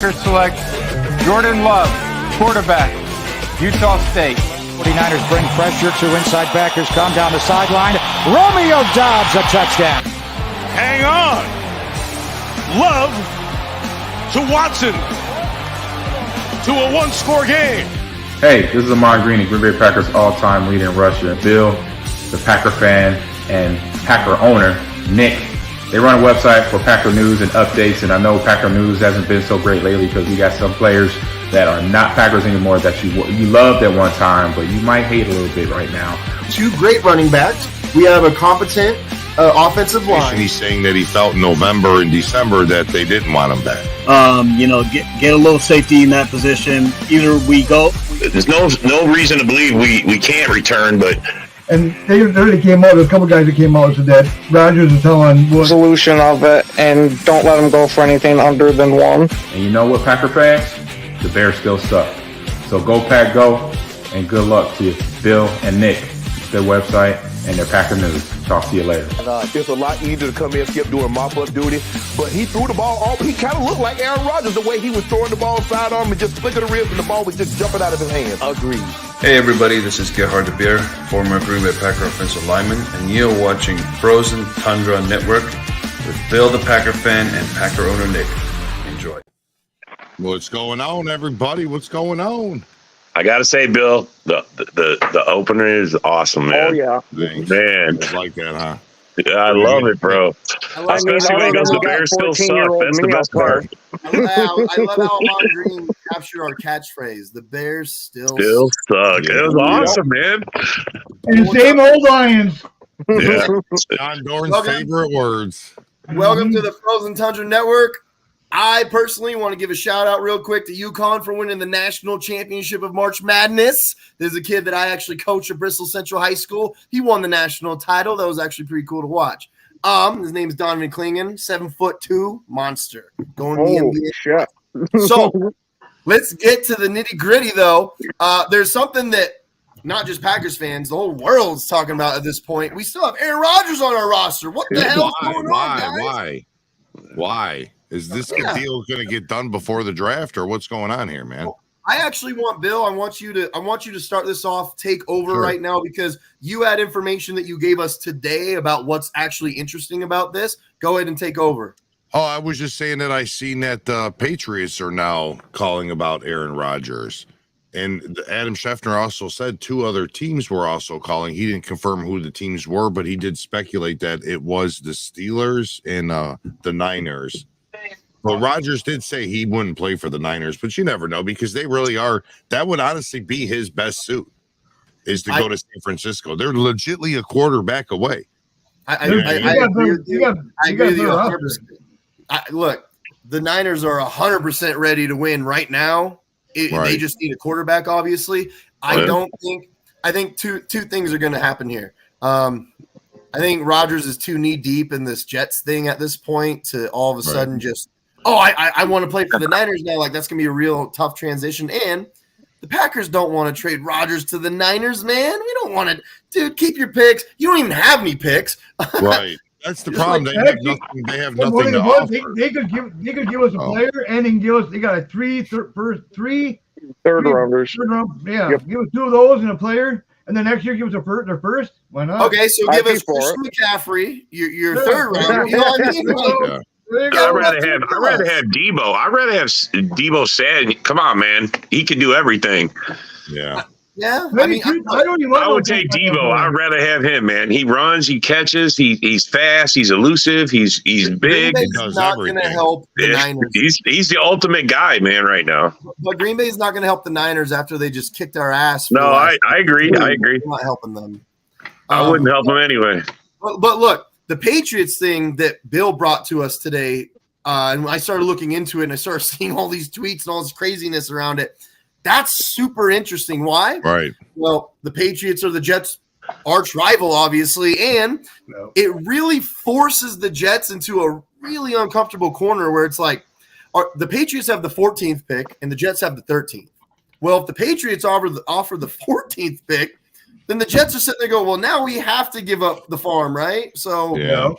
Select Jordan Love, quarterback, Utah State. 49ers bring pressure to inside backers come down the sideline. Romeo Doubs, a touchdown. Hang on. Love to Watson to a one-score game. Hey, this is Ahman Green, Green Bay Packers all-time leader in Russia. Bill, the Packer fan and Packer owner, Nick. They run a website for Packer news and updates, and I know Packer news hasn't been so great lately because we got some players that are not Packers anymore that you loved at one time, but you might hate a little bit right now. Two great running backs. We have a competent offensive line. He's saying that he felt in November and December that they didn't want him back. Get a little safety in that position. Either we go. There's no reason to believe we can't return, but. And they already came out. There's a couple guys that came out and said that Rodgers is telling what solution of it, and don't let them go for anything under than one. And you know what, Packer fans? The Bears still suck. So go Pack Go, and good luck to Bill and Nick, their website and their Packer news. Talk to you later. It's a lot easier to come in and skip doing mop-up duty, but he threw the ball. He kind of looked like Aaron Rodgers the way he was throwing the ball sidearm and just flicking the ribs, and the ball was just jumping out of his hands. Agreed. Hey everybody, this is Gerhard de Beer, former Green Bay Packer offensive lineman, and you're watching Frozen Tundra Network with Bill the Packer fan and Packer owner Nick. Enjoy. What's going on, everybody? What's going on? I gotta say, Bill, the opener is awesome, man. Oh yeah, Thanks. Man, I like that, huh? Yeah, I love it, bro. Especially when he goes, the Bears still suck. That's the best part. I love how Ahman Green captured our catchphrase. The Bears still suck. It was awesome, man. and same old Lions. Yeah, John Dorn's favorite words. Welcome to the Frozen Tundra Network. I personally want to give a shout out real quick to UConn for winning the national championship of March Madness. There's a kid that I actually coach at Bristol Central High School. He won the national title. That was actually pretty cool to watch. His name is Donovan Klingen, 7'2" monster. Going to the NBA. Shit. So let's get to the nitty gritty though. There's something that not just Packers fans, the whole world's talking about at this point. We still have Aaron Rodgers on our roster. What the hell is going on, guys? Why? Is this deal going to get done before the draft, or what's going on here, man? I actually want Bill. I want you to start this off. Take over right now because you had information that you gave us today about what's actually interesting about this. Go ahead and take over. Oh, I was just saying that I seen that the Patriots are now calling about Aaron Rodgers, and Adam Schefter also said two other teams were also calling. He didn't confirm who the teams were, but he did speculate that it was the Steelers and the Niners. Well, Rodgers did say he wouldn't play for the Niners, but you never know because they really are. That would honestly be his best suit is to go to San Francisco. They're legitimately a quarterback away. I agree with you. I agree with you 100%. Look, the Niners are 100% ready to win right now. They just need a quarterback, obviously. I think two things are going to happen here. I think Rodgers is too knee deep in this Jets thing at this point to all of a sudden just – I want to play for the Niners now. Like, that's going to be a real tough transition. And the Packers don't want to trade Rodgers to the Niners, man. We don't want to – dude, keep your picks. You don't even have any picks. Right. That's the problem. They have nothing to offer. They could give us a player and they can give us – they got a three third rounders. Yeah, Yep. Give us two of those and a player. And then next year, give us their first. Why not? Okay, so give us Christian McCaffrey, your third round. You know what I mean? I'd rather have Debo. I'd rather have Debo said, come on, man. He can do everything. Yeah. Yeah. I would take Debo. I'd rather have him, man. He runs, he catches, he's fast, he's elusive, he's big. He's not going to help the Niners. He's the ultimate guy, man, right now. But Green Bay's not going to help the Niners after they just kicked our ass. No, I agree. I agree. Not helping them. I wouldn't help them anyway. But look, the Patriots thing that Bill brought to us today, and I started looking into it, and I started seeing all these tweets and all this craziness around it. That's super interesting. Why? Right. Well, the Patriots are the Jets' arch rival, obviously, and it really forces the Jets into a really uncomfortable corner where it's like the Patriots have the 14th pick and the Jets have the 13th. Well, if the Patriots offer the 14th pick, then the Jets are sitting there going, well, now we have to give up the farm, right? So yeah.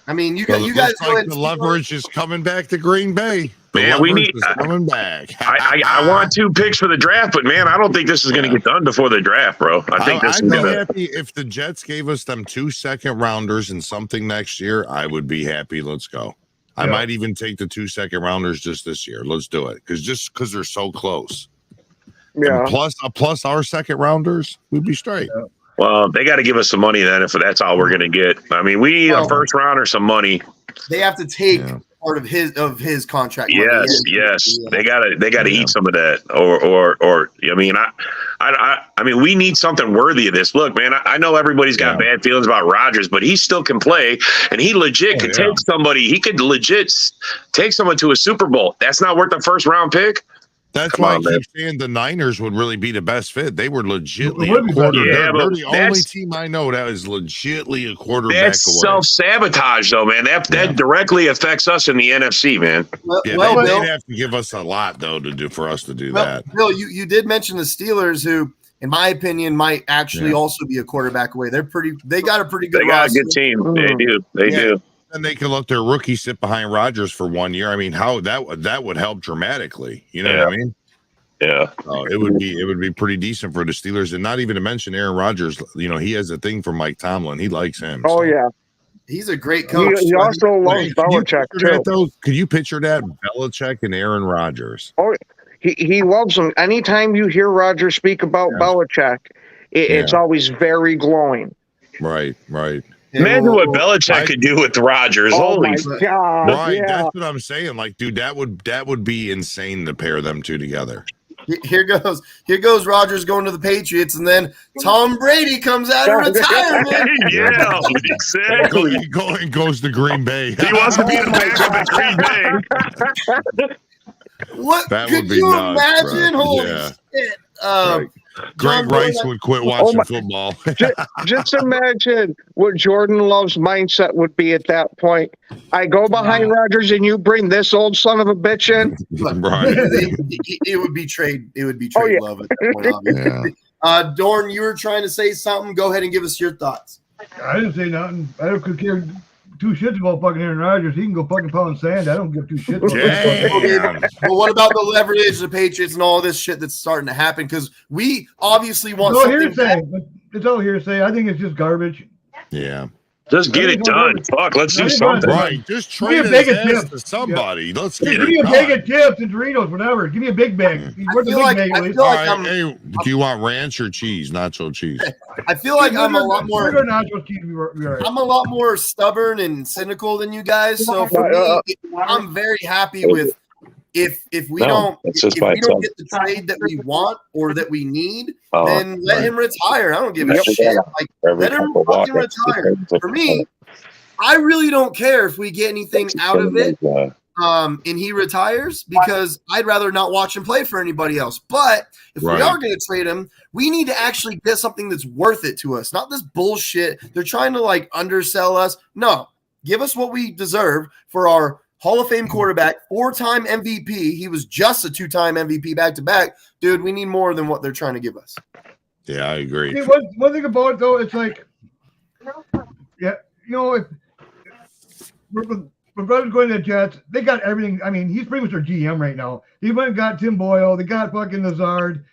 I mean, you guys go ahead. The leverage is coming back to Green Bay. Man, we need coming back. I want 2 picks for the draft, but man, I don't think this is going to get done before the draft, bro. I think this is going to. Happy if the Jets gave us them 2 second-rounders and something next year. I would be happy. Let's go. I might even take the 2 second-rounders just this year. Let's do it because they're so close. Yeah. And plus our second-rounders, we'd be straight. Yeah. Well, they got to give us some money then if that's all we're going to get. I mean, we need a first round or some money. They have to take part of his contract. Yes. They gotta eat some of that, or I mean, I mean, we need something worthy of this. Look, man, I know everybody's got bad feelings about Rodgers, but he still can play, and he legit could take somebody. He could legit take someone to a Super Bowl. That's not worth a first round pick. That's why I keep saying the Niners would really be the best fit. They were legitly a quarterback. Yeah, they're the only team I know that is legitly a quarterback away. That's self-sabotage, though, man. That directly affects us in the NFC, man. They'd have to give us a lot, though, for us to do that. Bill, you did mention the Steelers, who, in my opinion, might actually also be a quarterback away. They got a pretty good. They got a good team. They do. They do. And they can let their rookie sit behind Rodgers for 1 year. I mean, how that would help dramatically. You know what I mean? Yeah. It would be pretty decent for the Steelers, and not even to mention Aaron Rodgers. You know, he has a thing for Mike Tomlin. He likes him. Oh yeah, he's a great coach. He also loves Belichick too. Could you picture that, Belichick and Aaron Rodgers? Oh, he loves him. Anytime you hear Rodgers speak about Belichick, it's always very glowing. Right. Imagine what Belichick could do with Rodgers. Holy God! Right, that's what I'm saying. Like, dude, that would be insane to pair them two together. Here goes Rodgers going to the Patriots, and then Tom Brady comes out of retirement. Yeah, exactly. He goes to Green Bay. He wants to be the backup at Green Bay. What that could would be you nuts, imagine? bro. Holy shit! Greg Rice would quit watching football. Just imagine what Jordan Love's mindset would be at that point. I go behind Rodgers and you bring this old son of a bitch in. Right. It would be trade. It would be trade love at that point, obviously. Dorn, you were trying to say something. Go ahead and give us your thoughts. I didn't say nothing. I don't care 2 shits about fucking Aaron Rodgers. He can go fucking pound sand. I don't give 2 shits about Well, what about the leverage, the Patriots, and all this shit that's starting to happen? Because we obviously want hearsay. It's all hearsay. I think it's just garbage. Yeah. Just get it done. Fuck, let's do something. Right. Just trade his ass to somebody. Yeah. Let's get it done. Give me a bag of chips and Doritos, whatever. Give me a big bag. Hey, do you want ranch or cheese? Nacho cheese. I feel like I'm a lot more. I'm a lot more stubborn and cynical than you guys. So for me, I'm very happy with if we don't get the trade that we want or that we need, then let him retire. I don't give a shit. Like, let him fucking retire. For me, I really don't care if we get anything out of it and he retires, because I'd rather not watch him play for anybody else. But if we are going to trade him, we need to actually get something that's worth it to us, not this bullshit. They're trying to like undersell us. No, give us what we deserve for our Hall of Fame quarterback, 4-time MVP. He was just a 2-time MVP back-to-back. Dude, we need more than what they're trying to give us. Yeah, I agree. See, one thing about it, though, it's like, if brother's going to the Jets, they got everything. I mean, he's pretty much their GM right now. He went and got Tim Boyle. They got fucking Lazard.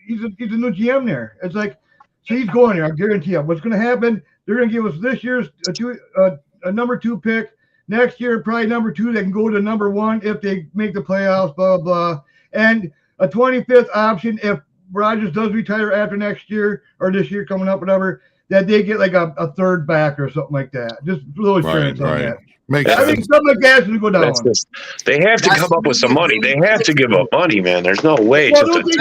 He's a new GM there. It's like, so he's going there. I guarantee you. What's going to happen, they're going to give us this year's a number 2 pick. Next year, probably number 2, they can go to number 1 if they make the playoffs, blah, blah, blah. And a 25th option if Rodgers does retire after next year or this year coming up, whatever, that they get like a third back or something like that. Just a little insurance on that. I think something like that's going to go down. They have to come up with some money. They have to give up money, man. There's no way. Don't think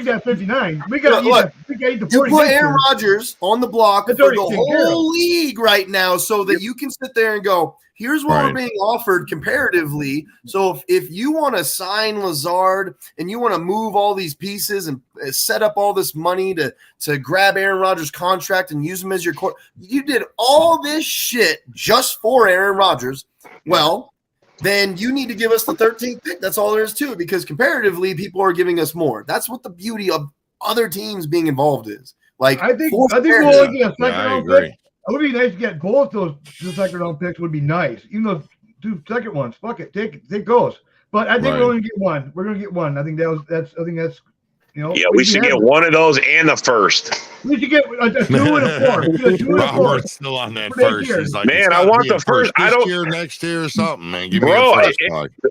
that 59. We got to eat the 40. You put Aaron Rodgers on the block for the whole league right now, so that you can sit there and go, here's what we're being offered comparatively. So if you want to sign Lazard and you want to move all these pieces and set up all this money to grab Aaron Rodgers' contract and use him as your core, you did all this shit just for Aaron Rodgers. Well, then you need to give us the 13th pick. That's all there is to it, because comparatively, people are giving us more. That's what the beauty of other teams being involved is. Like, I think we'll get a second round pick. It would be nice to get both those two second round picks. Would be nice. Even those 2 second ones. Fuck it, take those. But I think we're going to get one. We're going to get one. I think that's. Yeah, we should get one of those and the first. We should get a 2 and a 4. Robert's still on that first. He's like, man, I want the first. I don't year, next year, or something, man. Give me a first.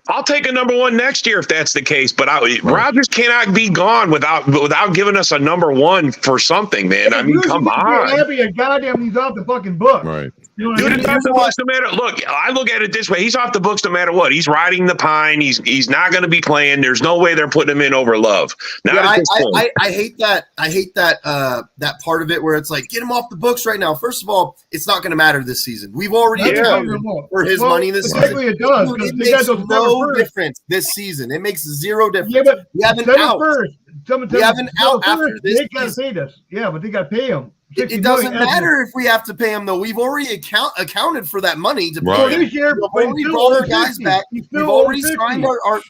I'll take a number 1 next year if that's the case. But Rodgers cannot be gone without giving us a number 1 for something, man. I mean, come on. Goddamn, he's off the fucking book. Right. Dude, it's off the books no matter. Look, I look at it this way: he's off the books no matter what. He's riding the pine. He's not going to be playing. There's no way they're putting him in over Love. I hate that. I hate that part of it where it's like, get him off the books right now. First of all, it's not going to matter this season. We've already accounted for his money this season. It does. It makes no difference this season. It makes 0 difference. Yeah, but we have an out. We have an out after this. They got to pay this. Yeah, but they got to pay him. It doesn't matter if we have to pay him, though. We've already accounted for that money to pay him. This year, we've already brought our guys back. We've already signed our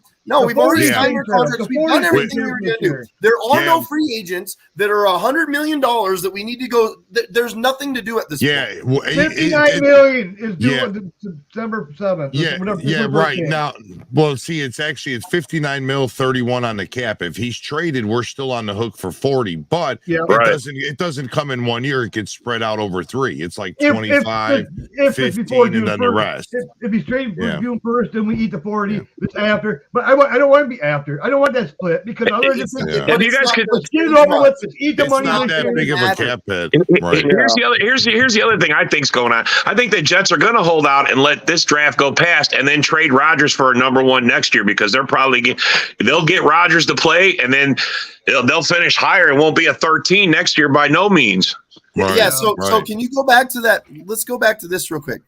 we've already signed our contracts. We've done everything we were going to do. There are no free agents that are $100 million that we need to go. There's nothing to do at this point. Well, $59 million is due on December 7th. Right. Now, well, see, it's 59 mil, 31 on the cap. If he's traded, we're still on the hook for 40. But it doesn't come in 1 year. It gets spread out over 3. It's like 25, 15, and then the rest. If he's traded for June 1st, then we eat the 40. It's after. But I don't want to be after. I don't want that split because other than you guys can get it over with. Eat the money. It's not that big of a cap hit. Right. Here's the other thing I think's going on. I think the Jets are going to hold out and let this draft go past, and then trade Rodgers for a number 1 next year because they'll get Rodgers to play, and then they'll finish higher. It won't be a 13 next year by no means. Right. Yeah. So can you go back to that? Let's go back to this real quick.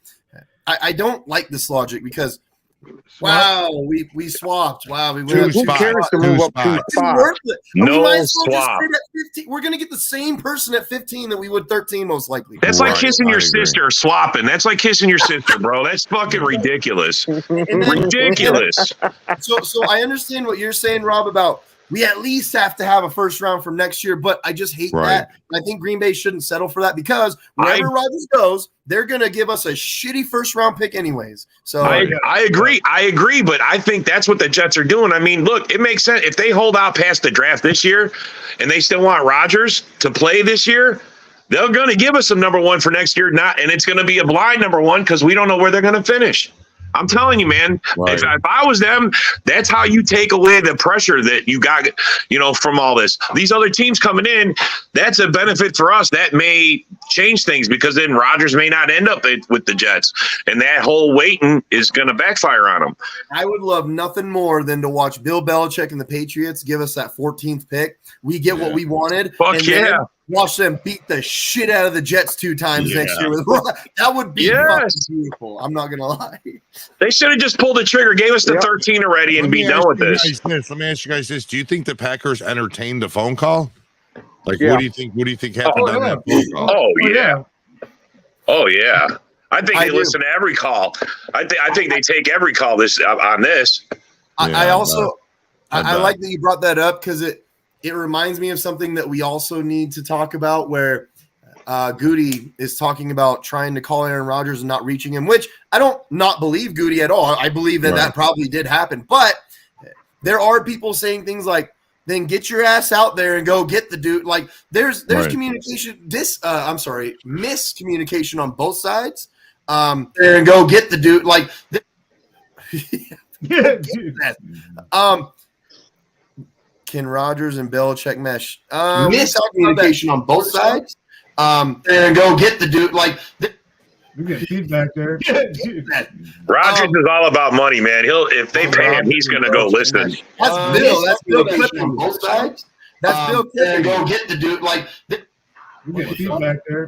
I don't like this logic because. Wow, we swapped. Wow, we went. Who cares to move up 2 spots? No swap. We're going to get the same person at 15 that we would 13 most likely. That's like kissing your sister, swapping. That's like kissing your sister, bro. That's fucking ridiculous. Ridiculous. So I understand what you're saying, Rob, about we at least have to have a first round from next year, but I just hate that. I think Green Bay shouldn't settle for that because wherever Rodgers goes, they're going to give us a shitty first round pick anyways. So I agree, but I think that's what the Jets are doing. I mean, look, it makes sense if they hold out past the draft this year and they still want Rodgers to play this year. They're going to give us a number 1 for next year, and it's going to be a blind number 1 because we don't know where they're going to finish. I'm telling you, man, if I was them, that's how you take away the pressure that you got, from all this. These other teams coming in, that's a benefit for us. That may change things because then Rodgers may not end up with the Jets. And that whole waiting is going to backfire on them. I would love nothing more than to watch Bill Belichick and the Patriots give us that 14th pick. We get what we wanted. Fuck yeah. Watch them beat the shit out of the Jets 2 times next year. That would be fucking beautiful. I'm not going to lie. They should have just pulled the trigger, gave us the 13 already, and be done with this. Let me ask you guys this. Do you think the Packers entertained the phone call? Like, what do you think happened on that phone call? Oh, yeah. I think they listen to every call. I think they take every call on this. I also like that you brought that up because it reminds me of something that we also need to talk about where Goody is talking about trying to call Aaron Rodgers and not reaching him, which I don't not believe Goody at all. I believe that probably did happen. But there are people saying things like, then get your ass out there and go get the dude. Like there's communication, miscommunication on both sides. There and go get the dude. Like can Rodgers and Belichick mesh? Miscommunication on both sides. And go get the dude. Like we get feedback there. Rodgers is all about money, man. If they pay him, he's going to go listen. That's Bill. That's Bill Clipping on both sides. That's Bill Clipping. Go get the dude. Like. We get feedback there.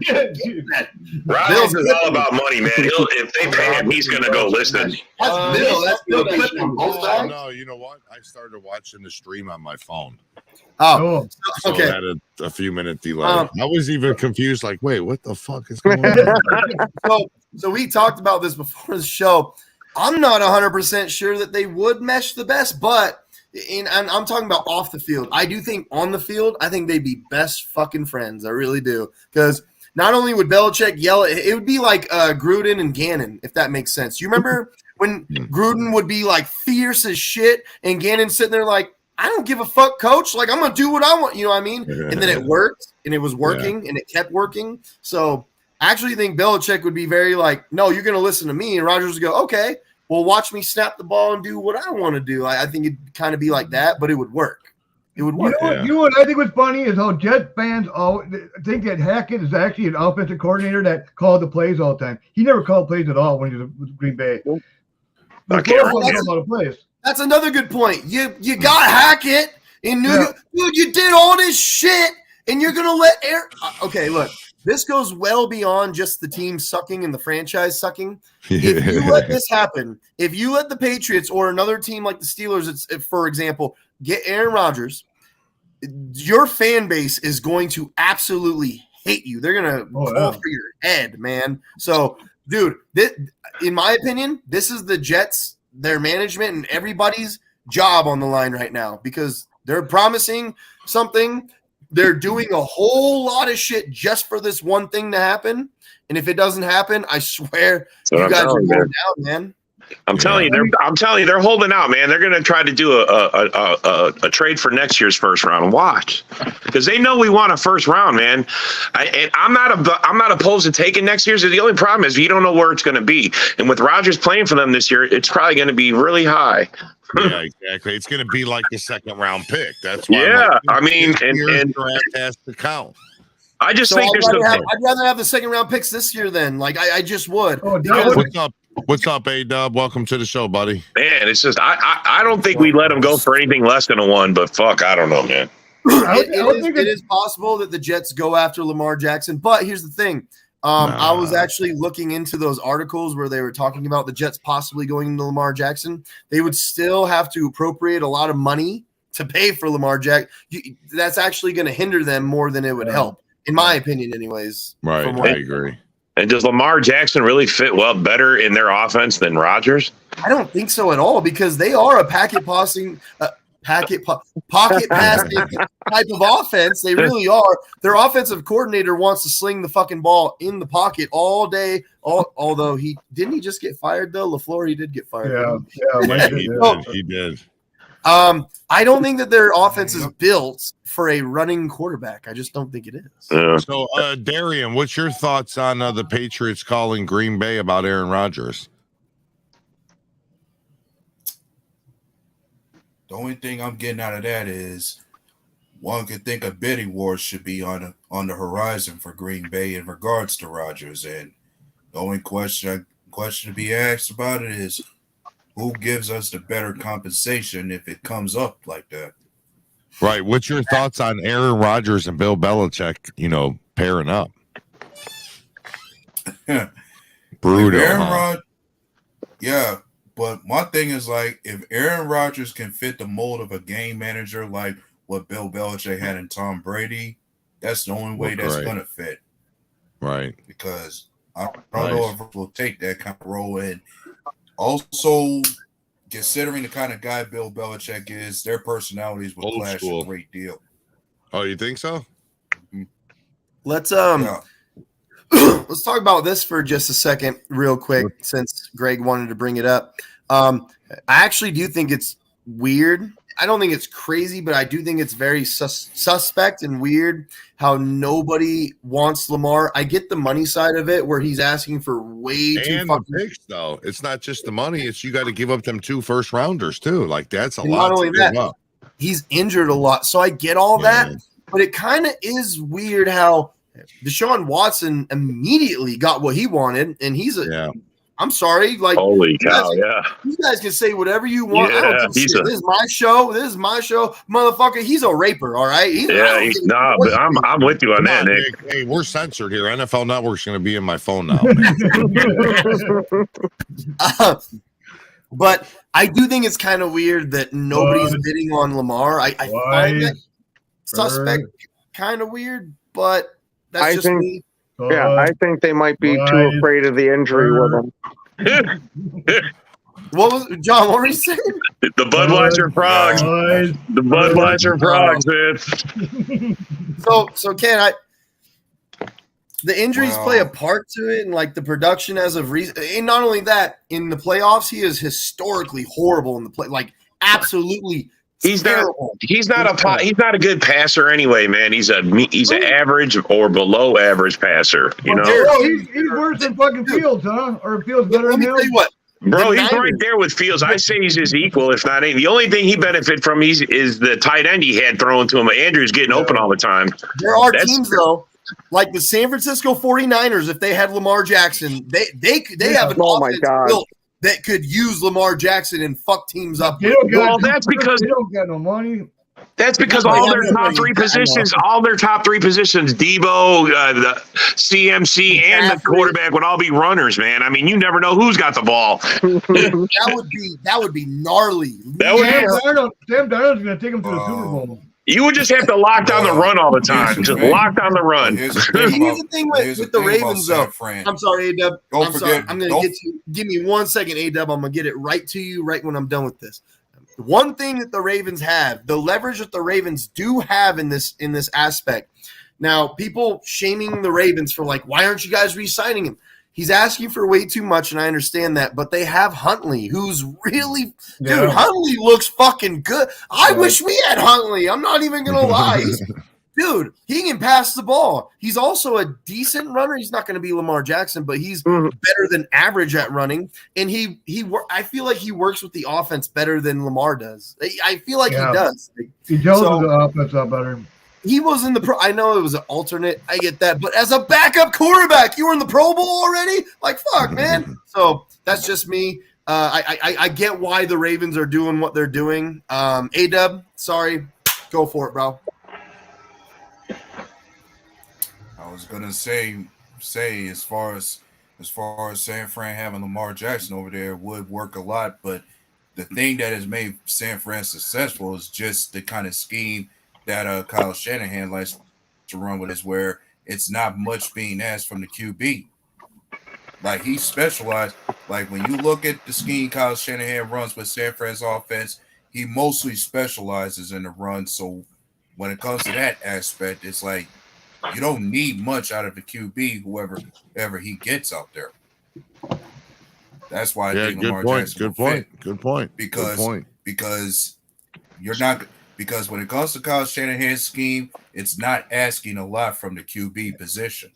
Rodgers is all about money, man. If they pay him, he's going to go listen. That's Bill Clipping on both sides. No, you know what? I started watching the stream on my phone. Oh, so okay. I had a few minute delay. I was even confused, like, wait, what the fuck is going on? So we talked about this before the show. I'm not 100% sure that they would mesh the best, but and I'm talking about off the field. I do think on the field, I think they'd be best fucking friends. I really do. Because not only would Belichick yell, it would be like Gruden and Gannon, if that makes sense. You remember when Gruden would be like fierce as shit and Gannon sitting there like, I don't give a fuck, coach. Like, I'm going to do what I want. You know what I mean? And then it worked, and it was working, and it kept working. So I actually think Belichick would be very like, no, you're going to listen to me. And Rodgers would go, okay, well, watch me snap the ball and do what I want to do. I think it'd kind of be like that, but it would work. It would work. You know what I think was funny is how Jet fans always think that Hackett is actually an offensive coordinator that called the plays all the time. He never called plays at all when he was with Green Bay. That's another good point. You got Hackett in New York. Dude, you did all this shit, and you're going to let okay, look. This goes well beyond just the team sucking and the franchise sucking. If you let this happen, if you let the Patriots or another team like the Steelers, for example, get Aaron Rodgers, your fan base is going to absolutely hate you. They're going to call for your head, man. So, dude, in my opinion, this is the Jets, their management, and everybody's job on the line right now because they're promising something. They're doing a whole lot of shit just for this one thing to happen. And if it doesn't happen, I swear you guys are going down, man. I'm telling you, they're holding out, man. They're going to try to do a trade for next year's first round. Watch, because they know we want a first round, man. I'm not opposed to taking next year's. The only problem is you don't know where it's going to be. And with Rodgers playing for them this year, it's probably going to be really high. Yeah, exactly. It's going to be like the second round pick. That's why. Yeah, I mean, and draft has to count. I just so think I'd rather have the second round picks this year then. Like I just would. What's up, A-Dub? Welcome to the show, buddy. Man, it's just I don't think we let him go for anything less than a 1, but fuck, I don't know, man. It is possible that the Jets go after Lamar Jackson, but here's the thing. I was actually looking into those articles where they were talking about the Jets possibly going into Lamar Jackson. They would still have to appropriate a lot of money to pay for Lamar Jackson. That's actually going to hinder them more than it would help, in my opinion, anyways. Right, I agree. And does Lamar Jackson really fit better in their offense than Rodgers? I don't think so at all because they are a pocket passing type of offense. They really are. Their offensive coordinator wants to sling the fucking ball in the pocket all day. Although he just get fired though. LaFleur, he did get fired. Yeah, he did. I don't think that their offense is built for a running quarterback. I just don't think it is. So, Darian, what's your thoughts on the Patriots calling Green Bay about Aaron Rodgers? The only thing I'm getting out of that is one could think a bidding war should be on the horizon for Green Bay in regards to Rodgers. And the only question to be asked about it is who gives us the better compensation if it comes up like that? Right. What's your thoughts on Aaron Rodgers and Bill Belichick, pairing up? Brutal. Yeah. But my thing is like, if Aaron Rodgers can fit the mold of a game manager like what Bill Belichick had in Tom Brady, that's the only way that's going to fit. Right. Because I don't know if we'll take that kind of role in. Also, considering the kind of guy Bill Belichick is, their personalities will clash a great deal. Oh, you think so? Mm-hmm. Let's let's talk about this for just a second, real quick, since Greg wanted to bring it up. I actually do think it's weird. I don't think it's crazy, but I do think it's very suspect and weird how nobody wants Lamar. I get the money side of it, where he's asking for way too fucking picks, though. It's not just the money; it's you got to give up them 2 first rounders too. Like that's a lot. Not only that, he's injured a lot, so I get all that. But it kind of is weird how Deshaun Watson immediately got what he wanted, and he's I'm sorry, like holy cow, you guys can say whatever you want. I don't give a shit. This is my show. This is my show, motherfucker. He's a raper, all right. But I'm with you on that, Nick. Hey, we're censored here. NFL Network's going to be in my phone now. But I do think it's kind of weird that nobody's bidding on Lamar. I find that suspect kind of weird, but that's just me. Yeah, I think they might be too afraid of the injury with him. What was John? What were you saying? The Budweiser frogs. The Budweiser frogs, man. So Ken, The injuries play a part to it, and like the production as of recent. And not only that, in the playoffs, he is historically horrible in the play. Like absolutely. He's not a good passer anyway, man. He's an average or below average passer. You know, he's worse than fucking Fields, huh? Or Fields better than him? Let me tell you what, bro. He's right there with Fields. I say he's his equal, if not any. The only thing he benefit from is the tight end he had thrown to him. Andrew's getting open all the time. There are teams though, like the San Francisco 49ers. If they had Lamar Jackson, they have an offense built that could use Lamar Jackson and fuck teams up. That's because they don't get no money. That's because all their top three positions, Debo, the CMC, and the quarterback would all be runners, man. I mean, you never know who's got the ball. that would be gnarly. Sam Darnold's going to take him to the Super Bowl. You would just have to lock down the run all the time. Just lock down the run. Here's the thing with the Ravens, though. I'm sorry, A-Dub. I'm sorry. I'm going to get you. Give me 1 second, A-Dub. I'm going to get it right to you right when I'm done with this. One thing that the Ravens have, the leverage that the Ravens do have in this aspect. Now, people shaming the Ravens for like, why aren't you guys re-signing him? He's asking for way too much, and I understand that. But they have Huntley, who's really dude. Huntley looks fucking good. I wish we had Huntley. I'm not even gonna lie. Dude, he can pass the ball. He's also a decent runner. He's not going to be Lamar Jackson, but he's better than average at running. And I feel like he works with the offense better than Lamar does. I feel like he does. He knows the offense up better. He was in the I know it was an alternate. I get that. But as a backup quarterback, you were in the Pro Bowl already? Like, fuck, man. So that's just me. I get why the Ravens are doing what they're doing. A-Dub, sorry. Go for it, bro. I was gonna say as far as San Fran having Lamar Jackson over there would work a lot, but the thing that has made San Fran successful is just the kind of scheme that Kyle Shanahan likes to run with, is where it's not much being asked from the QB. Like, he specialized. Like, when you look at the scheme Kyle Shanahan runs with San Fran's offense, he mostly specializes in the run. So when it comes to that aspect, it's like you don't need much out of the QB, whoever he gets out there. That's why I think Lamar Jackson Good point. Because you're not, because when it comes to Kyle Shanahan's scheme, it's not asking a lot from the QB position.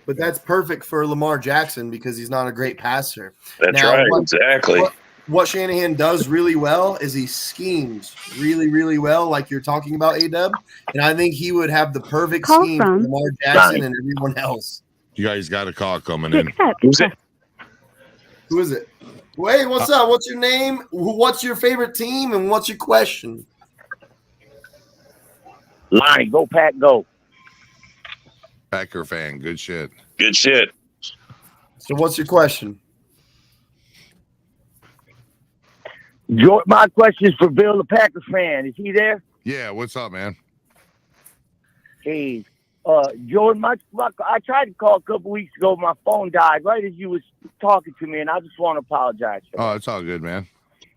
But that's perfect for Lamar Jackson because he's not a great passer. That's right, exactly. What Shanahan does really well is he schemes really, really well, like you're talking about, A-Dub. And I think he would have the perfect scheme for Lamar Jackson and everyone else. You guys got a call coming in. Who's it? Who is it? Wait, what's up? What's your name? What's your favorite team? And what's your question? Line, go Pack, go. Packer fan, good shit. Good shit. So what's your question? My question is for Bill, the Packers fan. Is he there? Yeah, what's up, man? Hey, Jordan, I tried to call a couple weeks ago. My phone died right as you was talking to me, and I just want to apologize for that. It's all good, man.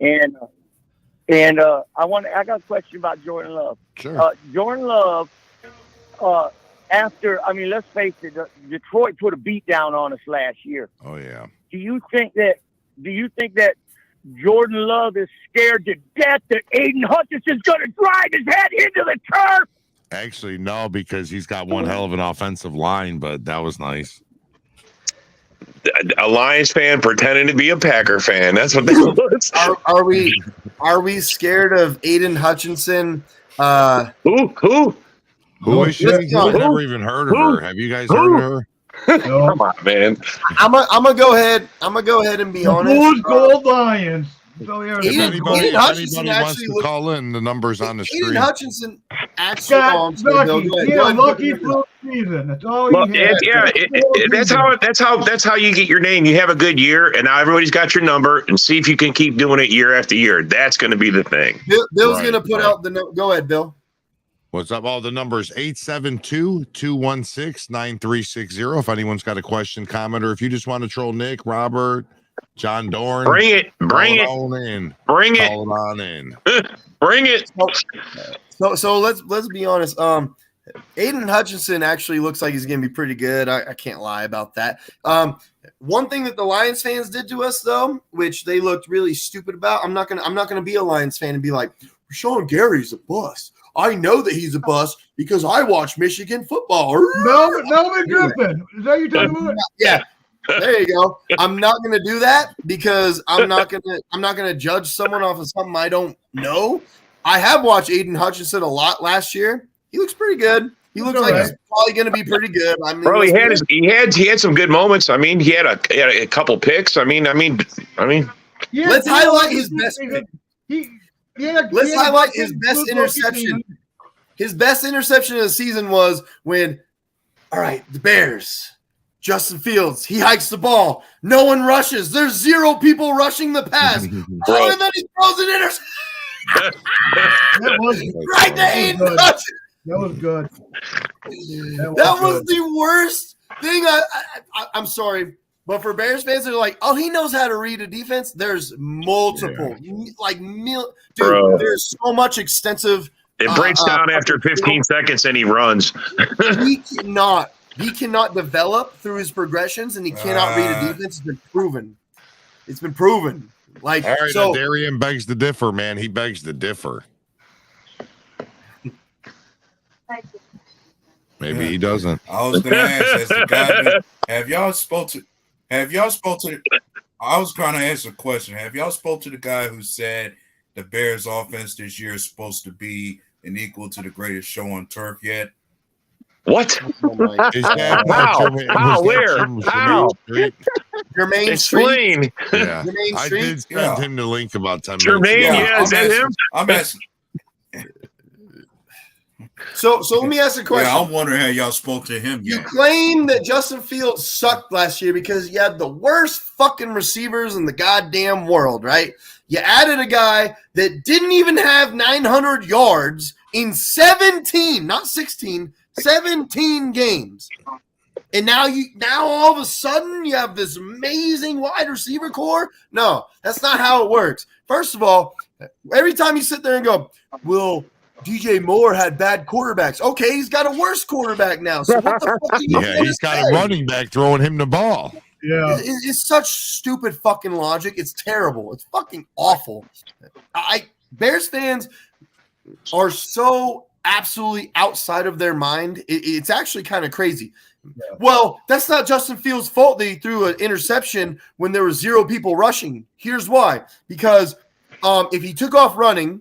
And I got a question about Jordan Love. Sure. Jordan Love, let's face it, Detroit put a beat down on us last year. Oh yeah. Do you think that Jordan Love is scared to death that Aiden Hutchinson's going to drive his head into the turf? Actually, no, because he's got one hell of an offensive line, but that was nice. A Lions fan pretending to be a Packer fan. That's what that was. Are we scared of Aiden Hutchinson? Who is she? I've never even heard of her. Have you guys heard of her? No. Come on, man. I'm gonna go ahead and be honest. Who's Gold Lions? So if anybody wants to call in, the number's on the screen. Aiden Hutchinson actually lucky fluke season. That's all he had. That's how you get your name. You have a good year, and now everybody's got your number, and see if you can keep doing it year after year. That's going to be the thing. Bill's going to put out the note. Go ahead, Bill. What's up? All the numbers 872-216-9360. If anyone's got a question, comment, or if you just want to troll Nick, Robert, John Dorn, bring it on in. Bring it. So let's be honest. Aiden Hutchinson actually looks like he's going to be pretty good. I can't lie about that. One thing that the Lions fans did to us, though, which they looked really stupid about. I'm not gonna be a Lions fan and be like, Rashawn Gary's a bust. I know that he's a bust because I watch Michigan football. Melvin Griffin. Is that you talking about? Yeah. There you go. I'm not gonna do that because I'm not gonna judge someone off of something I don't know. I have watched Aiden Hutchinson a lot last year. He looks pretty good. He looks like he's probably going to be pretty good. I mean, bro, he had some good moments. I mean, he had a couple picks. I mean. Let's highlight his best. Let's highlight his best interception. His best interception of the season was when, all right, the Bears, Justin Fields, he hikes the ball. No one rushes. There's 0 people rushing the pass. And then he throws an interception. That was right to Aiden Hutchinson. That was good. That was the worst thing. I'm sorry, but for Bears fans, they're like, "Oh, he knows how to read a defense." There's multiple, dude. There's so much extensive. It breaks down after 15 seconds, and he runs. He cannot develop through his progressions, and he cannot read a defense. It's been proven. It's been proven. Like, all right, so, Darian begs to differ, man. He begs to differ. Maybe he doesn't. I was gonna ask, as the guy, have y'all spoke to? I was trying to ask a question. Have y'all spoke to the guy who said the Bears' offense this year is supposed to be an equal to the greatest show on turf yet? What? How? Where? How? Jermaine Explain. Yeah. Jermaine I Street? did send him the link about 10 Jermaine, minutes ago. is that him? I'm asking. So let me ask a question. Yeah, I'm wondering how y'all spoke to him. You claim that Justin Fields sucked last year because you had the worst fucking receivers in the goddamn world, right? You added a guy that didn't even have 900 yards in 17, not 16, 17 games. And now all of a sudden you have this amazing wide receiver core? No, that's not how it works. First of all, every time you sit there and go, well, DJ Moore had bad quarterbacks. Okay, he's got a worse quarterback now. So what the fuck? Yeah, he's got a running back throwing him the ball. Yeah, it's such stupid fucking logic. It's terrible. It's fucking awful. Bears fans are so absolutely outside of their mind. It's actually kind of crazy. Yeah. Well, that's not Justin Fields' fault that he threw an interception when there were 0 people rushing. Here's why. Because if he took off running,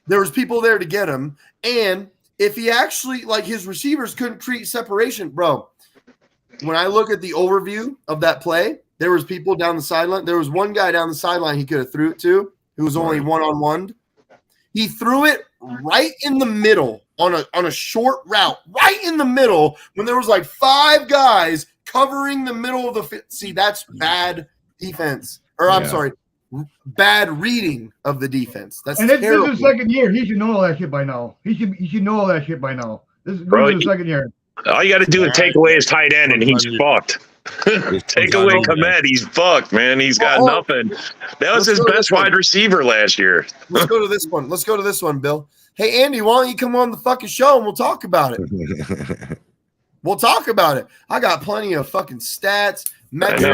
there was people there to get him. And if he actually, his receivers couldn't create separation, bro. When I look at the overview of that play, there was people down the sideline. There was one guy down the sideline he could have threw it to who was only one-on-one. He threw it right in the middle on a short route, right in the middle when there was 5 guys covering the middle of the field. See, that's bad defense. Or I'm sorry, bad reading of the defense. That's terrible. This is his second year. He should know all that shit by now. He should know all that shit by now. This is his second year. All you got to do is take away his tight end, and he's fucked. Take away Komet, he's fucked, man. He's got nothing. That was his best wide receiver last year. Let's go to this one. Let's go to this one, Bill. Hey, Andy, why don't you come on the fucking show and we'll talk about it? We'll talk about it. I got plenty of fucking stats. There's the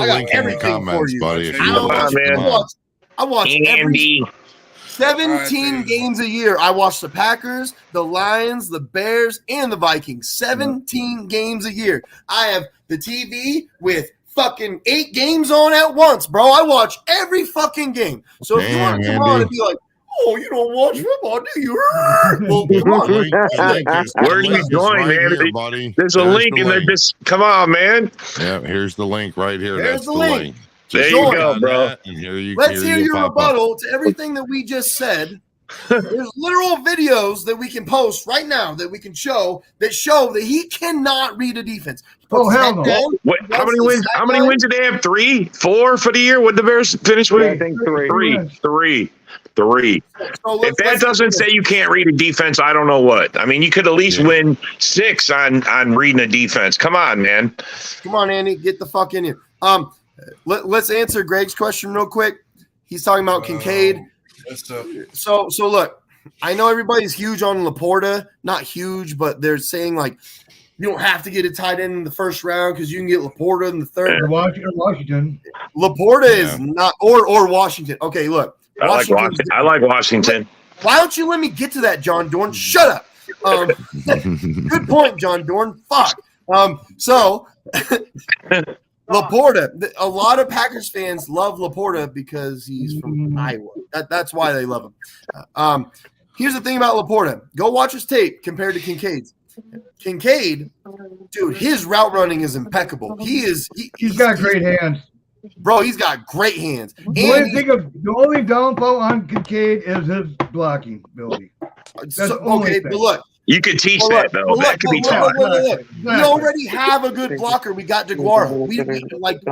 link in the comments, buddy. If you I watch every 17 games a year. I watch the Packers, the Lions, the Bears, and the Vikings. 17 games a year. I have the TV with fucking 8 games on at once, bro. I watch every fucking game. So if you want to come on and be like, oh, you don't watch football, do you? Well, come on. Where are you going, man? Buddy. There's a link in there. Just come on, man. Yeah, here's the link right here. There's the link. There you go, bro. Let's hear your rebuttal to everything that we just said. There's literal videos that we can post right now that we can show that he cannot read a defense. Oh, hell no. How many wins? How many wins did they have? 3, 4 for the year? What did the Bears finish with? I think 3. 3. So if that doesn't say you can't read a defense, I don't know what. I mean, you could at least win 6 on reading a defense. Come on, man. Come on, Andy. Get the fuck in here. Let's answer Greg's question real quick. He's talking about Kincaid. So look, I know everybody's huge on Laporta. Not huge, but they're saying like you don't have to get a tight end in the first round because you can get Laporta in the third. Washington. Laporta is not, or Washington. Okay, look. I like Washington. Why don't you let me get to that, John Dorn? Shut up. Good point, John Dorn. Fuck. So Laporta. A lot of Packers fans love Laporta because he's from Iowa. That's why they love him. Here's the thing about Laporta. Go watch his tape compared to Kincaid's. Kincaid, dude, his route running is impeccable. He's got great hands. Bro, he's got great hands. The only downfall on Kincaid is his blocking ability. But look. You could teach that, though. That could be taught. We already have a good blocker. We got DeGuara.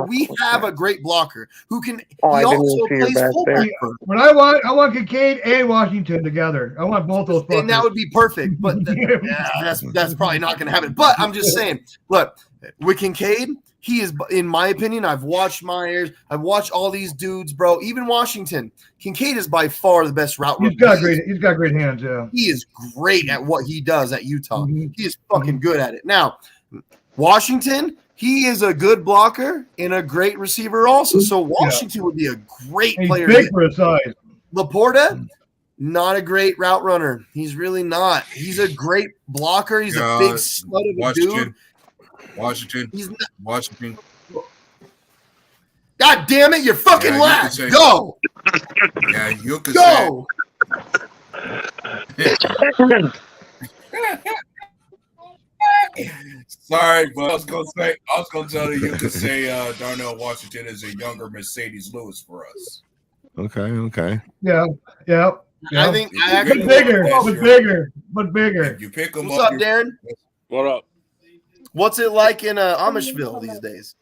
We have a great blocker who can. He also plays fullback. But I want Kincaid and Washington together. I want both those. And that would be perfect. But that's probably not going to happen. But I'm just saying. Look, with Kincaid, he is, in my opinion. I've watched Myers. I've watched all these dudes, bro. Even Washington. Kincaid is by far the best route runner. He's got great hands. Yeah, he is great at what he does at Utah. He is fucking good at it. Now, Washington, he is a good blocker and a great receiver also. So Washington would be a great player. Big for his size. Laporta, not a great route runner. He's really not. He's a great blocker. He's a big stud of a dude. Washington. God damn it! You're fucking last. Go. Yeah, you could go. Sorry, but I was gonna tell you could say Darnell Washington is a younger Mercedes Lewis for us. Okay. Yeah. I think I actually but bigger. You pick him What's up, Darren? What up? What's it like in Amishville these days?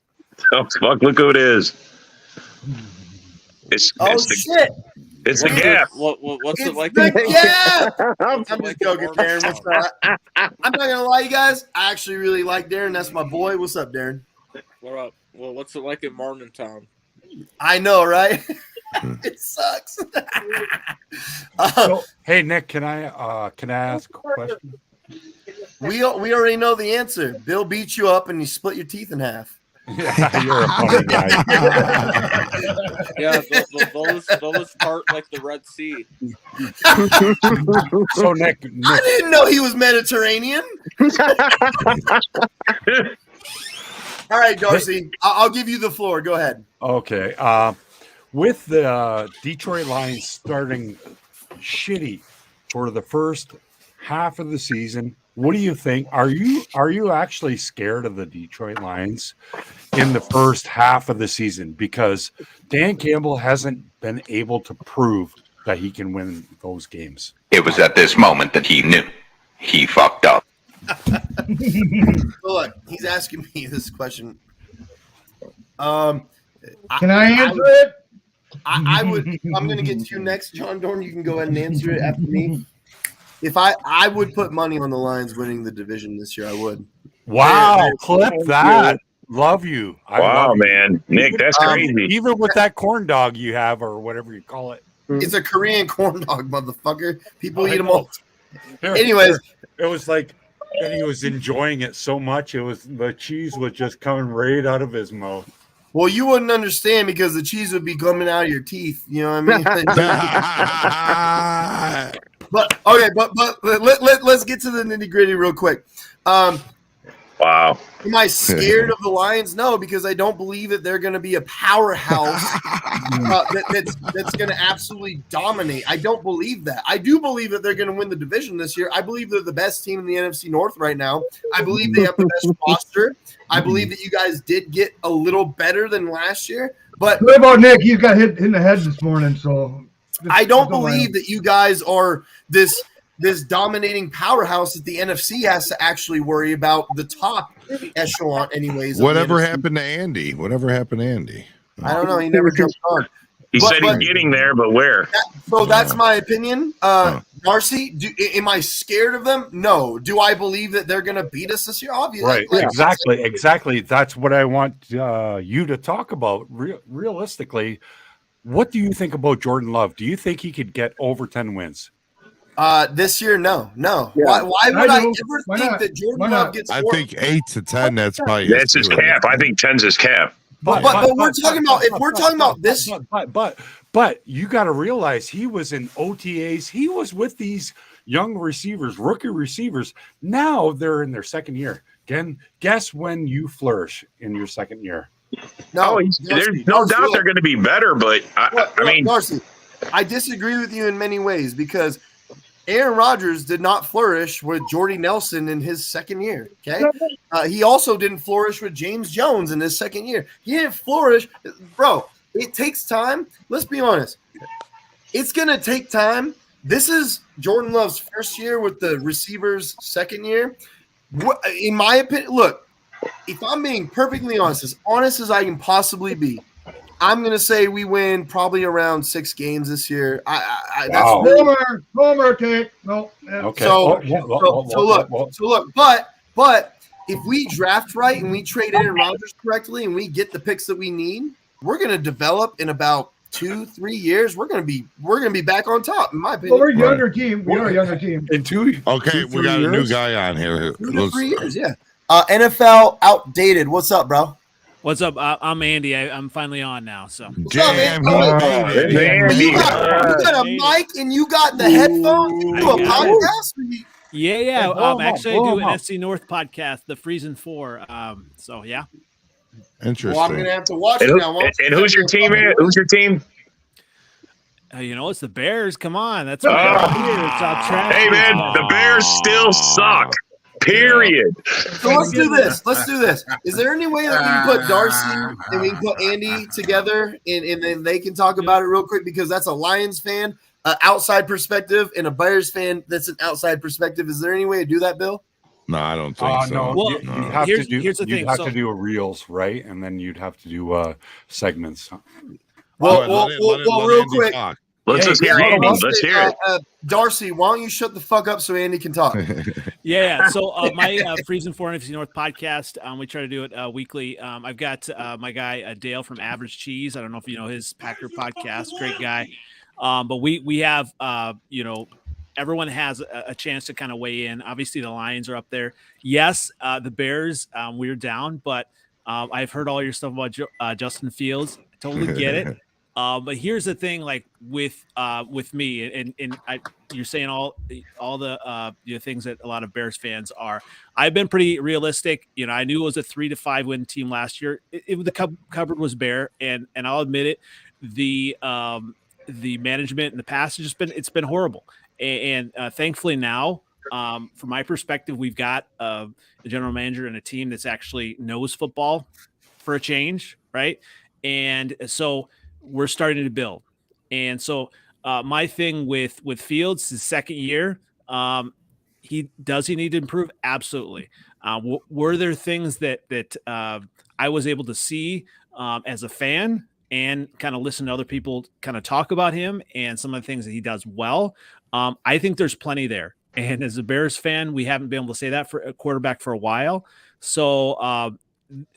Oh fuck! Look who it is. It's shit! It's the Gap. What's it like? Yeah, I'm just joking, Darren. What's up? I'm not gonna lie, you guys. I actually really like Darren. That's my boy. What's up, Darren? What up? Well, what's it like in Morgantown? I know, right? It sucks. Hey, Nick, can I ask a question? We already know the answer. Bill beat you up and you split your teeth in half. Yeah, you're a funny guy. Yeah, those part like the Red Sea. So Nick, I didn't know he was Mediterranean. All right, Darcy, I'll give you the floor. Go ahead. Okay. With the Detroit Lions starting shitty for the first half of the season, what do you think? Are you actually scared of the Detroit Lions in the first half of the season? Because Dan Campbell hasn't been able to prove that he can win those games. It was at this moment that he knew he fucked up. Look, he's asking me this question. Can I answer it? I would. I'm going to get to you next, John Dorn. You can go ahead and answer it after me. If I would put money on the Lions winning the division this year, I would. Wow, clip that. Love you. Wow, man. Nick, that's crazy. Even with that corn dog you have or whatever you call it. It's a Korean corn dog, motherfucker. People eat them all. Anyways. It was like, and he was enjoying it so much, the cheese was just coming right out of his mouth. Well, you wouldn't understand because the cheese would be coming out of your teeth. You know what I mean? But let's get to the nitty gritty real quick. Wow. Am I scared of the Lions? No, because I don't believe that they're going to be a powerhouse that's going to absolutely dominate. I don't believe that. I do believe that they're going to win the division this year. I believe they're the best team in the NFC North right now. I believe they have the best roster. I believe that you guys did get a little better than last year. But what about Nick? He's got hit in the head this morning, so I don't believe that you guys are this dominating powerhouse that the NFC has to actually worry about the top echelon anyways. Whatever happened to Andy? I don't know. He never jumped on. He said he's getting there, but where? So that's my opinion. Darcy, am I scared of them? No. Do I believe that they're going to beat us this year? Obviously. Right. Exactly. That's what I want you to talk about. Realistically, what do you think about Jordan Love? Do you think he could get over 10 wins? This year, no. Yeah. Why would I ever Why think not? that Jordan Why Love not? gets I 4? think 8 to 10. That's probably That's his cap. I think 10's his cap. But we're talking about if we're talking about this. But you got to realize he was in OTAs. He was with these young receivers, rookie receivers. Now they're in their second year. Again, guess when you flourish in your second year? No, there's no doubt they're going to be better, but I mean, Darcy, I disagree with you in many ways because Aaron Rodgers did not flourish with Jordy Nelson in his second year. Okay, he also didn't flourish with James Jones in his second year. He didn't flourish, bro. It takes time. Let's be honest. It's gonna take time. This is Jordan Love's first year with the receivers' second year. In my opinion, look, if I'm being perfectly honest as I can possibly be, I'm gonna say we win probably around 6 games this year. That's really, Homer take. No. Okay. So look, but if we draft right and we trade Aaron Rodgers correctly and we get the picks that we need, we're gonna develop in about 2-3 years. We're gonna be back on top, in my opinion. Well, we're a younger team. We are a younger team. In 2 Okay, we got a new guy on here. 2 to 3 years, yeah. NFL outdated. What's up, bro? What's up? I'm Andy. I'm finally on now. So Damn, you got a mic and you got the headphones. You do a podcast? Yeah. Actually, I do an FC North podcast, the Freezing Four. So yeah. Interesting. Well, I'm gonna have to watch it now. And who's your team? Who's your team? It's the Bears. Come on, that's what hey man, the Bears still suck. Period. So let's do this. Is there any way that we can put Darcy and we can put Andy together and then they can talk about it real quick because that's a Lions fan, outside perspective, and a Bears fan that's an outside perspective. Is there any way to do that, Bill? No, I don't think so. No. Well, you'd have here's the you'd thing. have to do a reels, right? And then you'd have to do segments. Well, real quick. Let's just hear Andy. Let's hear it. Darcy, why don't you shut the fuck up so Andy can talk? Yeah. So my Freezing Four NFC North podcast, we try to do it weekly. I've got my guy Dale from Average Cheese. I don't know if you know his Packer podcast. Great guy. But we have everyone has a chance to kind of weigh in. Obviously, the Lions are up there. Yes, the Bears, we're down, but I've heard all your stuff about Justin Fields. Totally get it. But here's the thing, like with me, and you're saying all the things that a lot of Bears fans are. I've been pretty realistic. I knew it was a 3 to 5 win team last year. The cupboard was bare, and I'll admit it. The management in the past has it's been horrible. And thankfully now, from my perspective, we've got a general manager and a team that's actually knows football for a change, right? And so we're starting to build. And so my thing with Fields, his second year, he need to improve? Absolutely. Were there things that I was able to see as a fan and kind of listen to other people kind of talk about him and some of the things that he does well? I think there's plenty there. And as a Bears fan, we haven't been able to say that for a quarterback for a while. So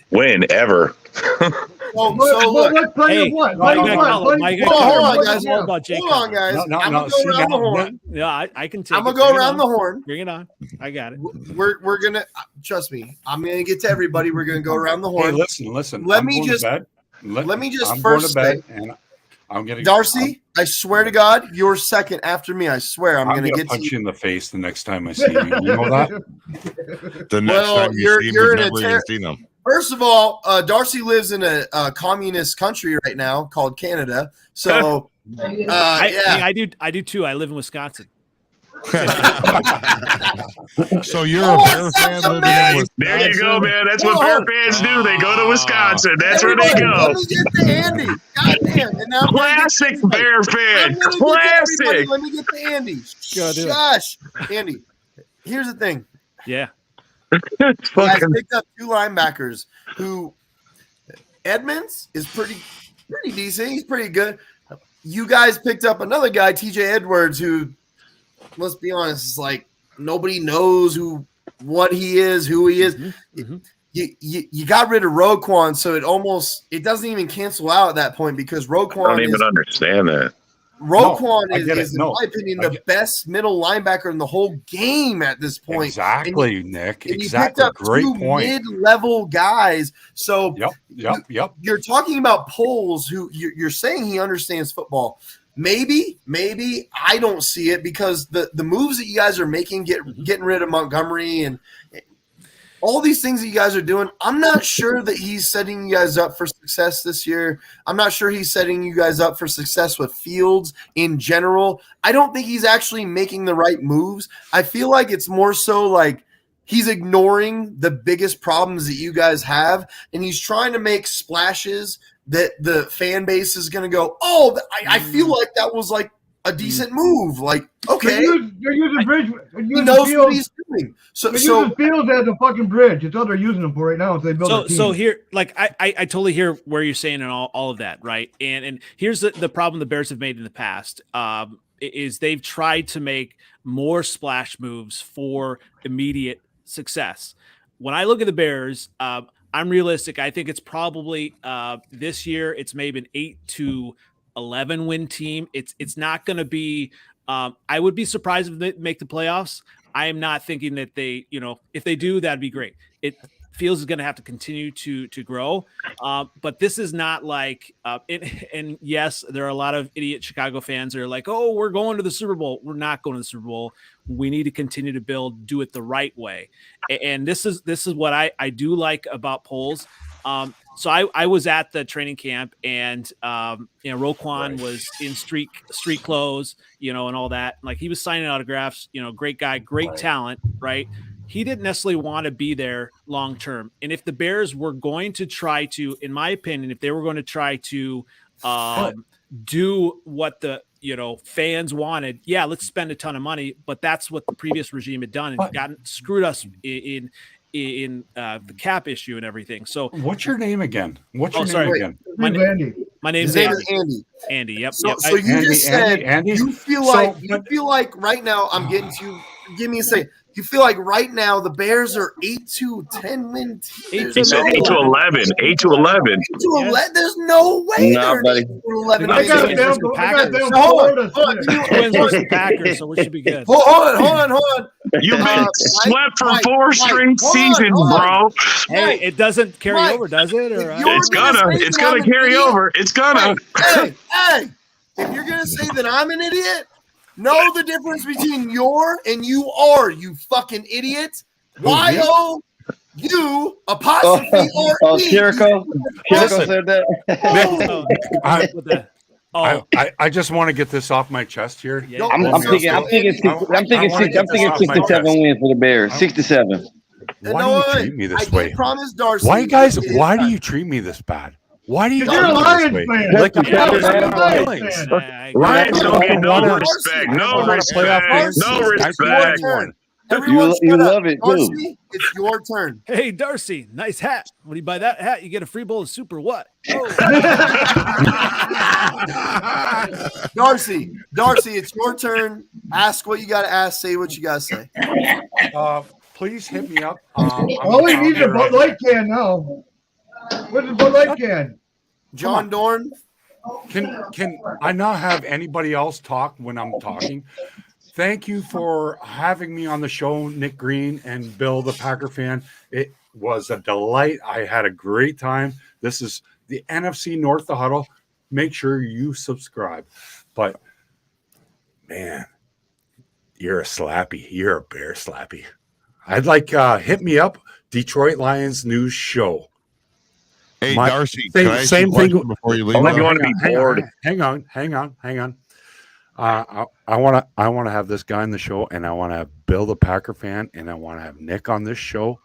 whenever. Hold on, guys. I'm gonna go around the horn. Yeah, I can take. I'm gonna go around the horn. Bring it on. I got it. We're gonna trust me. I'm gonna get to everybody. We're gonna go around the horn. Hey, listen. Let me just first say, I'm gonna Darcy. I swear to God, you're second after me. I swear, I'm gonna get punch you in the face the next time I see you. You know that? The next time you see him, you're never going to see them. First of all, Darcy lives in a communist country right now called Canada. So, I do too. I live in Wisconsin. So you're a Bear fan living in Wisconsin? There you go, man. That's what Bear fans do. They go to Wisconsin. That's where they go. Let me get to Andy. Goddamn. Classic Bear fan. Classic. Let me get to Andy. Shush. Andy, here's the thing. Yeah. You guys picked up 2 linebackers who Edmonds is pretty decent. He's pretty good. You guys picked up another guy, TJ Edwards, who, let's be honest, is like nobody knows what he is, who he is. Mm-hmm. You got rid of Roquan, so it doesn't even cancel out at that point because Roquan. I don't even understand that. Roquan is in my opinion, the best middle linebacker in the whole game at this point. Exactly, Nick. And Exactly. you picked up Great two point. mid-level guys. So Yep. You're talking about Poles, who you're saying he understands football. Maybe I don't see it because the moves that you guys are making, getting rid of Montgomery and all these things that you guys are doing, I'm not sure that he's setting you guys up for success this year. I'm not sure he's setting you guys up for success with Fields in general. I don't think he's actually making the right moves. I feel like it's more so like he's ignoring the biggest problems that you guys have, and he's trying to make splashes that the fan base is going to go, oh, I feel like that was like a decent move. Like, okay. They're using bridge. He knows what he's doing. They're using Fields as a fucking bridge. It's all they're using them for right now. They build a team. So here, like I totally hear where you're saying and all of that, right? And here's the problem the Bears have made in the past is they've tried to make more splash moves for immediate success. When I look at the Bears, I'm realistic. I think it's probably this year it's maybe an 8-11 win team. It's not going to be. I would be surprised if they make the playoffs. I am not thinking that they, if they do, that'd be great. It feels is going to have to continue to grow. But this is not like, and yes, there are a lot of idiot Chicago fans that are like, oh, we're going to the Super Bowl. We're not going to the Super Bowl. We need to continue to do it the right way. And this is what I do like about Poles. So I was at the training camp and, Roquan was in street clothes, and all that. Like he was signing autographs, great guy, great talent, right? He didn't necessarily want to be there long term. And if the Bears were going to try to, in my opinion, if they were going to try to do what the fans wanted, let's spend a ton of money. But that's what the previous regime had done and screwed us in the cap issue and everything. So what's your name again? Again? My name's Andy. Andy. Yep. So you just said Andy. You feel like right now I'm getting to. Give me a second. You feel like right now the Bears are 8-10 win team. He said 8-11. 8-11. 8-11. There's no way. No, buddy. 8-11. I got them. Hold on. Twins versus Packers, so we should be good. Hold on. You've been swept for 4 straight seasons, bro. Hey, it doesn't carry over, does it? Or, it's gonna carry over. It's gonna. Hey, if you're gonna say that I'm an idiot, know the difference between you're and you are, you fucking idiot. Y-O-U apostrophe R-E. Jericho said that. I just want to get this off my chest here. Yeah. I'm thinking 67 wins for the Bears. 67. Why do you treat me this way? Promise Darcy. Why do you treat me this bad? Why do you You're a Lions fan. Like Lions don't get no respect. No respect. No respect. You love it too. Darcy, it's your turn. Hey, Darcy, nice hat. When you buy that hat, you get a free bowl of soup or what? Oh. Darcy, it's your turn. Ask what you got to ask. Say what you got to say. Please hit me up. All we need is a Bud Light can now. Where's the Bud Light can? John Dorn. Can I not have anybody else talk when I'm talking? Thank you for having me on the show, Nick Green and Bill, the Packer fan. It was a delight. I had a great time. This is the NFC North, the Huddle. Make sure you subscribe. But, man, you're a slappy. You're a Bear slappy. I'd like hit me up, Detroit Lions News Show. Hey, Darcy, same thing before you leave. You want to be bored. Hang on. I want to have this guy on the show, and I want to have Bill, the Packer fan, and I want to have Nick on this show.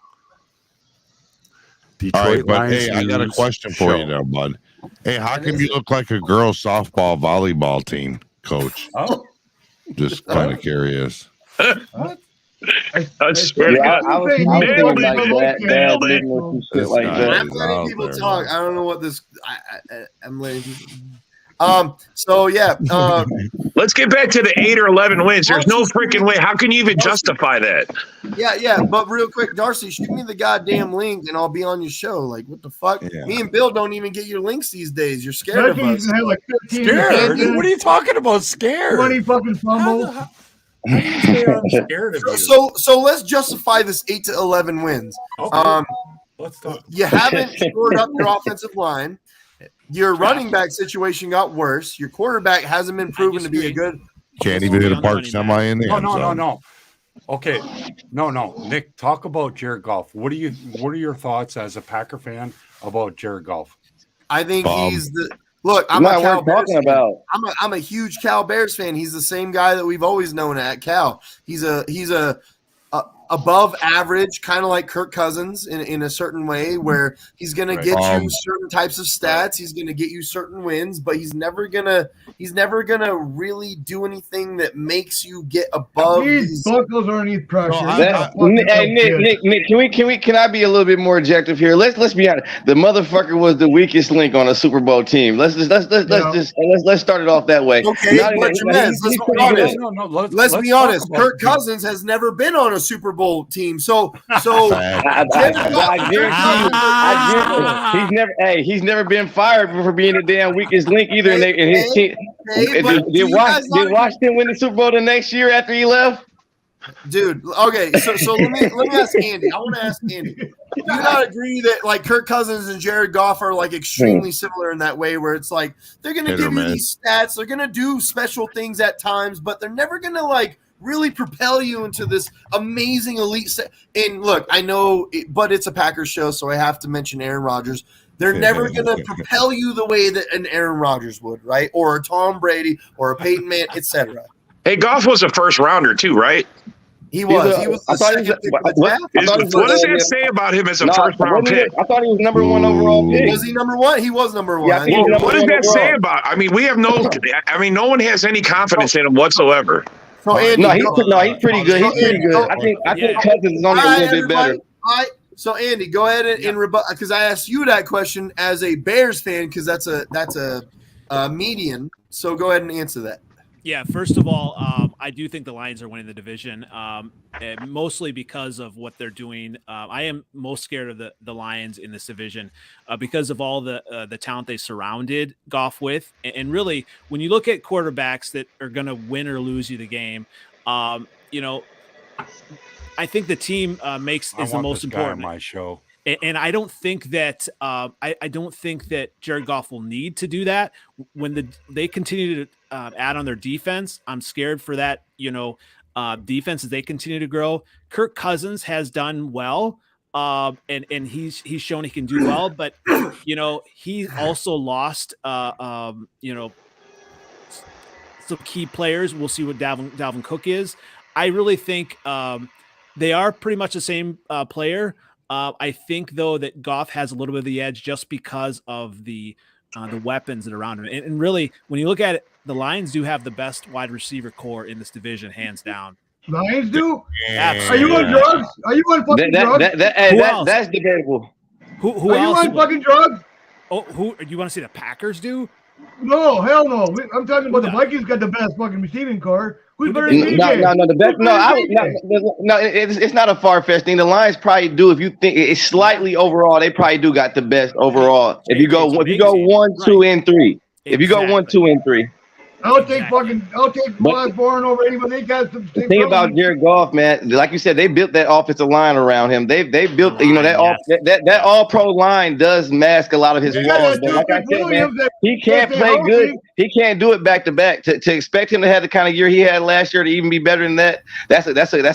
Detroit Lions. Hey, I got a question for you now, bud. Hey, how come you look like a girls' softball volleyball team coach? Oh, just kind of curious. I swear to God. I was thinking like that. Like that. I'm letting people talk. I don't know what this. I'm letting people. So yeah. Let's get back to the 8 or 11 wins. There's no freaking way. How can you even justify that? Yeah. But real quick, Darcy, shoot me the goddamn link and I'll be on your show. Like, what the fuck? Yeah. Me and Bill don't even get your links these days. You're scared of us. Like Scared? What are you talking about? Scared? 20 fucking fumbles. How do you say I'm scared of you? So let's justify this 8 to 11 wins. Okay. Let's talk. You haven't shored up your offensive line. Your running back situation got worse. Your quarterback hasn't been proven to be a good. Can't even hit a park semi in there. No. Okay, no. Nick, talk about Jared Goff. What are your thoughts as a Packer fan about Jared Goff? I think he's the look. I'm a Cal Bears fan. I'm a huge Cal Bears fan. He's the same guy that we've always known at Cal. He's a above average, kind of like Kirk Cousins in a certain way, where he's going to get you certain types of stats. He's going to get you certain wins, but he's never gonna really do anything that makes you get above. These buckles underneath pressure. Nick, can I be a little bit more objective here? Let's be honest. The motherfucker was the weakest link on a Super Bowl team. Let's start it off that way. Okay, let's be honest. Kirk Cousins has never been on a Super Bowl team, so I guarantee he's never been fired for being the damn weakest link either. And his team did Washington win the Super Bowl the next year after he left? Dude, okay, so let me ask Andy. I want to ask Andy. Do you not agree that like Kirk Cousins and Jared Goff are like extremely similar in that way, where it's like they're going to give you these stats, they're going to do special things at times, but they're never going to like really propel you into this amazing elite set. And look, I know, but it's a Packers show, so I have to mention Aaron Rodgers. They're never going to propel you the way that an Aaron Rodgers would, right? Or a Tom Brady or a Peyton Manning, etc. Hey, Goff was a first rounder too, right? He was. He was the second pick of the draft. What does that say about him as a first round pick? I thought he was number 1 overall pick. Was he number 1? He was number 1. Yeah, what does that say about? I mean, we have no one has any confidence in him whatsoever. So Andy, he's pretty good. He's pretty good. I think Cousins is only a little bit better. All right. So Andy, go ahead and rebut, because I asked you that question as a Bears fan, because that's a median. So go ahead and answer that. Yeah, first of all, I do think the Lions are winning the division, mostly because of what they're doing. I am most scared of the Lions in this division because of all the talent they surrounded Goff with. And really, when you look at quarterbacks that are going to win or lose you the game, I think the team is the most important. On my show. And I don't think that I don't think that Jared Goff will need to do that when they continue to add on their defense. I'm scared for that, defense as they continue to grow. Kirk Cousins has done well, and he's shown he can do well, but he also lost some key players. We'll see what Dalvin Cook is. I really think they are pretty much the same player. I think, though, that Goff has a little bit of the edge just because of the weapons that are around him. And really, when you look at it, the Lions do have the best wide receiver core in this division, hands down. Lions do? Absolutely. Are you on drugs? Are you on fucking drugs? That's debatable. Who are else? You on fucking drugs? Oh, who do you want to see the Packers do? No, hell no. I'm talking about the Vikings got the best fucking receiving core. Who's better than DJ? It's not a far-fetched thing. The Lions probably do. If you think it's slightly overall, they probably do got the best overall. If you go 1, 2, and 3. If you go 1, 2, and 3. I'll take Osborne over anyone. They got some. The thing about Jared Goff, man, like you said, they built that offensive line around him. They built, that all-pro line does mask a lot of his flaws. But like I said, man, he can't play good. He can't do it back to back. To expect him to have the kind of year he had last year to even be better than that, that's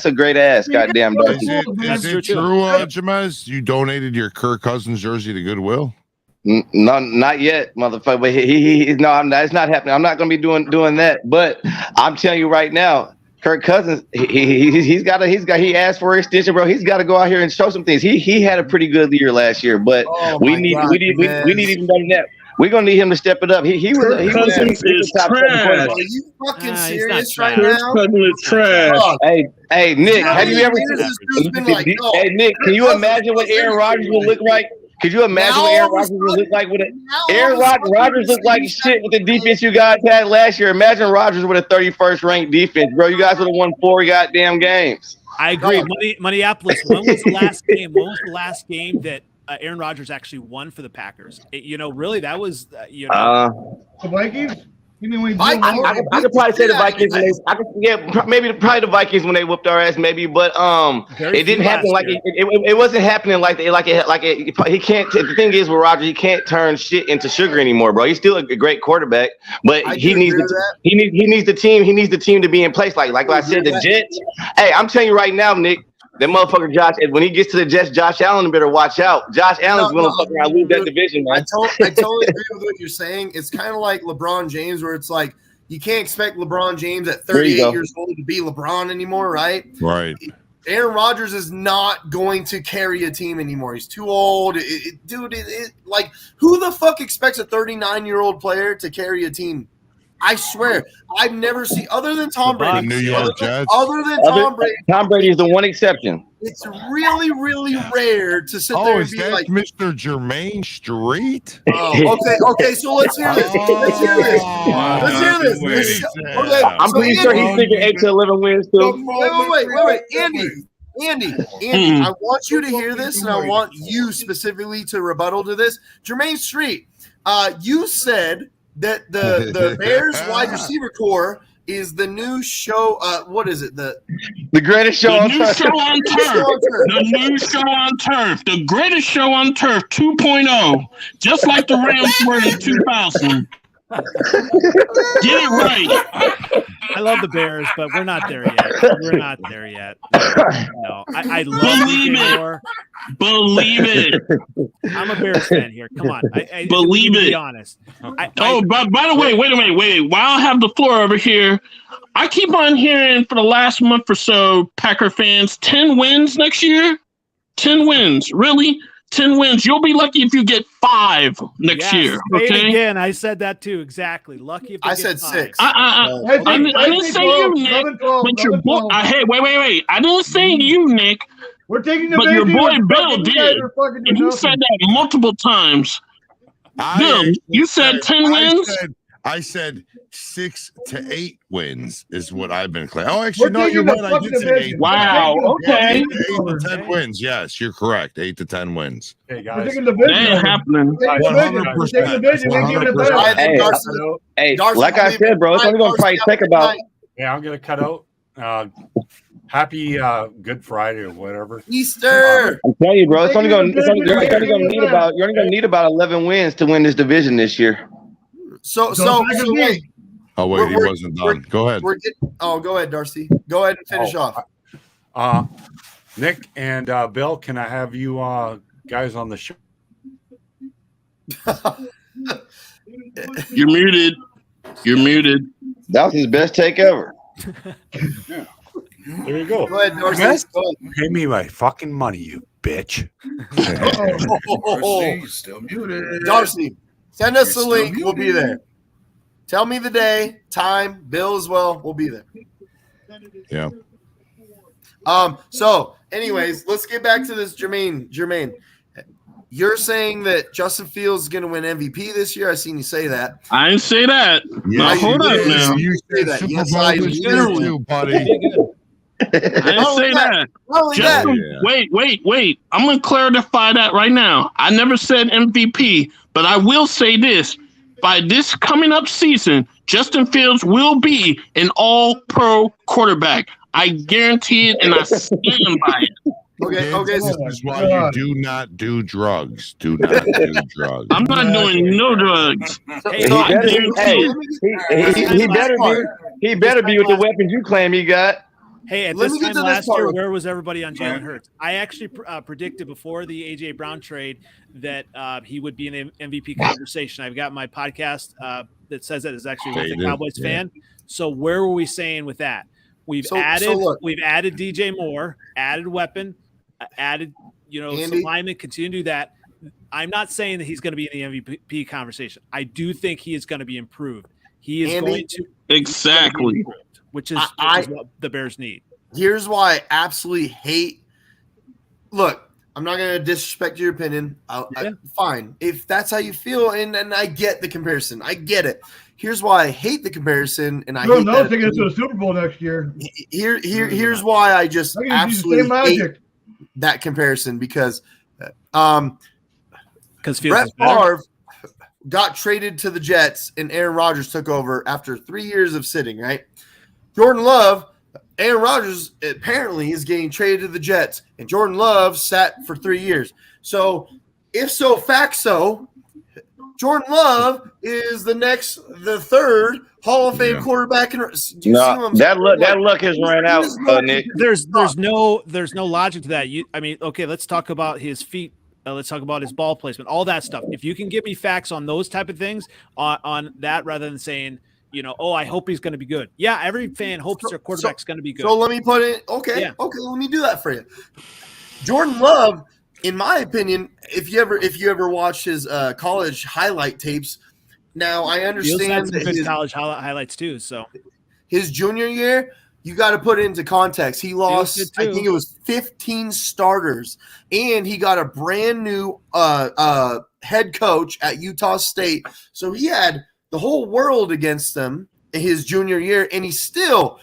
a great ass. Goddamn, is it true, Jamez? You donated your Kirk Cousins jersey to Goodwill? No, not yet, motherfucker. But it's not happening. I'm not gonna be doing that. But I'm telling you right now, Kirk Cousins, he asked for an extension, bro. He's got to go out here and show some things. He had a pretty good year last year, but we need even better than that. We're gonna need him to step it up. He was trash. Are you fucking serious right now? Cousins is trash. Hey, Nick, have you ever? Hey, Nick, can you imagine what Aaron Rodgers will look like? Could you imagine what Aaron Rodgers would look like with it? Aaron Rodgers looked like shit with the defense you guys had last year. Imagine Rodgers with a 31st ranked defense, bro. You guys would have won 4 goddamn games. I agree. Minneapolis. When was the last game? When was the last game that Aaron Rodgers actually won for the Packers? Really, that was the Vikings. You mean when I could probably say the Vikings. Probably the Vikings when they whooped our ass, maybe. But it didn't happen like it wasn't happening like he can't. The thing is with Rodgers, he can't turn shit into sugar anymore, bro. He's still a great quarterback, but he needs the team. He needs the team to be in place. Like I said, the Jets. Hey, I'm telling you right now, Nick. That motherfucker Josh, when he gets to the Jets, Josh Allen better watch out. Josh Allen's going to fuck around lose that division, man. I totally agree with what you're saying. It's kind of like LeBron James, where it's like you can't expect LeBron James at 38 years old to be LeBron anymore, right? Right. Aaron Rodgers is not going to carry a team anymore. He's too old. Like, who the fuck expects a 39-year-old player to carry a team? I swear, I've never seen other than Tom Brady. New York Jets. Other than Tom Brady. Tom Brady is the one exception. It's really, really rare to sit there and be like, Mr. Jermaine Street? Okay. So let's hear this. Let's hear this. Okay, I'm pretty sure he's thinking 8 to 11 wins too. Wait. Andy, I want you to hear this, and I want you specifically to rebuttal to this. Jermaine Street, you said that the Bears wide receiver core is the new show. What is it? The greatest show on turf. The new show on turf. The greatest show on turf 2.0. Just like the Rams were in 2000. Get it right. I love the Bears, but we're not there yet. No. I love DJ Moore. Believe it. I'm a Bears fan here. Come on. I believe it. Be honest. By the way, wait. While I have the floor over here, I keep on hearing for the last month or so, Packer fans, 10 wins next year. 10 wins, really? 10 wins. You'll be lucky if you get 5 next year. Okay. Again, I said that too. Exactly. Lucky if I said 6. I didn't say you, Nick. But your boy. Hey, wait. I didn't say you, Nick. We're taking the. But your boy Bill did. And he said that multiple times. Bill, you said 10 wins. I said 6 to 8 wins is what I've been claiming. Oh, actually, no, you're right. I did say 8. Wow. Okay. 8 to 10 wins. Yes, you're correct. 8 to 10 wins. Hey guys, that ain't happening. 100%. Hey, like I said, bro, it's only going to probably take about. Yeah, I'm going to cut out. Happy Good Friday or whatever. Easter. I'm telling you, bro, you're only going to need about 11 wins to win this division this year. So wait. Oh wait, he wasn't done. Go ahead. Go ahead, Darcy. Go ahead and finish off. Nick and Bill, can I have you guys on the show? You're muted. That was his best take ever. Yeah. There you go. Go ahead, Darcy. Pay me my fucking money, you bitch. Still muted. Darcy. Send us the link. We'll be there. Tell me the day, time, Bill as well. We'll be there. Yeah. So, anyways, let's get back to this, Jermaine. You're saying that Justin Fields is going to win MVP this year. I seen you say that. I didn't say that. Yeah, hold up now. You say that. Yes, I do, buddy. I didn't say that. Wait. I'm going to clarify that right now. I never said MVP, but I will say this. By this coming up season, Justin Fields will be an all-pro quarterback. I guarantee it, and I stand by it. Okay. This is why you do not do drugs. Do not do drugs. I'm not doing no drugs. He better be with the weapons you claim he got. Hey, at this time last year, where was everybody on Jalen Hurts? I actually predicted before the A.J. Brown trade that he would be in the MVP conversation. I've got my podcast that says that is actually with the Cowboys fan. So where were we saying with that? We've added DJ Moore, added weapon, added some linemen, continue to do that. I'm not saying that he's going to be in the MVP conversation. I do think he is going to be improved. He is going to exactly. Which is what the Bears need. Here's why I absolutely hate. Look, I'm not going to disrespect your opinion. Fine. If that's how you feel, and I get the comparison. I get it. Here's why I hate the comparison, and I hate that. Taking us to the Super Bowl next year. Here's why I just absolutely hate that comparison, because Brett Favre got traded to the Jets and Aaron Rodgers took over after 3 years of sitting, right? Jordan Love, Aaron Rodgers apparently is getting traded to the Jets, and Jordan Love sat for 3 years. So, if so, fact so, Jordan Love is the third Hall of Fame quarterback. That luck has ran out, Nick. There's no logic to that. Okay, let's talk about his feet. Let's talk about his ball placement, all that stuff. If you can give me facts on those type of things on that, rather than saying, I hope he's going to be good. Yeah, every fan hopes their quarterback's going to be good. So let me put it. Okay, let me do that for you. Jordan Love, in my opinion, if you ever watch his college highlight tapes, now I understand that his college highlights too. So his junior year, you got to put it into context. He lost, I think it was 15 starters, and he got a brand new head coach at Utah State. So he had the whole world against him in his junior year, and he still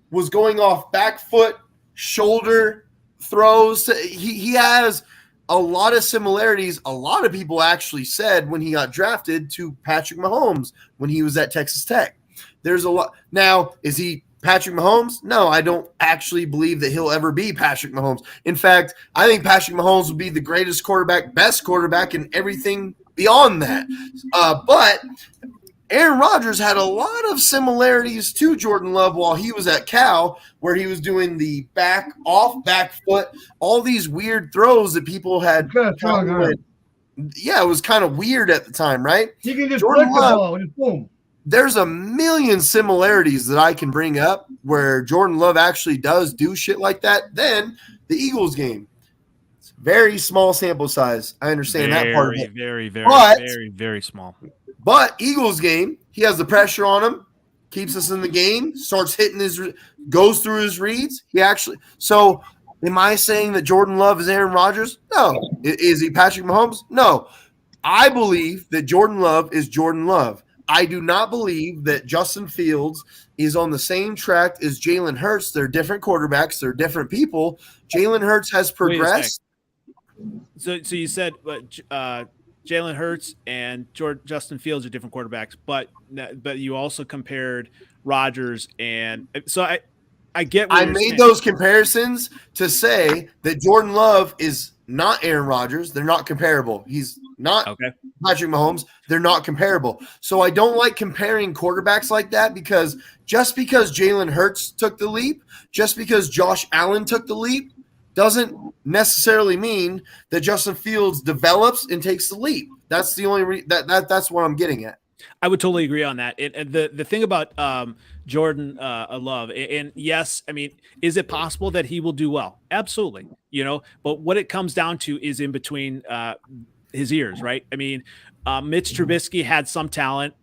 was going off back foot, shoulder throws. He has a lot of similarities. A lot of people actually said when he got drafted to Patrick Mahomes when he was at Texas Tech. There's a lot. Now, is he Patrick Mahomes? No, I don't actually believe that he'll ever be Patrick Mahomes. In fact, I think Patrick Mahomes will be the greatest quarterback, best quarterback, and everything beyond that. But Aaron Rodgers had a lot of similarities to Jordan Love while he was at Cal, where he was doing the back foot, all these weird throws that people had. Yeah, it was kind of weird at the time, right? He can just Jordan flick the ball and just boom. There's a million similarities that I can bring up where Jordan Love actually does do shit like that. Then the Eagles game. It's very small sample size. I understand that part of it. Very small. But Eagles game, he has the pressure on him, keeps us in the game, starts hitting goes through his reads. So am I saying that Jordan Love is Aaron Rodgers? No. Is he Patrick Mahomes? No. I believe that Jordan Love is Jordan Love. I do not believe that Justin Fields is on the same track as Jalen Hurts. They're different quarterbacks. They're different people. Jalen Hurts has progressed. So you said Jalen Hurts and Justin Fields are different quarterbacks, but you also compared Rodgers, and so I get what I made those comparisons to say that Jordan Love is not Aaron Rodgers. They're not comparable. He's not Patrick Mahomes. They're not comparable. So I don't like comparing quarterbacks like that, because just because Jalen Hurts took the leap, just because Josh Allen took the leap, doesn't necessarily mean that Justin Fields develops and takes the leap. That's the only that's what I'm getting at. I would totally agree on that. And the thing about Jordan Love, and yes, I mean, is it possible that he will do well? Absolutely. But what it comes down to is in between his ears, right? I mean, Mitch Trubisky had some talent.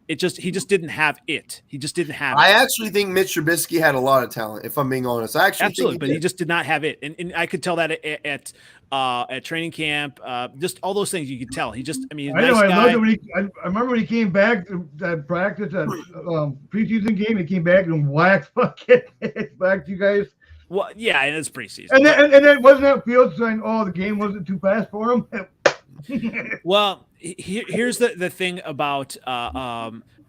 He just didn't have it. He just didn't have it. I actually think Mitch Trubisky had a lot of talent, if I'm being honest. Absolutely, he just did not have it. And I could tell that at training camp, just all those things you could tell. He's I loved it I remember when he came back to practice at preseason game. He came back and whacked fucking back to you guys. Well, yeah, and it's preseason. And then wasn't that Fields saying, the game wasn't too fast for him? Well, here's the thing about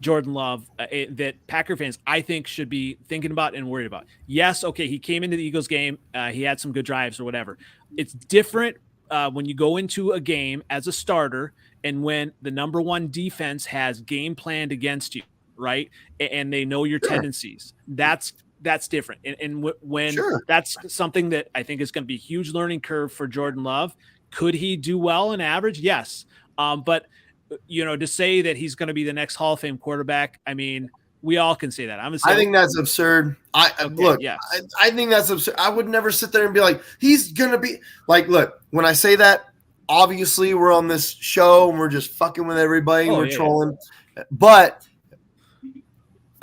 Jordan Love that Packer fans, I think, should be thinking about and worried about. Yes, okay, he came into the Eagles game. He had some good drives or whatever. It's different when you go into a game as a starter and when the number one defense has game planned against you, right? And they know your tendencies. That's different. And when that's something that I think is going to be a huge learning curve for Jordan Love. Could he do well in average? Yes. But, to say that he's going to be the next Hall of Fame quarterback, I mean, we all can say that. I think that's absurd. I think that's absurd. I would never sit there and be like, he's going to be like, look, when I say that, obviously we're on this show and we're just fucking with everybody and we're trolling. But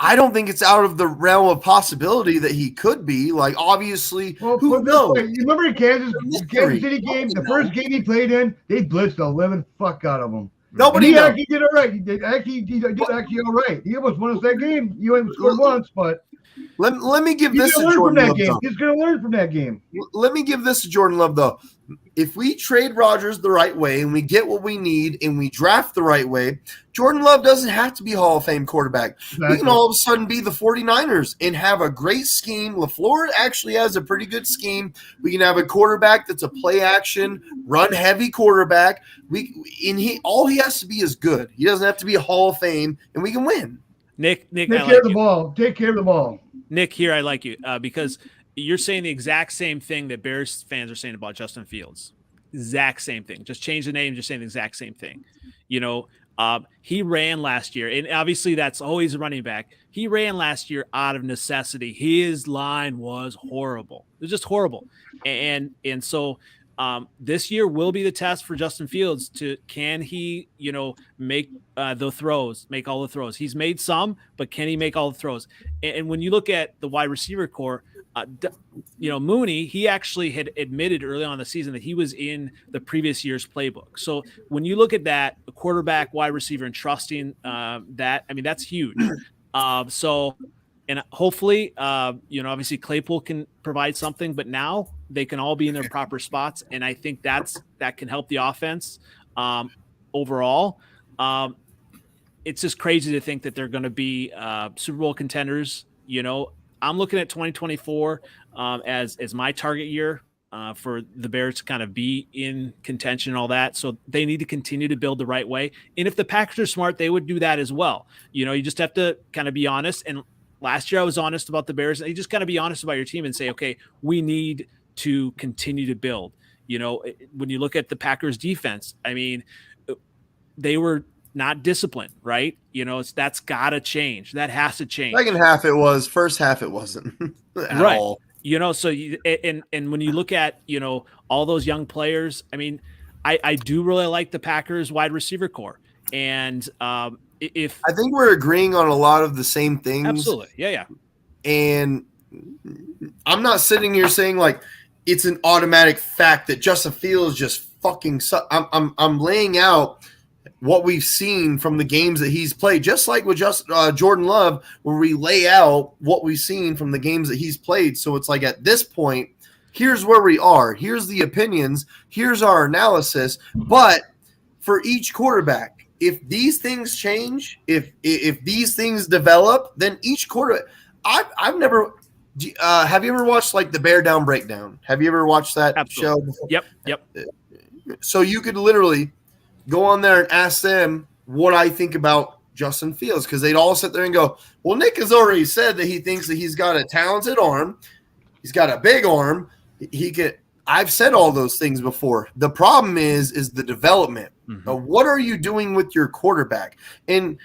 I don't think it's out of the realm of possibility that he could be. Like, obviously, who knows? You remember Kansas City game, the first game he played in, they blitzed the living fuck out of him. Nobody knows. Actually did all right. He did actually all right. He almost won us that game. You only scored once, but let me give this to Jordan Love. He's going to learn from that game. Let me give this to Jordan Love, though. If we trade Rodgers the right way and we get what we need and we draft the right way, Jordan Love doesn't have to be Hall of Fame quarterback. Exactly. We can all of a sudden be the 49ers and have a great scheme. LaFleur actually has a pretty good scheme. We can have a quarterback that's a play action, run heavy quarterback. All he has to be is good. He doesn't have to be a Hall of Fame, and we can win. Nick, take care of the ball. Take care of the ball. Nick, here I like you because you're saying the exact same thing that Bears fans are saying about Justin Fields. Exact same thing. Just change the name. Just saying the exact same thing. He ran last year, and obviously that's always a running back. He ran last year out of necessity. His line was horrible. It was just horrible. And so this year will be the test for Justin Fields can he, make the throws, make all the throws. He's made some, but can he make all the throws? And when you look at the wide receiver core, Mooney, he actually had admitted early on in the season that he was in the previous year's playbook. So when you look at that, a quarterback, wide receiver, and trusting that, I mean, that's huge. And hopefully, obviously Claypool can provide something, but now they can all be in their proper spots. And I think that can help the offense overall. It's just crazy to think that they're going to be Super Bowl contenders. I'm looking at 2024 as my target year for the Bears to kind of be in contention and all that. So they need to continue to build the right way. And if the Packers are smart, they would do that as well. You just have to kind of be honest. And last year I was honest about the Bears. You just kind of be honest about your team and say, okay, we need to continue to build. When you look at the Packers defense, I mean, they were not disciplined, right? That's got to change. That has to change. Second half it was. First half it wasn't at right. all. So and when you look at all those young players, I mean, I do really like the Packers wide receiver core, and if I think we're agreeing on a lot of the same things. Absolutely, yeah. And I'm not sitting here saying like it's an automatic fact that Justin Fields just fucking sucks. I'm laying out what we've seen from the games that he's played, just like with Jordan Love, where we lay out what we've seen from the games that he's played. So it's like at this point, here's where we are. Here's the opinions. Here's our analysis. But for each quarterback, if these things change, if these things develop, then each quarterback. I've never. Have you ever watched like the Bear Down Breakdown? Have you ever watched that show before? Yep. So you could literally go on there and ask them what I think about Justin Fields, because they'd all sit there and go, well, Nick has already said that he thinks that he's got a talented arm. He's got a big arm. I've said all those things before. The problem is the development. Mm-hmm. What are you doing with your quarterback? And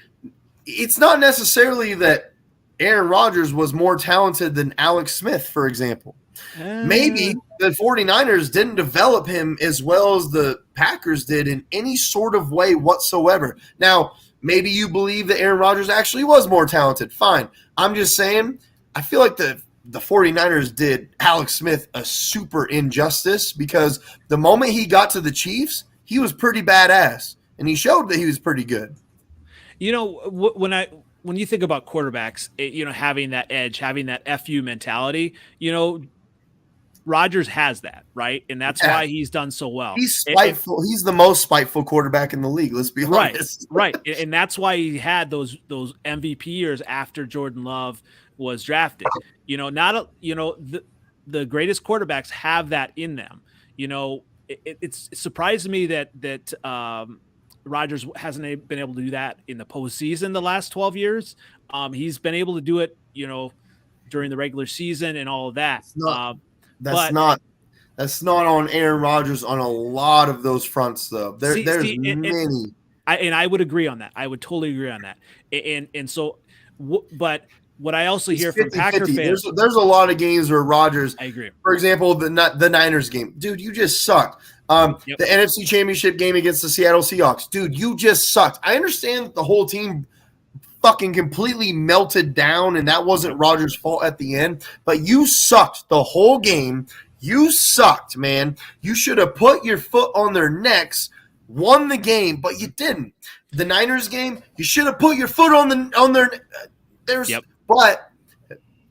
it's not necessarily that Aaron Rodgers was more talented than Alex Smith, for example. Maybe the 49ers didn't develop him as well as the Packers did in any sort of way whatsoever. Now, maybe you believe that Aaron Rodgers actually was more talented. Fine. I'm just saying, I feel like the 49ers did Alex Smith a super injustice, because the moment he got to the Chiefs, he was pretty badass, and he showed that he was pretty good. When you think about quarterbacks, having that edge, having that FU mentality, Rodgers has that, right? And that's why he's done so well. He's spiteful. He's the most spiteful quarterback in the league. Let's be honest. Right. And that's why he had those MVP years after Jordan Love was drafted. The greatest quarterbacks have that in them. It's surprised me that Rodgers hasn't been able to do that in the postseason the last 12 years. He's been able to do it, during the regular season and all of that. That's not on Aaron Rodgers on a lot of those fronts, though. There's many. I would agree on that. I would totally agree on that. But what I also hear from Packer fans, there's a lot of games where Rodgers. I agree. For example, the Niners game, dude, you just sucked. The NFC Championship game against the Seattle Seahawks, dude, you just sucked. I understand that the whole team fucking completely melted down, and that wasn't Rodgers' fault at the end. But you sucked the whole game. You sucked, man. You should have put your foot on their necks, won the game, but you didn't. The Niners game, you should have put your foot on their. But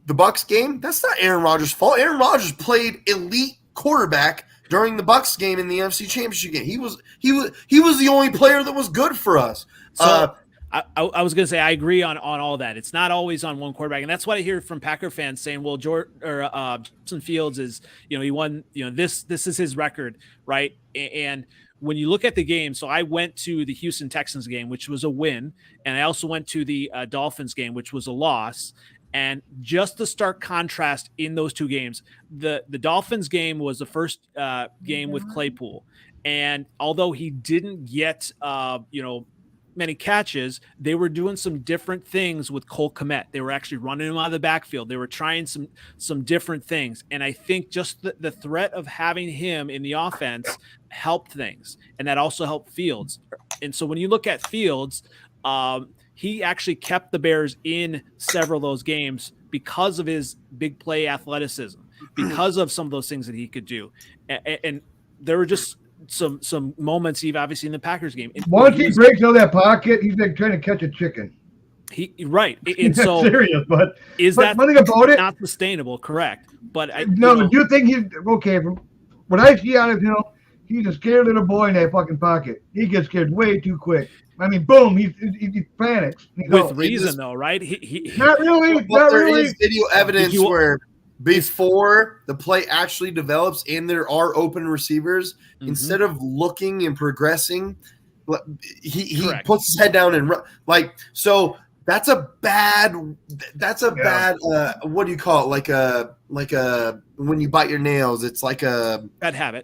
the Bucs game, that's not Aaron Rodgers' fault. Aaron Rodgers played elite quarterback during the Bucs game in the NFC Championship game. He was the only player that was good for us. So I was going to say I agree on all that. It's not always on one quarterback, and that's what I hear from Packer fans saying, "Well, Justin Fields is, he won, this is his record, right?" And when you look at the game, so I went to the Houston Texans game, which was a win, and I also went to the Dolphins game, which was a loss. And just the stark contrast in those two games, the Dolphins game was the first game with Claypool, and although he didn't get many catches, they were doing some different things with Cole Kmet. They were actually running him out of the backfield. They were trying some different things. And I think just the threat of having him in the offense helped things. And that also helped Fields. And so when you look at Fields, he actually kept the Bears in several of those games because of his big play athleticism, because of some of those things that he could do. And there were just some moments, obviously in the Packers game. Once he breaks out of that pocket, he's like trying to catch a chicken. Right. And so serious, but that one thing about it, not sustainable? Correct. But do you think he's okay? From what I see out of him, he's a scared little boy in that fucking pocket. He gets scared way too quick. I mean, boom, he panics. With reason, though, right? He not really. But there is video evidence where before the play actually develops and there are open receivers, instead of looking and progressing, he puts his head down and run. So that's a bad what do you call it? Like a when you bite your nails, it's like a bad habit.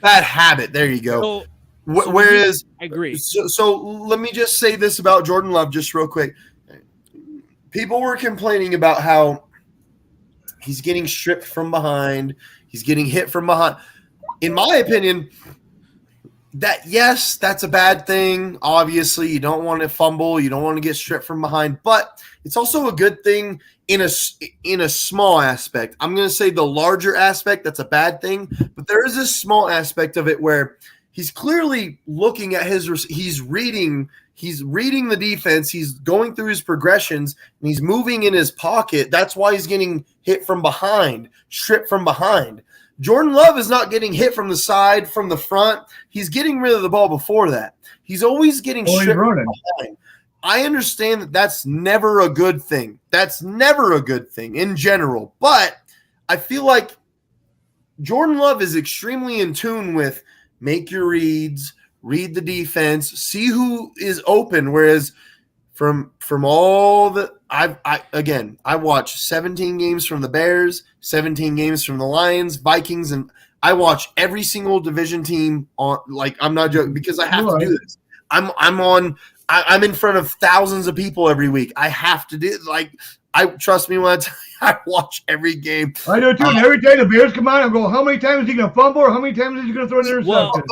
Bad habit. There you go. Whereas I agree. So let me just say this about Jordan Love just real quick. People were complaining about how he's getting stripped from behind. He's getting hit from behind. In my opinion, that's a bad thing. Obviously, you don't want to fumble. You don't want to get stripped from behind. But it's also a good thing in a small aspect. I'm going to say the larger aspect, that's a bad thing. But there is this small aspect of it where he's clearly looking at he's reading the defense. He's going through his progressions, and he's moving in his pocket. That's why he's getting hit from behind, stripped from behind. Jordan Love is not getting hit from the side, from the front. He's getting rid of the ball before that. He's always getting stripped from behind. I understand that that's never a good thing. That's never a good thing in general. But I feel like Jordan Love is extremely in tune with make your reads, read the defense, see who is open. Whereas from all the I watch 17 games from the Bears, 17 games from the Lions, Vikings, and I watch every single division team on. I'm not joking because I have to do this. I'm in front of thousands of people every week. I have to do I trust me when I tell you I watch every game. I do too. And every time the Bears come out, I go, how many times is he going to fumble or how many times is he going to throw an interception?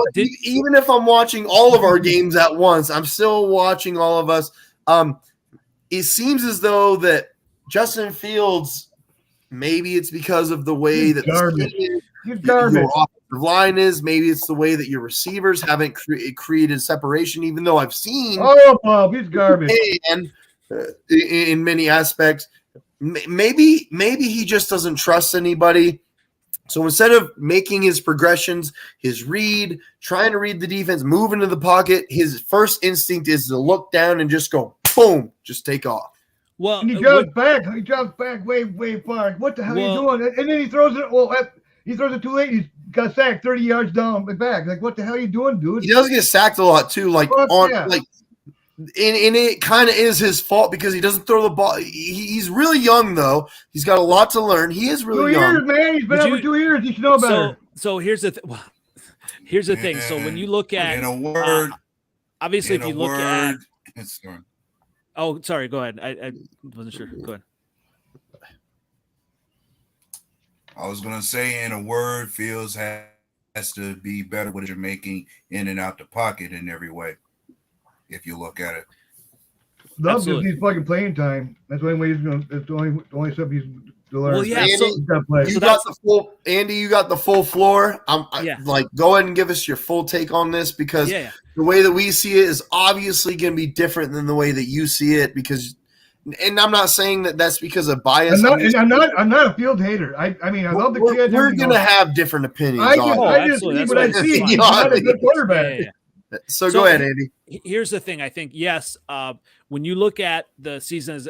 Even if I'm watching all of our games at once, I'm still watching all of us. It seems as though that Justin Fields, maybe it's because of the way that your offensive line is. Maybe it's the way that your receivers haven't created separation, even though I've seen. Oh, Bob, he's garbage. And in many aspects, maybe he just doesn't trust anybody. So instead of making his progressions, his read, trying to read the defense, move into the pocket, his first instinct is to look down and just go, boom, just take off. Well, and he drops back. He drops back way far. What the hell are you doing? And then he throws it. Well, he throws it too late. He's got sacked 30 yards down and back. What the hell are you doing, dude? He does get sacked a lot too. And it kind of is his fault because he doesn't throw the ball. He's really young, though. He's got a lot to learn. He is really young. 2 years, man. He's been out for 2 years. He should know better. So here's the here's the thing. So when you look at in a word, obviously, if you look at oh, sorry, go ahead. I wasn't sure. Go ahead. I was gonna say in a word, Fields has to be better with your making in and out the pocket in every way. If you look at it, Love just needs fucking playing time. That's the only way he's going. That's the only stuff he's to learn. Well, yeah. Andy, So you got the full. Andy, you got the full floor. Like, go ahead and give us your full take on this, because the way that we see it is obviously going to be different than the way that you see it. Because, and I'm not saying that that's because of bias. I'm not a Field hater. I mean, I love the kid. We're going to have different opinions. I just see what I see. He's not a good quarterback. So go ahead, Andy. Here's the thing. I think, yes, when you look at the season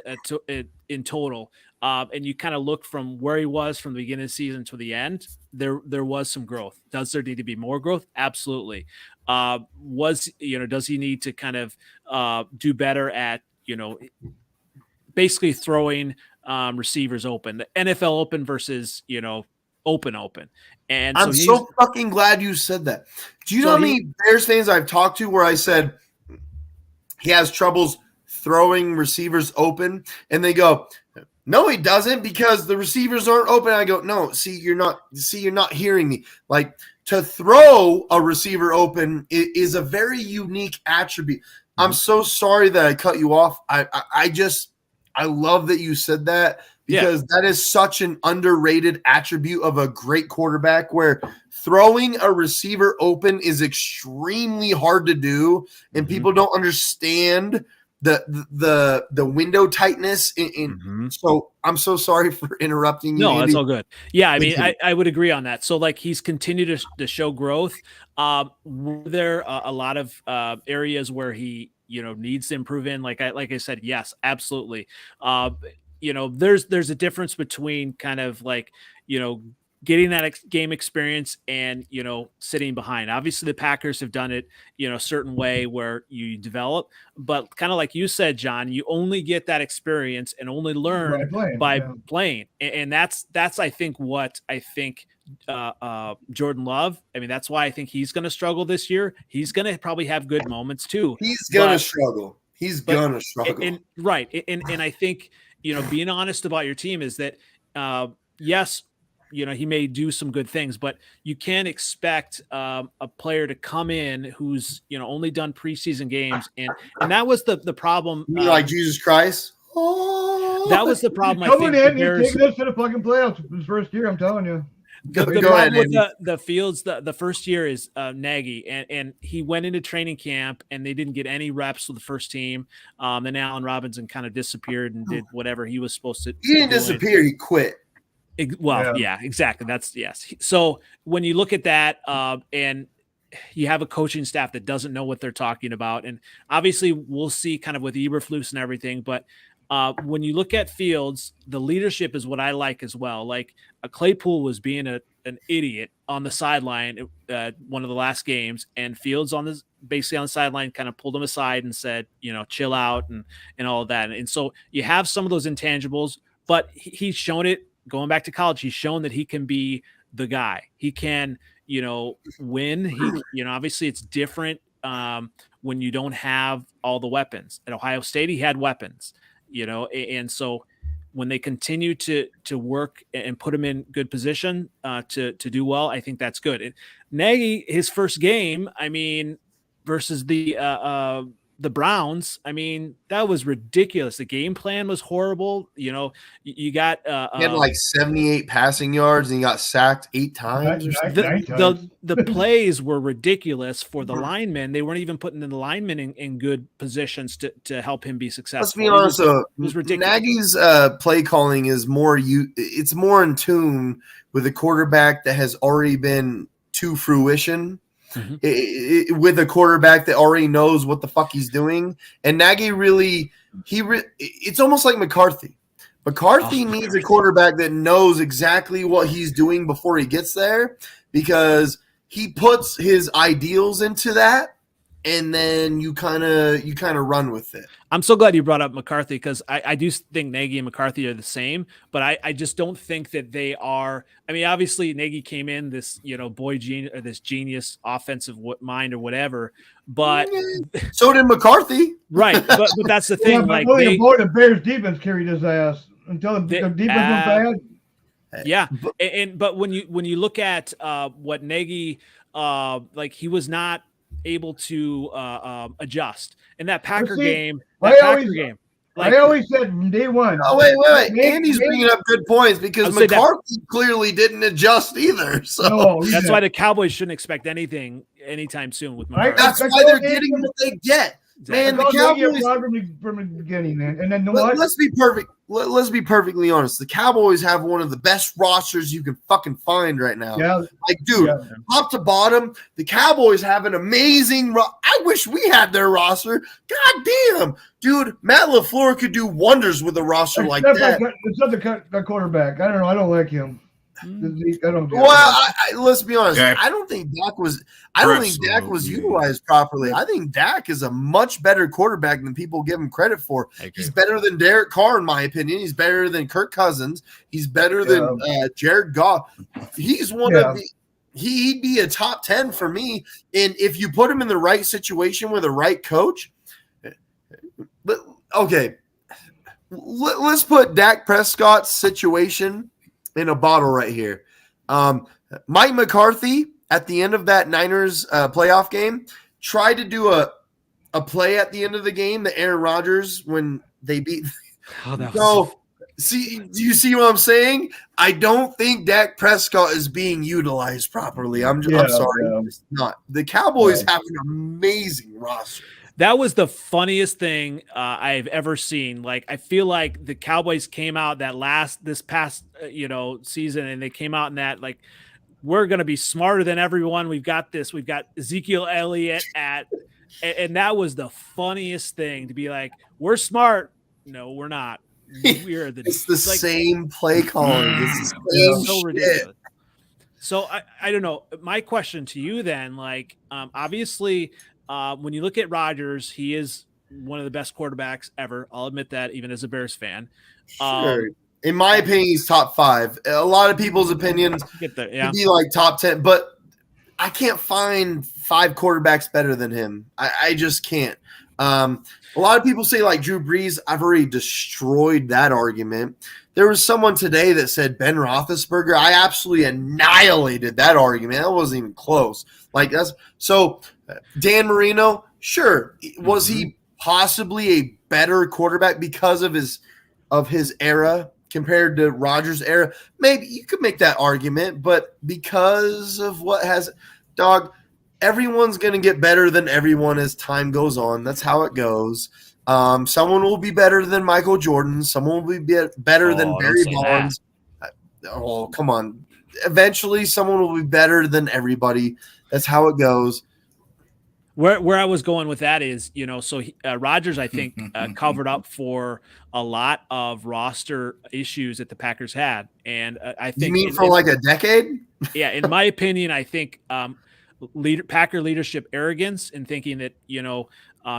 in total, and you kind of look from where he was from the beginning of the season to the end, there was some growth. Does there need to be more growth? Absolutely. Does he need to kind of do better at, basically throwing receivers open, the NFL open versus, open. And I'm so fucking glad you said that. Do you know how many Bears fans I've talked to where I said he has troubles throwing receivers open, and they go, no, he doesn't, because the receivers aren't open. I go, no, you're not hearing me. Like, to throw a receiver open is a very unique attribute. I'm so sorry that I cut you off. I love that you said that, because that is such an underrated attribute of a great quarterback, where throwing a receiver open is extremely hard to do, and people don't understand the window tightness. So I'm so sorry for interrupting you. No, Andy. that's all good. Yeah, I mean, I would agree on that. So, like, he's continued to show growth. Were there a lot of areas where he needs to improve in? Like I said, yes, absolutely. There's a difference between kind of like, getting that game experience and, sitting behind. Obviously the Packers have done it, a certain way where you develop, but kind of like you said, John, you only get that experience and only learn by playing. And that's, I think, Jordan Love. I mean, that's why I think he's going to struggle this year. He's going to probably have good moments too. He's going to struggle. Right. And I think, being honest about your team is that, yes, he may do some good things, but you can't expect a player to come in who's, only done preseason games. And that was the problem. You like Jesus Christ? That was the problem. Coming in, he's taking us to the fucking playoffs his first year, I'm telling you. The problem with the Fields, the first year is Nagy, and he went into training camp and they didn't get any reps with the first team. Then Allen Robinson kind of disappeared and did whatever he was supposed to. He didn't disappear; he quit. Yeah, exactly. Yes. So when you look at that, and you have a coaching staff that doesn't know what they're talking about, and obviously we'll see kind of with Eberflus and everything, but. When you look at Fields, the leadership is what I like as well. Like Claypool was being an idiot on the sideline one of the last games, and Fields basically on the sideline kind of pulled him aside and said, chill out and all of that. And so you have some of those intangibles, but he's shown it going back to college. He's shown that he can be the guy. He can, win. He, obviously it's different when you don't have all the weapons. At Ohio State, he had weapons. And so when they continue to work and put him in good position to do well, I think that's good. And Nagy, his first game, I mean, versus the Browns, I mean, that was ridiculous. The game plan was horrible. You got he had like 78 passing yards and he got sacked 8 times. The plays were ridiculous for the linemen. They weren't even putting the linemen in good positions to help him be successful. Let's be honest, it was ridiculous. Nagy's play calling is it's more in tune with a quarterback that has already been to fruition. With a quarterback that already knows what the fuck he's doing. And Nagy it's almost like McCarthy. McCarthy needs a quarterback that knows exactly what he's doing before he gets there, because he puts his ideals into that, and then you kind of run with it. I'm so glad you brought up McCarthy, because I do think Nagy and McCarthy are the same, but I just don't think that they are. I mean, obviously Nagy came in this, boy genius, or this genius offensive mind or whatever, but so did McCarthy. Right. But that's the thing. The Bears defense carried his ass until the defense went bad. Yeah. But when you look at what Nagy, he was not able to adjust in that Packer game. game. I always said from day one. Oh, wait. Andy's bringing up good points because McCarthy clearly didn't adjust either. So that's why the Cowboys shouldn't expect anything anytime soon with McCarthy. That's why they're getting what they get. Man, the Cowboys from the beginning, man. And then let's be perfect. Let's be perfectly honest. The Cowboys have one of the best rosters you can fucking find right now. Yeah. Like, dude, top to bottom, the Cowboys have an amazing. I wish we had their roster. God damn, dude, Matt LaFleur could do wonders with a roster like that. Except the quarterback. I don't know. I don't like him. Let's be honest. Dak. I don't think Dak was utilized properly. I think Dak is a much better quarterback than people give him credit for. He's better than Derek Carr, in my opinion. He's better than Kirk Cousins. He's better than Jared Goff. He's one of the. He'd be a top 10 for me. And if you put him in the right situation with a right coach, okay. Let's put Dak Prescott's situation in a bottle right here. Mike McCarthy at the end of that Niners playoff game tried to do a play at the end of the game, the Aaron Rodgers when they beat. Do you see what I'm saying? I don't think Dak Prescott is being utilized properly. I'm sorry, it's not. The Cowboys have an amazing roster. That was the funniest thing I've ever seen. Like, I feel like the Cowboys came out this past season, and they came out in that, like, we're going to be smarter than everyone. We've got this. We've got Ezekiel Elliott and that was the funniest thing, to be like, we're smart. No, we're not. We're it's the same play calling. It's the same so ridiculous. So I don't know. My question to you then, like, obviously, when you look at Rodgers, he is one of the best quarterbacks ever. I'll admit that, even as a Bears fan. Sure. In my opinion, he's top 5. A lot of people's opinions could be like top 10, but I can't find 5 quarterbacks better than him. I just can't. A lot of people say like Drew Brees. I've already destroyed that argument. There was someone today that said Ben Roethlisberger. I absolutely annihilated that argument. That wasn't even close. Like that's so. Dan Marino, sure. Was he possibly a better quarterback because of his era compared to Rodgers' era? Maybe you could make that argument, but because of what has everyone's going to get better than everyone as time goes on. That's how it goes. Someone will be better than Michael Jordan. Someone will be better than Barry Bonds. Oh, come on. Eventually, someone will be better than everybody. That's how it goes. Where I was going with that is, so Rodgers, I think, covered up for a lot of roster issues that the Packers had. And I think. You mean for like a decade? Yeah. In my opinion, I think Packer leadership arrogance in thinking that,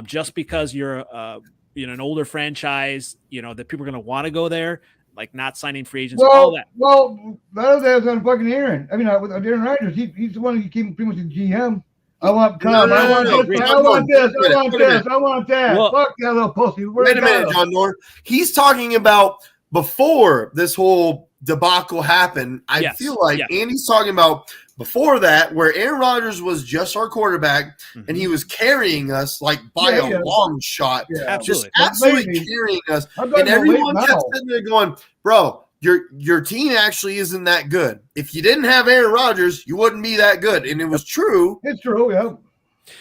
just because you're an older franchise, that people are going to want to go there, like not signing free agents, all that. Well, that was on fucking Aaron. I mean, with Aaron Rodgers, he's the one who came pretty much the GM. I want Cobb. I want that. Well, fuck that little pussy. Wait a minute, John Nor. He's talking about before this whole debacle happened. I feel like Andy's talking about before that, where Aaron Rodgers was just our quarterback and he was carrying us like by a long shot. Yeah, just absolutely carrying us. And everyone kept sitting there going, bro, your team actually isn't that good. If you didn't have Aaron Rodgers, you wouldn't be that good. And it was true. It's true, yeah.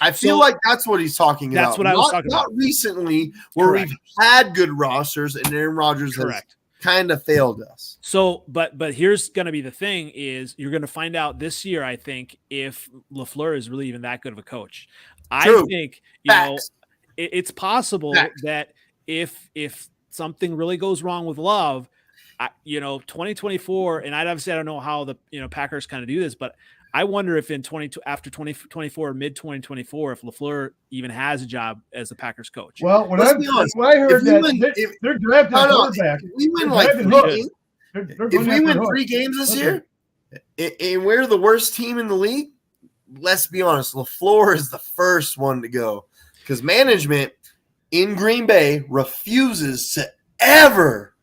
I feel like that's what he's talking about. That's what I was talking about. Not recently, where we've had good rosters and Aaron Rodgers has kind of failed us. So, but here's going to be the thing is you're going to find out this year, I think, if LaFleur is really even that good of a coach. I think, it's possible that if something really goes wrong with Love, 2024, and obviously I don't know how the Packers kind of do this, but I wonder if after 2024, mid 2024, if LaFleur even has a job as the Packers coach. Well, when I heard that they're drafting quarterback. If we win three games this year, and we're the worst team in the league, let's be honest, LaFleur is the first one to go because management in Green Bay refuses to ever,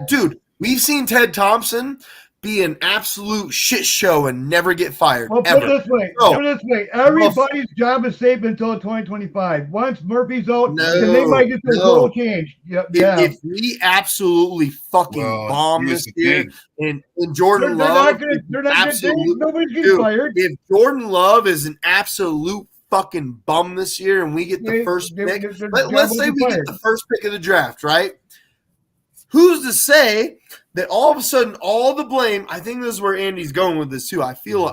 dude. We've seen Ted Thompson be an absolute shit show and never get fired. Well, ever. put it this way. Everybody's job is safe until 2025. Once Murphy's out, then they might get their goal changed. If we absolutely fucking bomb this year, and Jordan Love, nobody's getting fired. If Jordan Love is an absolute fucking bum this year, and we get the first pick, let's say we get the first pick of the draft, right? Who's to say that all of a sudden all the blame? I think this is where Andy's going with this too. I feel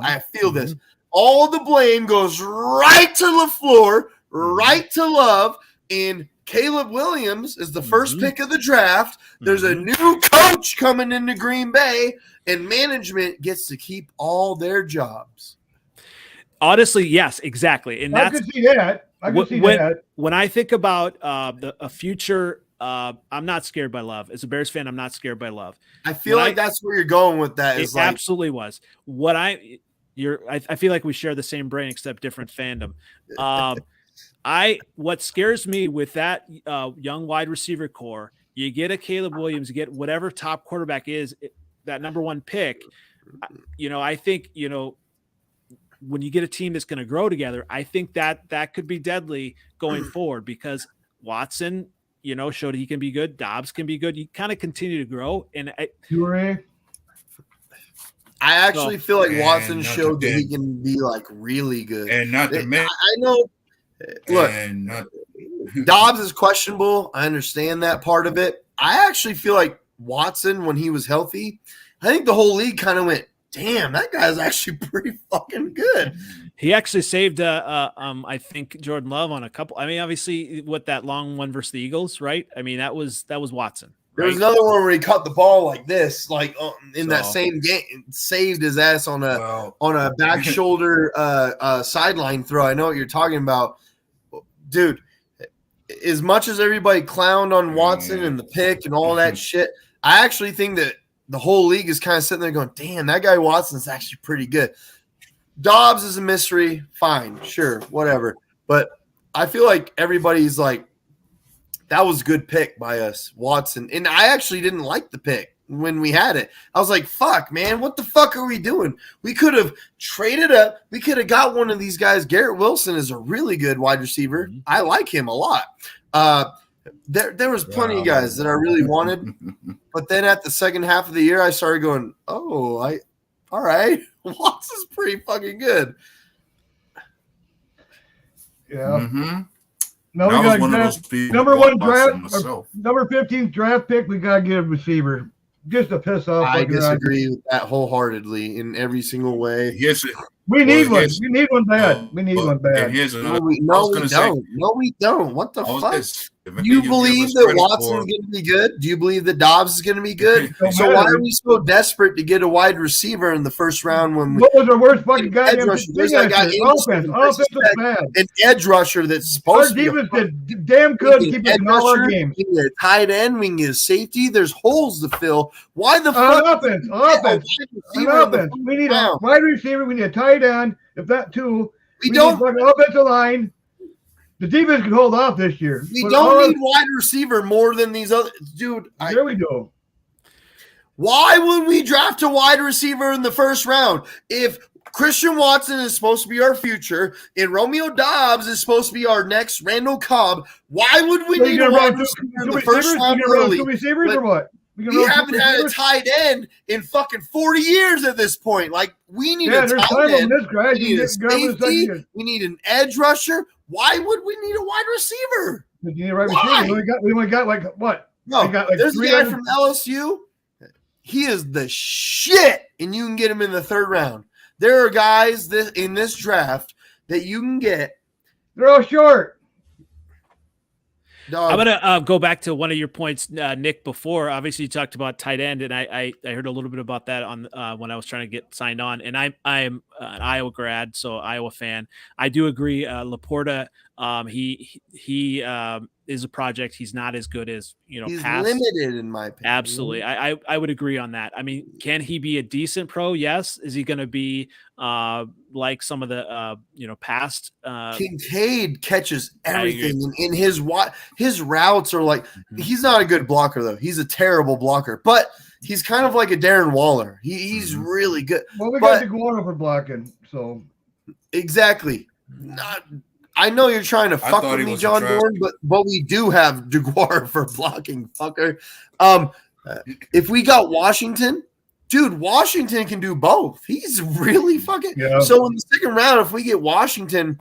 this. All the blame goes right to LaFleur, right to Love, and Caleb Williams is the first pick of the draft. There's a new coach coming into Green Bay, and management gets to keep all their jobs. Honestly, yes, exactly. And I can see that. When I think about a future. I'm not scared by Love. As a Bears fan, I'm not scared by Love. I feel like that's where you're going with that. It absolutely was. I feel like we share the same brain except different fandom. What scares me with that young wide receiver core, you get a Caleb Williams, you get whatever top quarterback is that number one pick. I think when you get a team that's going to grow together, I think that could be deadly going forward because Watson. Showed he can be good. Dobbs can be good. You kind of continue to grow. And I actually feel like Watson showed that he can be like really good. And not to mention, I know. Look, Dobbs is questionable. I understand that part of it. I actually feel like Watson, when he was healthy, I think the whole league kind of went, damn, that guy's actually pretty fucking good. He actually saved, I think, Jordan Love on a couple. I mean, obviously, with that long one versus the Eagles, right? I mean, that was Watson. There was another one where he caught the ball like this, like in that same game, saved his ass on a back shoulder sideline throw. I know what you're talking about, dude. As much as everybody clowned on Watson and the pick and all that shit, I actually think that the whole league is kind of sitting there going, damn, that guy Watson's actually pretty good. Dobbs is a mystery. Fine, sure, whatever. But I feel like everybody's like, that was a good pick by us, Watson. And I actually didn't like the pick when we had it. I was like, fuck, man, what the fuck are we doing? We could have traded up. We could have got one of these guys. Garrett Wilson is a really good wide receiver. I like him a lot. There was plenty of guys that I really wanted. But then at the second half of the year, I started going, all right. Watson's pretty fucking good. Yeah. No, we got number one draft, number 15 draft pick. We gotta get a receiver just to piss off. I disagree with that wholeheartedly in every single way. Yes, we need one. We need one bad. We need one bad. No, we don't. What the fuck? Do you believe that Watson's going to be good? Do you believe that Dobbs is going to be good? So why are we so desperate to get a wide receiver in the first round when we? What was our worst fucking goddamn offense? Bad. An edge rusher that's supposed to be. Our defense did damn good to keep it in all our games. We can get a tight end. We can get a safety. There's holes to fill. Why the fuck? Offense. We need a wide receiver. We need a tight end. If that too, we don't. Need an offensive line. The defense can hold off this year. We don't need wide receiver more than these other dude. There we go. Why would we draft a wide receiver in the first round if Christian Watson is supposed to be our future and Romeo Dobbs is supposed to be our next Randall Cobb? Why would we need a wide receiver in the first round early? Two receivers or what? We haven't had a tight end in fucking 40 years at this point. Like, we need a tight end. We need a safety. We need an edge rusher. Why would we need a wide receiver? You need a right receiver. We only got like what? No, got like there's a guy from LSU. He is the shit, and you can get him in the third round. There are guys in this draft that you can get. They're all short. I'm going to go back to one of your points, Nick, before. Obviously, you talked about tight end, and I heard a little bit about that on when I was trying to get signed on. And I'm an Iowa grad, so Iowa fan. I do agree. Laporta, he is a project. He's not as good as He's past. limited in my opinion. Absolutely, I would agree on that. I mean, can he be a decent pro? Yes. Is he going to be like some of the past? Kincaid catches everything, and in his routes are like he's not a good blocker though. He's a terrible blocker, but he's kind of like a Darren Waller. He's really good. Well, we got DeGuara for blocking, so exactly. I know you're trying to fuck with me, John Dorn, but we do have DeGuara for blocking, fucker. If we got Washington, dude, Washington can do both. He's really fucking. Yeah. So in the second round, if we get Washington,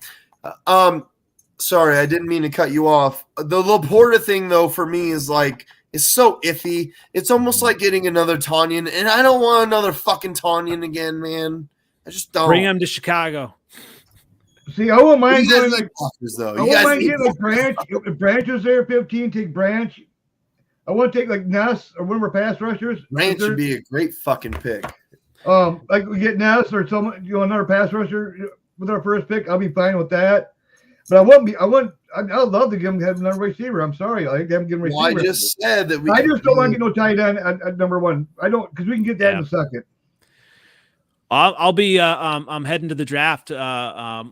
sorry, I didn't mean to cut you off. The Laporta thing, though, for me is like it's so iffy. It's almost like getting another Tanyan, and I don't want another fucking Tanyan again, man. I just don't. Bring him to Chicago. See, I wouldn't mind going like blockers, though. I wouldn't mind getting like Branch. If Branch is there, 15, take Branch. I want to take like Ness or one of our pass rushers. Branch would be a great fucking pick. Like we get Ness or someone, another pass rusher with our first pick. I'll be fine with that. But I'd love to give him another receiver. I'm sorry. I like them giving receiver. Well, I just said that I just don't want to get no tight end at number one. I don't, because we can get that in a second. I'll be I'm heading to the draft. So I've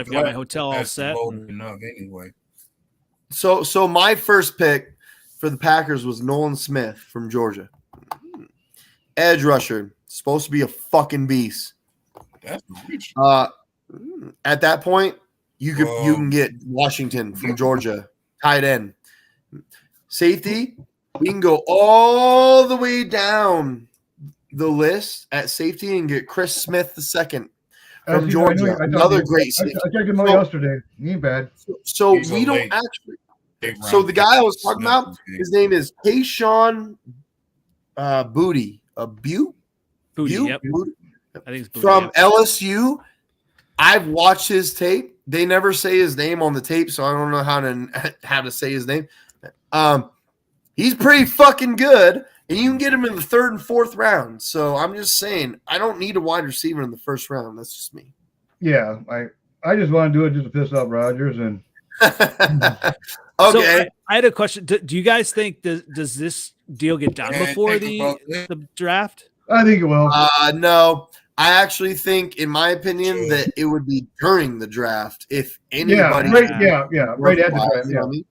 got my hotel all set. Enough anyway. So my first pick for the Packers was Nolan Smith from Georgia. Edge rusher, supposed to be a fucking beast. That's rich. At that point, you can get Washington from Georgia, tight end. Safety, we can go all the way down the list at safety and get Chris Smith II from Georgia. Another great safety. I checked him out yesterday. He ain't bad. So we don't actually. So the guy I was talking about, his name is Kayshawn Booty. Booty. Yep. Booty. I think it's Booty, from LSU. I've watched his tape. They never say his name on the tape, so I don't know how to say his name. He's pretty fucking good, and you can get him in the 3rd and 4th round. So I'm just saying, I don't need a wide receiver in the 1st round. That's just me. Yeah, I just want to do it just to piss off Rodgers and. Okay. So I had a question. Do you guys think does this deal get done before the draft? I think it will. No. I actually think, in my opinion, that it would be during the draft if anybody. Right at the draft. Yeah. I mean?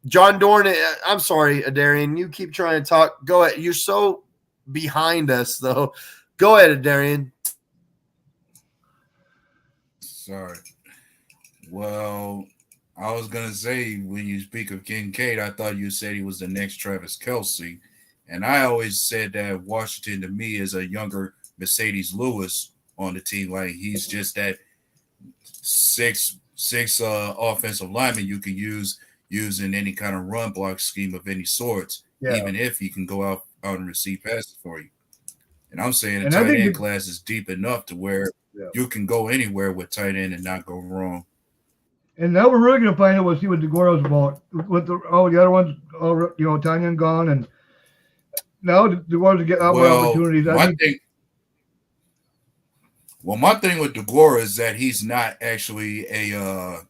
John Dorn, I'm sorry, Adarian. You keep trying to talk. Go ahead. You're so behind us, though. Go ahead, Adarian. Sorry. Well, I was going to say, when you speak of Kincaid, I thought you said he was the next Travis Kelce. And I always said that Washington, to me, is a younger Mercedes Lewis on the team. Like, he's just that six offensive lineman you can use in any kind of run block scheme of any sorts, even if he can go out and receive passes for you. And I'm saying the tight end class is deep enough to where you can go anywhere with tight end and not go wrong. And now we're really going to find out. We'll see what DeGuara's about. With all the other ones, Tanyan gone, and now DeGuara's get out more opportunities. My thing with DeGuara is that he's not actually a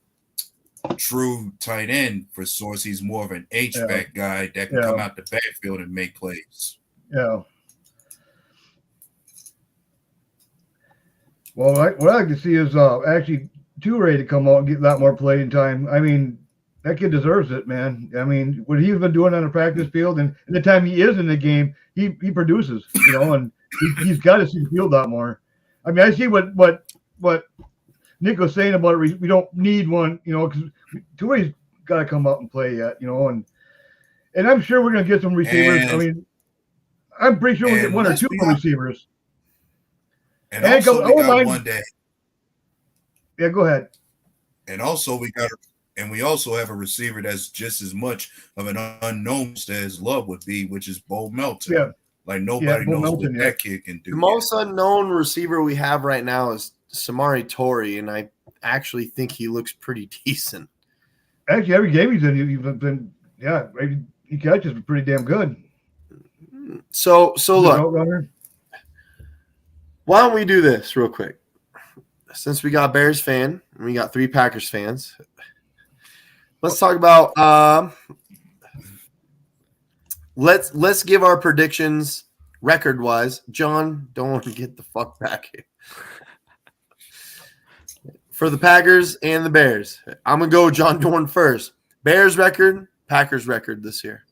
true tight end for source. He's more of an H-back guy that can come out the backfield and make plays. Yeah. Well, what I like to see is actually Toure to come out and get a lot more playing time. I mean, that kid deserves it, man. I mean, what he's been doing on the practice field, and the time he is in the game, he produces, and he's got to see the field a lot more. I mean, I see what Nick was saying about it. We don't need one, because Toure's got to come out and play yet, and I'm sure we're going to get some receivers. I mean, I'm pretty sure we'll get one or two more receivers. And also, we got one day. Yeah, go ahead. And also, we also have a receiver that's just as much of an unknown as Love would be, which is Bo Melton. Yeah. Like, nobody knows what that kid can do. The most unknown receiver we have right now is Samori Toure, and I actually think he looks pretty decent. Actually, every game he's in, he catches pretty damn good. So look, why don't we do this real quick? Since we got Bears fan and we got 3 Packers fans, Let's talk about let's give our predictions record-wise. John, don't want to get the fuck back here. For the Packers and the Bears. I'm going to go John Dorn first. Bears record, Packers record this year.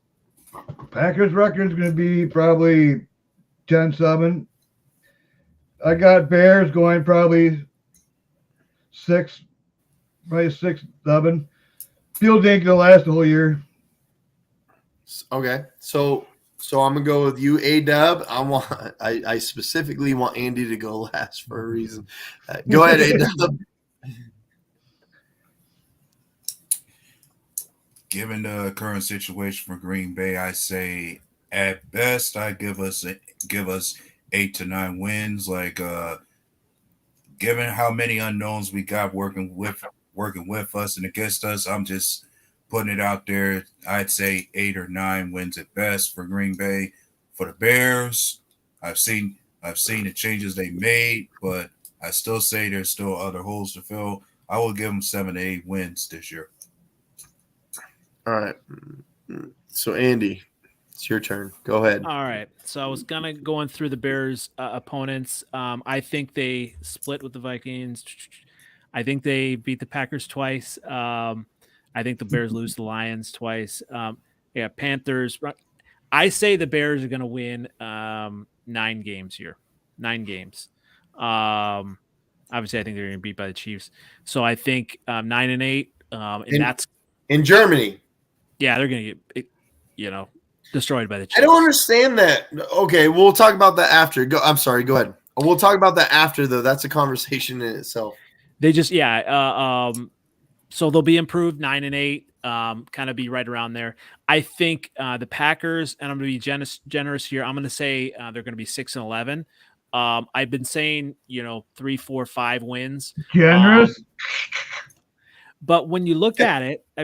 Packers record is going to be probably 10-7. I got Bears going probably 6-7. Field ain't going to last the whole year. Okay. So I'm going to go with you, A-Dub. I specifically want Andy to go last for a reason. Go ahead, A-Dub. Given the current situation for Green Bay, I say at best I give us 8 to 9 wins. Like given how many unknowns we got working with us and against us, I'm just putting it out there. I'd say 8 or 9 wins at best for Green Bay. For the Bears, I've seen the changes they made, but I still say there's still other holes to fill. I will give them 7 to 8 wins this year. All right. So, Andy, it's your turn. Go ahead. All right. So I was going through the Bears' opponents. I think they split with the Vikings. I think they beat the Packers twice. I think the Bears lose the Lions twice. Panthers. I say the Bears are going to win 9 games here. 9 games. Obviously, I think they're going to be beat by the Chiefs. So I think 9-8. And that's in Germany. Yeah, they're going to get, destroyed by the Chiefs. I don't understand that. Okay, we'll talk about that after. I'm sorry. Go ahead. We'll talk about that after, though. That's a conversation in itself. They just, so they'll be improved 9-8, kind of be right around there. I think the Packers, and I'm going to be generous here. I'm going to say they're going to be 6-11. I've been saying, 3, 4, 5 wins. Generous. But when you look at it, they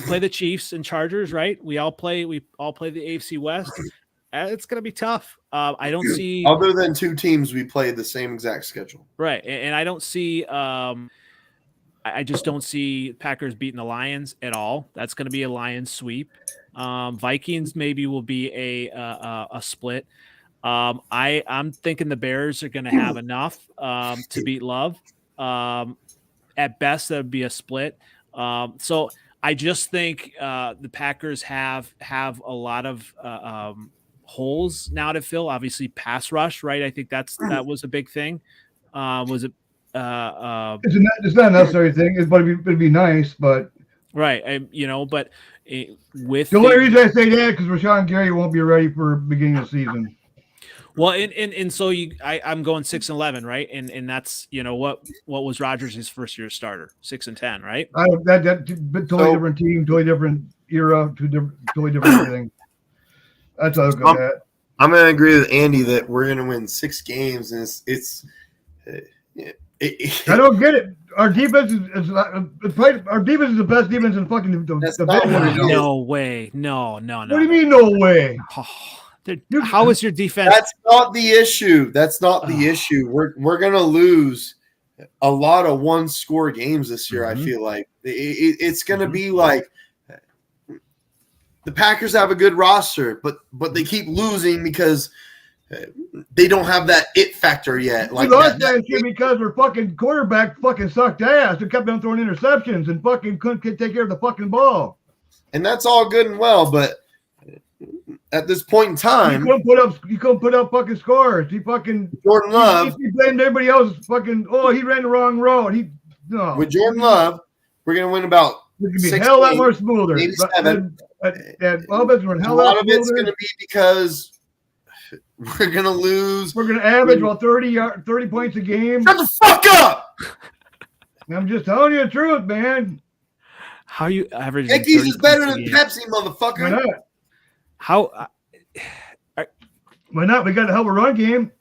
play the Chiefs and Chargers, right? We all play the AFC West. It's going to be tough. I don't see other than 2 teams we play the same exact schedule. Right. And I don't see I just don't see Packers beating the Lions at all. That's going to be a Lions sweep. Vikings maybe will be a split. I'm thinking the Bears are going to have enough to beat Love. At best, that would be a split. So I just think the Packers have a lot of holes now to fill. Obviously, pass rush, right? I think that was a big thing. Was it? It's not a necessary thing. It'd be nice, but right. But with the only reason I say that because Rashawn Gary won't be ready for beginning of the season. Well, and so I'm going 6-11, right? And that's what was Rodgers his first year starter, 6-10, right? That totally different team, totally different era, totally different everything. That's how I go at. I'm going to agree with Andy that we're going to win 6 games, and I don't get it. Our defense is our defense is the best defense in fucking the No way. No. What do you mean, no way? How is your defense? That's not the issue. We're gonna lose a lot of 1-score games this year. I feel like it's gonna be like the Packers have a good roster, but they keep losing because they don't have that it factor yet. Like that because their fucking quarterback fucking sucked ass and kept on throwing interceptions and fucking couldn't take care of the fucking ball. And that's all good and well, but at this point in time, you couldn't put up fucking scores. He fucking Jordan Love. He blamed everybody else. Fucking he ran the wrong road. With Jordan Love, we're gonna win about. It's gonna be a hell lot more smoother. Maybe 7. A lot of it's gonna be because we're gonna lose. We're gonna average about 30 points a game. Shut the fuck up! I'm just telling you the truth, man. How you average? Yankees is better than Pepsi, motherfucker. Why not? How? Why not? We got a hell of a run game.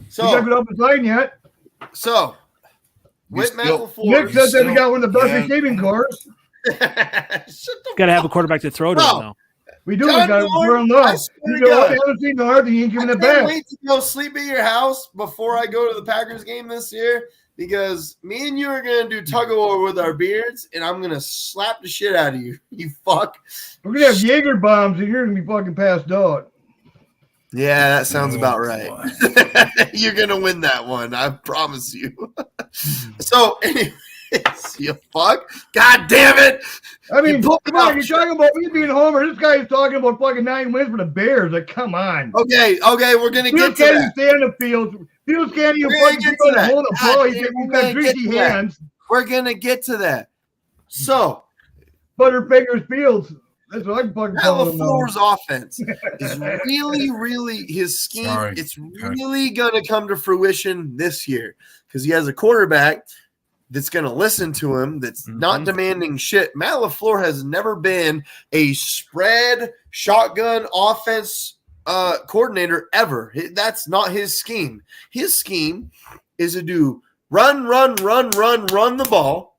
So we haven't up the line yet. So with McElford, Nick says that we got one of the best receiving cores. Got to have a quarterback to throw to him, though. We do. We got Jordan Love. You haven't seen Love. He ain't giving it back. Wait to go sleep at your house before I go to the Packers game this year. because me and you are gonna do tug of war with our beards, and I'm gonna slap the shit out of you. You fuck. We're gonna have Jaeger bombs, and you're gonna be fucking passed out. Yeah, that sounds about right. You're gonna win that one, I promise you. So, anyways, you fuck. God damn it! I mean, come on, you're talking about me being homer. This guy is talking about fucking 9 wins for the Bears. Like, come on. Okay, we're gonna get to that. Fields can't even stay on the field. Fields can't even fucking hold the ball. He's got greasy hands. We're gonna get to that. So, Butterfingers Fields. That's what I'm fucking calling him. LaFleur's offense is really his scheme. It's really gonna come to fruition this year because he has a quarterback that's going to listen to him, that's not demanding shit. Matt LaFleur has never been a spread shotgun offense coordinator ever. That's not his scheme. His scheme is to do run the ball,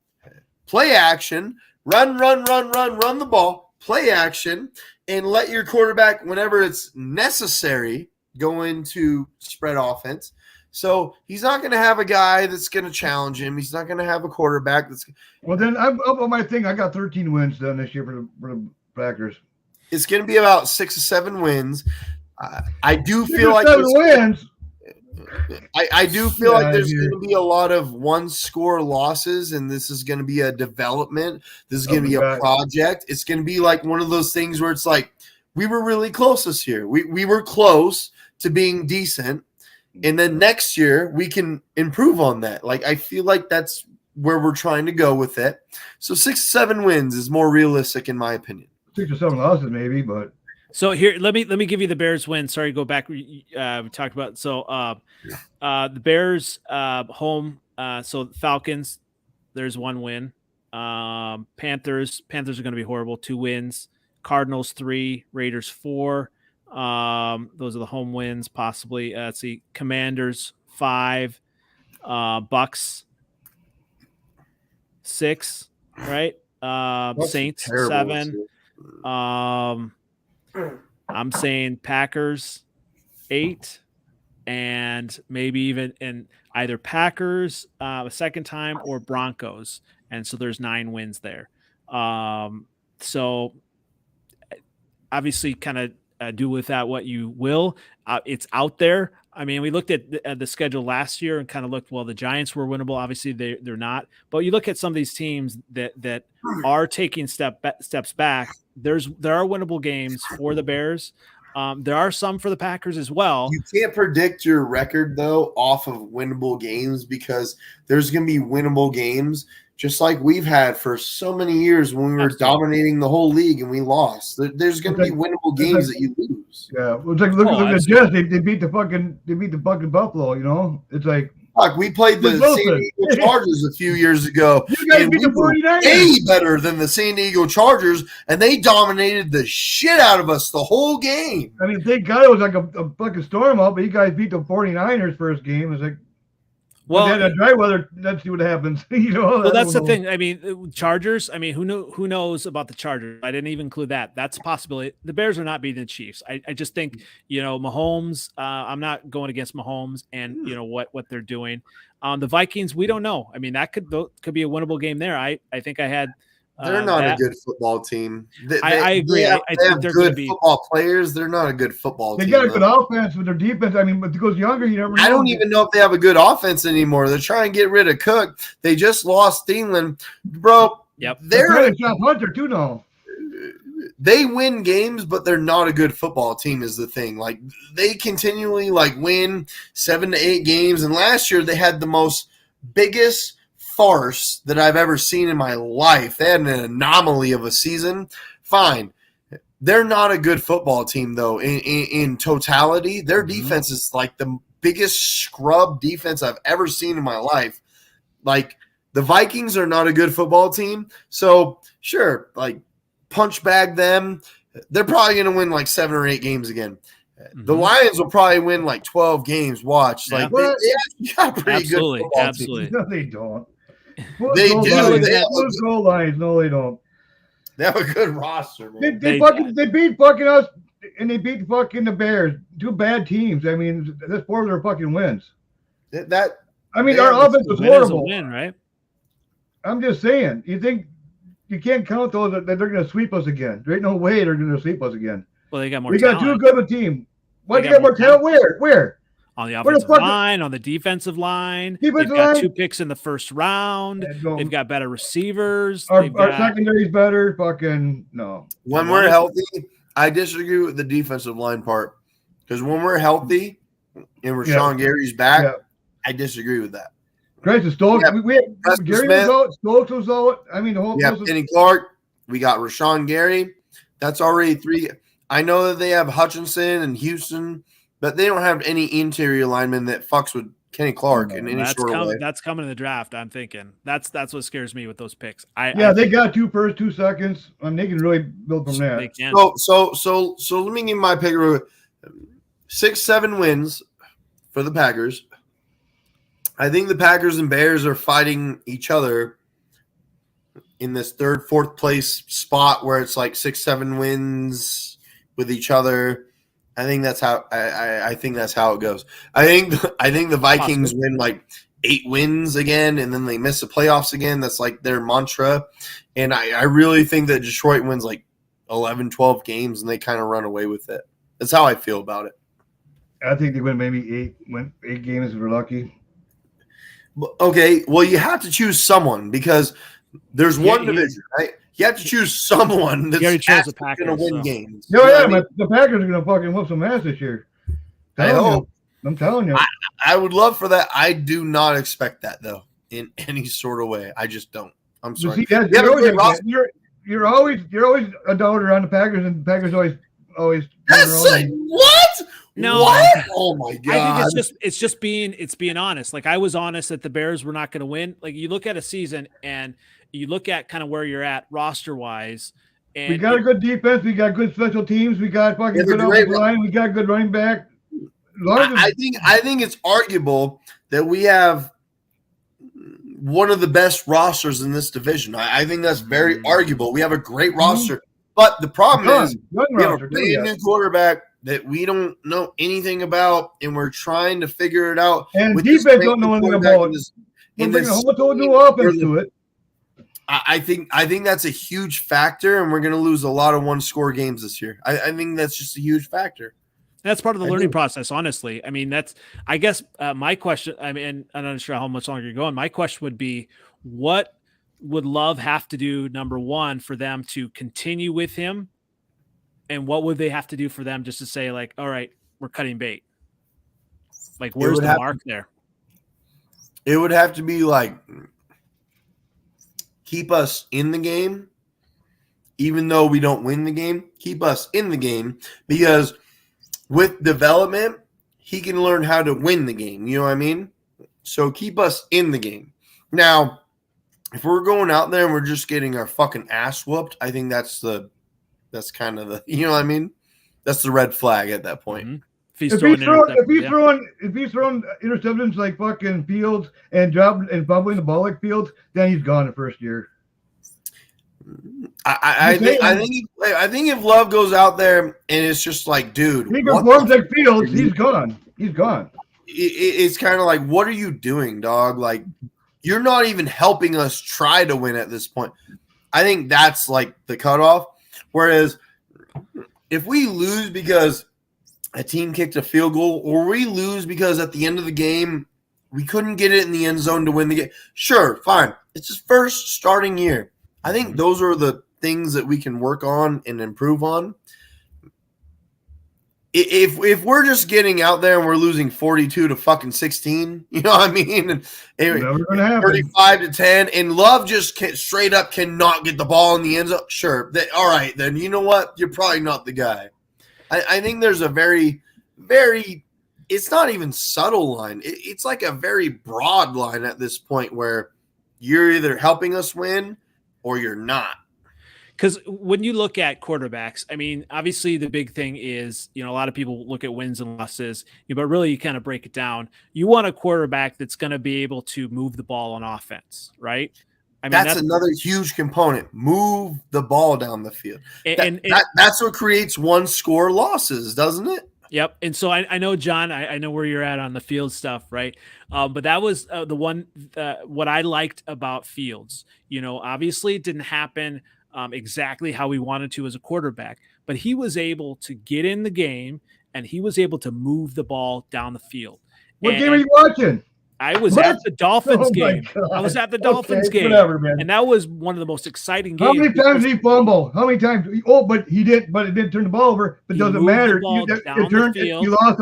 play action, run the ball, play action, and let your quarterback, whenever it's necessary, go into spread offense. So he's not going to have a guy that's going to challenge him. He's not going to have a quarterback that's. Well, then I'm up on my thing. I got 13 wins done this year for the Packers. It's going to be about 6 or 7 wins. I do feel like 7 wins. I do feel like there's going to be a lot of one-score losses, and this is going to be a development. This is going to be a project. It's going to be like one of those things where it's like we were really close this year. We were close to being decent. And then next year we can improve on that. Like I feel like that's where we're trying to go with it. So 6 or 7 wins is more realistic in my opinion. 6 or 7 losses maybe, but so here let me give you the Bears win. Sorry, go back. We talked about the Bears home. So Falcons, there's 1 win. Panthers are going to be horrible. 2 wins. Cardinals 3, Raiders 4. Those are the home wins, possibly. Let's see, Commanders 5, Bucks 6, right? Saints 7. I'm saying Packers 8, and maybe even in either Packers a second time or Broncos, and so there's 9 wins there. So obviously, kind of. Do with that what you will. It's out there. I mean, we looked at the schedule last year and kind of looked, well, the Giants were winnable. Obviously, they're not. But you look at some of these teams that are taking steps back. There are winnable games for the Bears. There are some for the Packers as well. You can't predict your record, though, off of winnable games because there's going to be winnable games just like we've had for so many years when we were dominating the whole league and we lost. There's going to be winnable games that you lose. Yeah, well, it's like look at Jets. They beat the fucking Buffalo. You know, it's like fuck. We played the San Diego Chargers a few years ago. You guys beat the 49ers. Way better than the San Diego Chargers, and they dominated the shit out of us the whole game. I mean, thank God it was like a fucking storm out, but you guys beat the 49ers first game. It's like. Well, they had a dry weather. Let's see what happens. You know. Well, that's the thing. I mean, Chargers. I mean, who knows about the Chargers? I didn't even include that. That's a possibility. The Bears are not beating the Chiefs. I just think Mahomes. I'm not going against Mahomes and what they're doing. The Vikings. We don't know. I mean, that could be a winnable game there. I think I had. They're not a good football team. I agree. I think have they're good be football players. They're not a good football team. They got a good offense with their defense. I mean, but it goes younger, you never know. I don't even know if they have a good offense anymore. They're trying to get rid of Cook. They just lost Thielen. Bro, yep. They're Hunter too now. They win games, but they're not a good football team is the thing. Like they continually win 7 to 8 games. And last year they had the biggest farce that I've ever seen in my life. They had an anomaly of a season. Fine. They're not a good football team, though, in totality. Their defense is like the biggest scrub defense I've ever seen in my life. Like, the Vikings are not a good football team. So, sure, punch bag them. They're probably going to win 7 or 8 games again. The Lions will probably win 12 games. Watch. Yeah. They got a pretty good football team. No, they don't. They do. They have goal lines. No, they don't. They have a good roster, man. They beat fucking us, and they beat fucking the Bears. 2 bad teams. I mean, that's 4 of their fucking wins. That I mean, our offense is horrible. Win, right? I'm just saying. You think you can't count those that they're going to sweep us again? There ain't no way they're going to sweep us again. Well, they got more. We got too good of a team. Why They they got more talent? Where? On the offensive line, on the defensive line. They've got 2 picks in the first round. They've got better receivers. Our secondary's better. Fucking no. When we're healthy, I disagree with the defensive line part. Because when we're healthy and Rashawn Gary's back, I disagree with that. Christ, Stokes. Gary was out. Stokes was out. I mean, the whole. Yeah, Kenny Clark. We got Rashawn Gary. That's already 3. I know that they have Hutchinson and Houston, but they don't have any interior linemen that fucks with Kenny Clark in any sort of way. That's coming in the draft. I'm thinking that's what scares me with those picks. They got 2 first, 2 seconds. They can really build from that. They can. So let me give my pick. 6-7 wins for the Packers. I think the Packers and Bears are fighting each other in this 3rd, 4th place spot where it's like 6-7 wins with each other. I think that's how I think that's how it goes. I think the Vikings win like 8 wins again, and then they miss the playoffs again. That's like their mantra. And I really think that Detroit wins like 11, 12 games, and they kind of run away with it. That's how I feel about it. I think they win maybe 8 games if we're lucky. Okay, well, you have to choose someone because there's one division, right? You have to choose someone that's going to win games. No, the Packers are going to fucking whoop some ass this year. I hope. I'm telling you. I would love for that. I do not expect that, though, in any sort of way. I just don't. I'm sorry. You're always a doubter on the Packers, and the Packers always. What? No. What? Oh my god! I think it's just being honest. Like I was honest that the Bears were not going to win. Like you look at a season and you look at kind of where you're at roster wise. And we got a good defense. We got good special teams. We got fucking good offensive line. We got good running back. I think it's arguable that we have one of the best rosters in this division. I think that's very arguable. We have a great roster, but the problem is we have a brand new quarterback that we don't know anything about, and we're trying to figure it out. And defense don't know anything about it. We're bringing a whole new offense to it. I think that's a huge factor, and we're going to lose a lot of 1-score games this year. I think that's just a huge factor. That's part of the learning process, honestly. I mean, I guess my question, I mean, I'm not sure how much longer you're going. My question would be, what would Love have to do, number one, for them to continue with him? And what would they have to do for them just to say, like, all right, we're cutting bait? Like, where's the mark there? It would have to be like, keep us in the game, even though we don't win the game. Keep us in the game, because with development, he can learn how to win the game. You know what I mean? So keep us in the game. Now, if we're going out there and we're just getting our fucking ass whooped, I think that's kind of the, you know what I mean? That's the red flag at that point. Mm-hmm. If he's throwing interceptions like fucking Fields and bubbling the ball like Fields, then he's gone the first year. I think if Love goes out there and it's just like, dude, he performs like Fields, he's gone. He's gone. It's kind of like, what are you doing, dog? Like, you're not even helping us try to win at this point. I think that's like the cutoff. Whereas if we lose because a team kicked a field goal, or we lose because at the end of the game we couldn't get it in the end zone to win the game, sure, fine. It's his first starting year. I think those are the things that we can work on and improve on. If we're just getting out there and we're losing 42 to fucking 16, you know what I mean? And 35-10, and Love just straight up cannot get the ball in the end zone. Sure, all right, then you know what? You're probably not the guy. I think there's a very, very, it's not even subtle line. It's like a very broad line at this point where you're either helping us win or you're not. Because when you look at quarterbacks, I mean, obviously the big thing is, a lot of people look at wins and losses, but really you kind of break it down. You want a quarterback that's going to be able to move the ball on offense, right? I mean, that's another huge component. Move the ball down the field. That's what creates 1-score losses, doesn't it? Yep. And so I know, John, I know where you're at on the Fields stuff, right? But that was the one, what I liked about Fields. Obviously it didn't happen exactly how we wanted to as a quarterback, but he was able to get in the game and he was able to move the ball down the field. What game are you watching? I was at the Dolphins game. I was at the Dolphins game. Whatever, man. And that was one of the most exciting games. How many times did he fumble? How many times? Oh, but he did. But it didn't turn the ball over. But it doesn't matter. You lost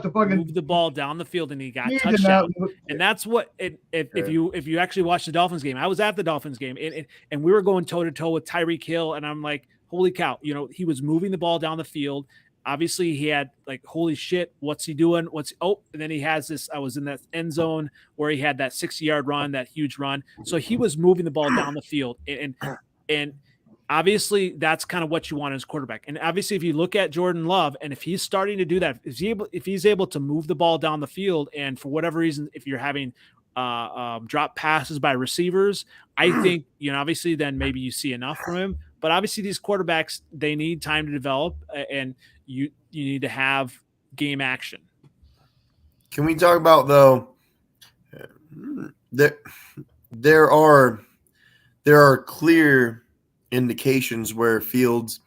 the fucking. Moved the ball down the field and he got touchdown. And that's what. If you actually watch the Dolphins game, I was at the Dolphins game and we were going toe to toe with Tyreek Hill, and I'm like, holy cow! He was moving the ball down the field. Obviously, he had like, holy shit, what's he doing? And then he has this. I was in that end zone where he had that 60-yard run, that huge run. So he was moving the ball down the field, and obviously that's kind of what you want as a quarterback. And obviously, if you look at Jordan Love, and if he's starting to do that, if he's able to move the ball down the field, and for whatever reason, if you're having drop passes by receivers, I think obviously then maybe you see enough from him. But obviously, these quarterbacks, they need time to develop, and you need to have game action. Can we talk about, though, there are clear indications where Fields,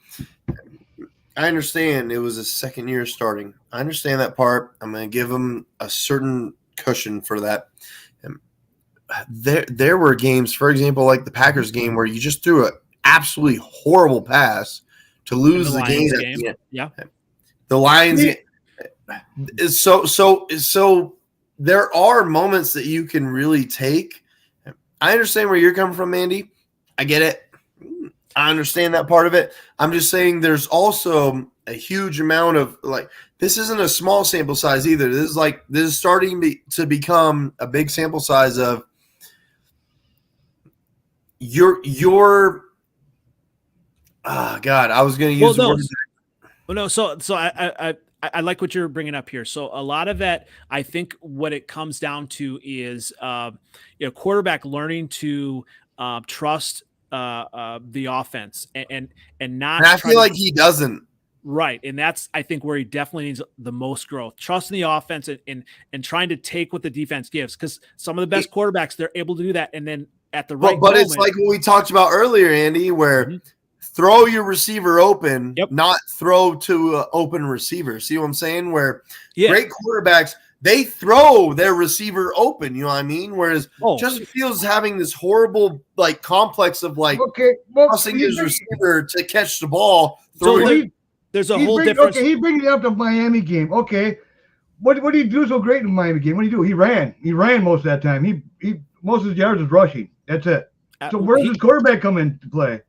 I understand it was a second year starting. I understand that part. I'm going to give him a certain cushion for that. There were games, for example, like the Packers game, where you just threw an absolutely horrible pass to lose the game. At the end. Yeah, the Lions. So there are moments that you can really take. I understand where you're coming from, Andy. I get it. I understand that part of it. I'm just saying there's also a huge amount of, like, this isn't a small sample size either. This is starting to become a big sample size of your God, I was going to use the word. Well, no. So I like what you're bringing up here. So a lot of that, I think what it comes down to is, quarterback learning to trust the offense and not. And I feel like he doesn't. Right. And that's, I think, where he definitely needs the most growth, trusting the offense and trying to take what the defense gives. Because some of the best quarterbacks, they're able to do that. And then at the right but moment, it's like what we talked about earlier, Andy, where throw your receiver open, not throw to an open receiver. See what I'm saying? Where great quarterbacks, they throw their receiver open. You know what I mean? Whereas Justin Fields is having this horrible complex of trusting his receiver to catch the ball. There's a whole difference. Okay, he brings it up to Miami game. Okay, what did he do so great in Miami game? What did he do? He ran. He ran most of that time. He most of his yards was rushing. That's it. So where does his quarterback come into play?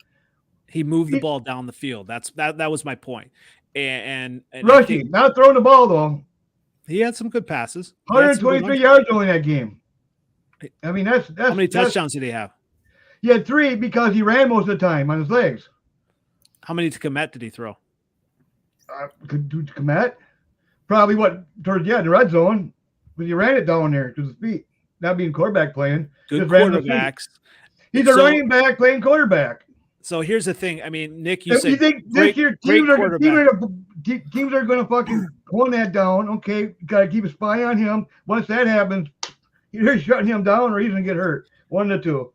He moved the ball down the field. That was my point. And rushing, not throwing the ball though. He had some good passes. 123 yards in that game. I mean, that's how many touchdowns did he have? He had 3 because he ran most of the time on his legs. How many to Komet did he throw? Komet? Probably in the red zone. But he ran it down there to his feet. Not being quarterback playing. Good quarterbacks. He's a running back playing quarterback. So here's the thing. I mean, Nick, you said think this year teams are going to fucking hold that down. Okay, got to keep a spy on him. Once that happens, either shutting him down or he's going to get hurt. One of the two.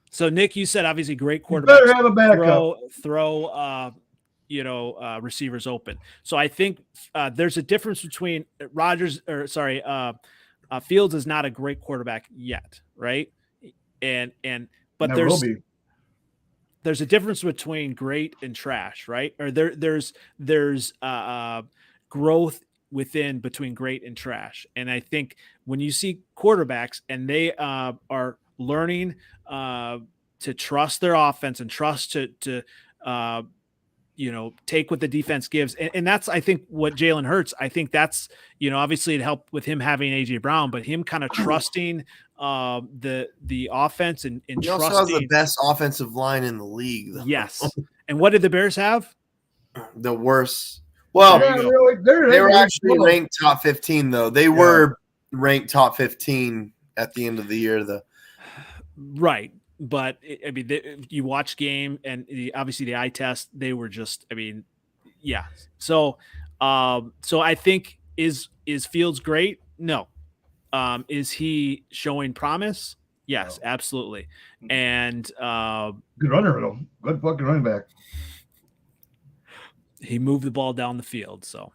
So Nick, you said obviously great quarterback. Better have a backup. Throw receivers open. So I think there's a difference between Fields is not a great quarterback yet, right? But there's a difference between great and trash, right? Or there's growth between great and trash. And I think when you see quarterbacks and they are learning to trust their offense and trust to take what the defense gives. And that's, I think, what Jalen Hurts, I think that's, obviously it helped with him having AJ Brown, but him kind of trusting the offense and he also has the best offensive line in the league, though. Yes. And what did the Bears have? The worst. Well, they were actually ranked top 15, though. They were ranked top 15 at the end of the year, though. Right. But you watch game and obviously the eye test, they were just, So So I think is Fields great? No. Is he showing promise? Yes, absolutely. And good runner, though. Good fucking running back. He moved the ball down the field. So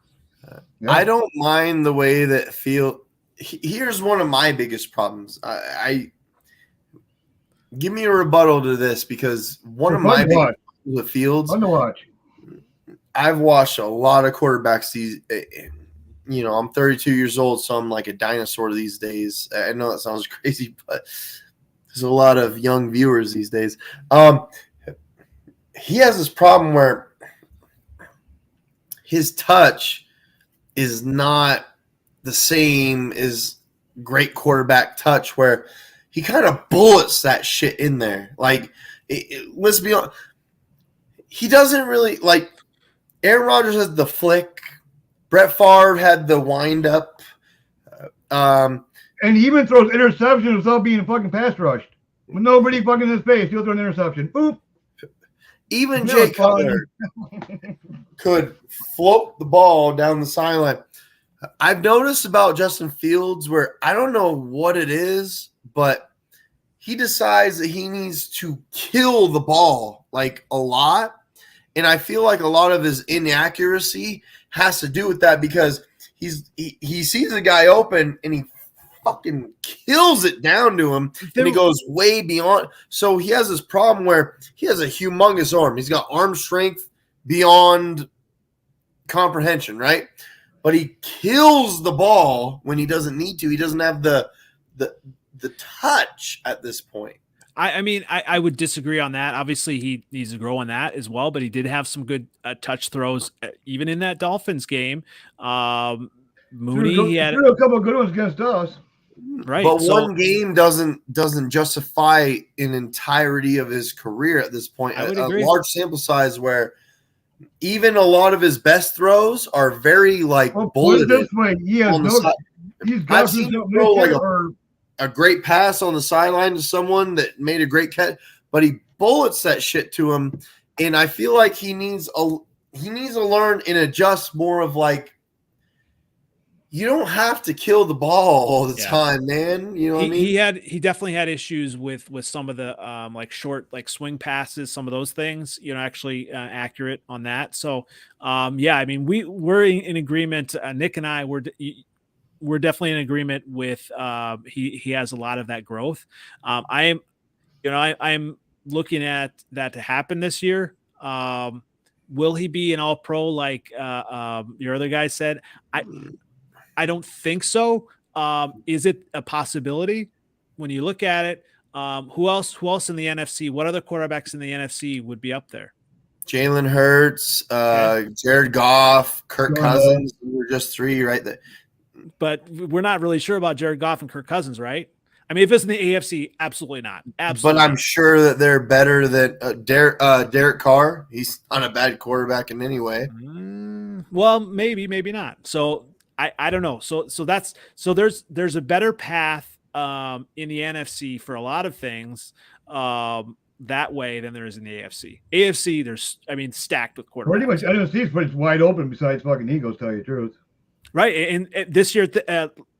I don't mind the way that here's one of my biggest problems. I give me a rebuttal to this, because one of my biggest problems with Fields. Fun to watch. I've watched a lot of quarterbacks. I'm 32 years old, so I'm like a dinosaur these days. I know that sounds crazy, but there's a lot of young viewers these days. He has this problem where his touch is not the same as great quarterback touch, where he kind of bullets that shit in there. Like, let's be honest, he doesn't really like. Aaron Rodgers has the flick. Brett Favre had the wind up. And he even throws interceptions without being fucking pass rushed. With nobody fucking in his face, he'll throw an interception. Boop. Even Jay Cutler could float the ball down the sideline. I've noticed about Justin Fields where I don't know what it is, but he decides that he needs to kill the ball like a lot. And I feel like a lot of his inaccuracy has to do with that, because he sees a guy open and he fucking kills it down to him, and he goes way beyond. So he has this problem where he has a humongous arm. He's got arm strength beyond comprehension, right? But he kills the ball when he doesn't need to. He doesn't have the touch at this point. I mean, I would disagree on that. Obviously, he needs to grow on that as well, but he did have some good touch throws, even in that Dolphins game. Mooney, he had a couple of good ones against us. Right. But one game doesn't justify an entirety of his career at this point. I would a agree. large sample size where even a lot of his best throws are very bulleted. This way, I've seen him throw like a great pass on the sideline to someone that made a great catch, but he bullets that shit to him. And I feel like he needs to learn and adjust more of you don't have to kill the ball all the time, man. You know what I mean? He definitely had issues with some of the short swing passes, some of those things, actually accurate on that. So I mean, we're in agreement. Nick and I we're definitely in agreement with he has a lot of that growth. I'm looking at that to happen this year. Will he be an all-pro like your other guy said? I don't think so. Is it a possibility when you look at it? Who else in the NFC? What other quarterbacks in the NFC would be up there? Jalen Hurts, Jared Goff, Kirk Cousins. We're just three right there. But we're not really sure about Jared Goff and Kirk Cousins, right? I mean, if it's in the AFC, absolutely not. Absolutely. But I'm sure that they're better than Derek Carr. He's not a bad quarterback in any way. Well, maybe not. So I don't know. So there's a better path in the NFC for a lot of things that way than there is in the AFC. AFC, there's stacked with quarterbacks. Pretty much NFC is pretty wide open besides fucking Eagles, tell you the truth. Right. And this year,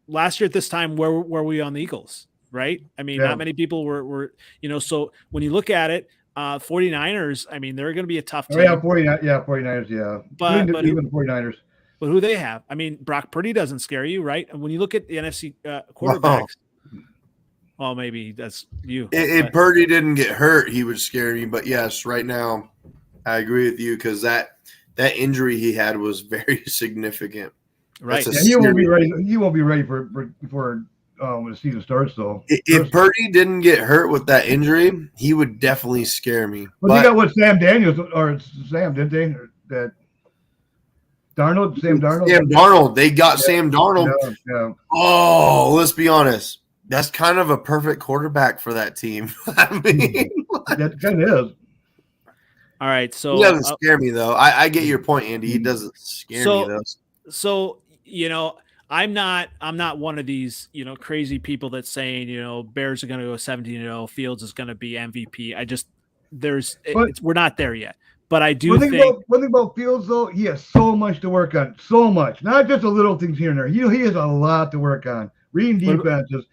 last year at this time, where were we on the Eagles? Right. I mean, not many people were, so when you look at it, 49ers, I mean, they're going to be a tough team. 49ers, yeah. But even 49ers. But who they have? I mean, Brock Purdy doesn't scare you, right? And when you look at the NFC quarterbacks, well, maybe that's you. If Purdy didn't get hurt, he would scare me. But yes, right now, I agree with you, because that injury he had was very significant. Right. Yeah, he won't be ready. He won't be ready for when the season starts, though. If Purdy didn't get hurt with that injury, he would definitely scare me. Well, they got Sam Daniels or Sam, didn't they? That Sam Darnold. They got Sam Darnold. Yeah. Oh, let's be honest. That's kind of a perfect quarterback for that team. I mean, that kind of is. All right, so he doesn't scare me though. I get your point, Andy. He doesn't scare me though. So I'm not one of these crazy people that's saying Bears are going to go 17-0, Fields is going to be MVP. We're not there yet. But I do one think thing about Fields, though, he has so much to work on. So much. Not just the little things here and there. He has a lot to work on. Reading defenses,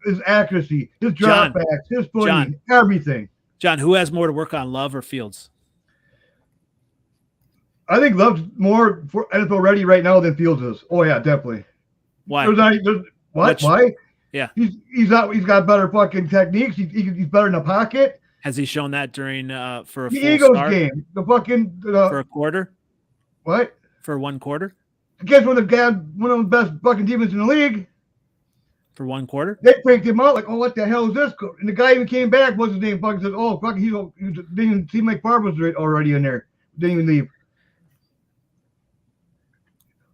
his accuracy, his dropbacks, his footing, everything. John, who has more to work on, Love or Fields? I think Love's more for NFL ready right now than Fields is. Oh, yeah, definitely. Why? Why? Yeah. He's got better fucking techniques. He's better in the pocket. Has he shown that during for a The full Eagles start? game, the fucking For a quarter? What? For 1 quarter? Against one of the best fucking defenses in the league. For 1 quarter? They freaked him out like, oh, what the hell is this? And the guy even came back. What's his name? Fucking said, oh, fuck, he didn't even seem like Favre was already in there. Didn't even leave.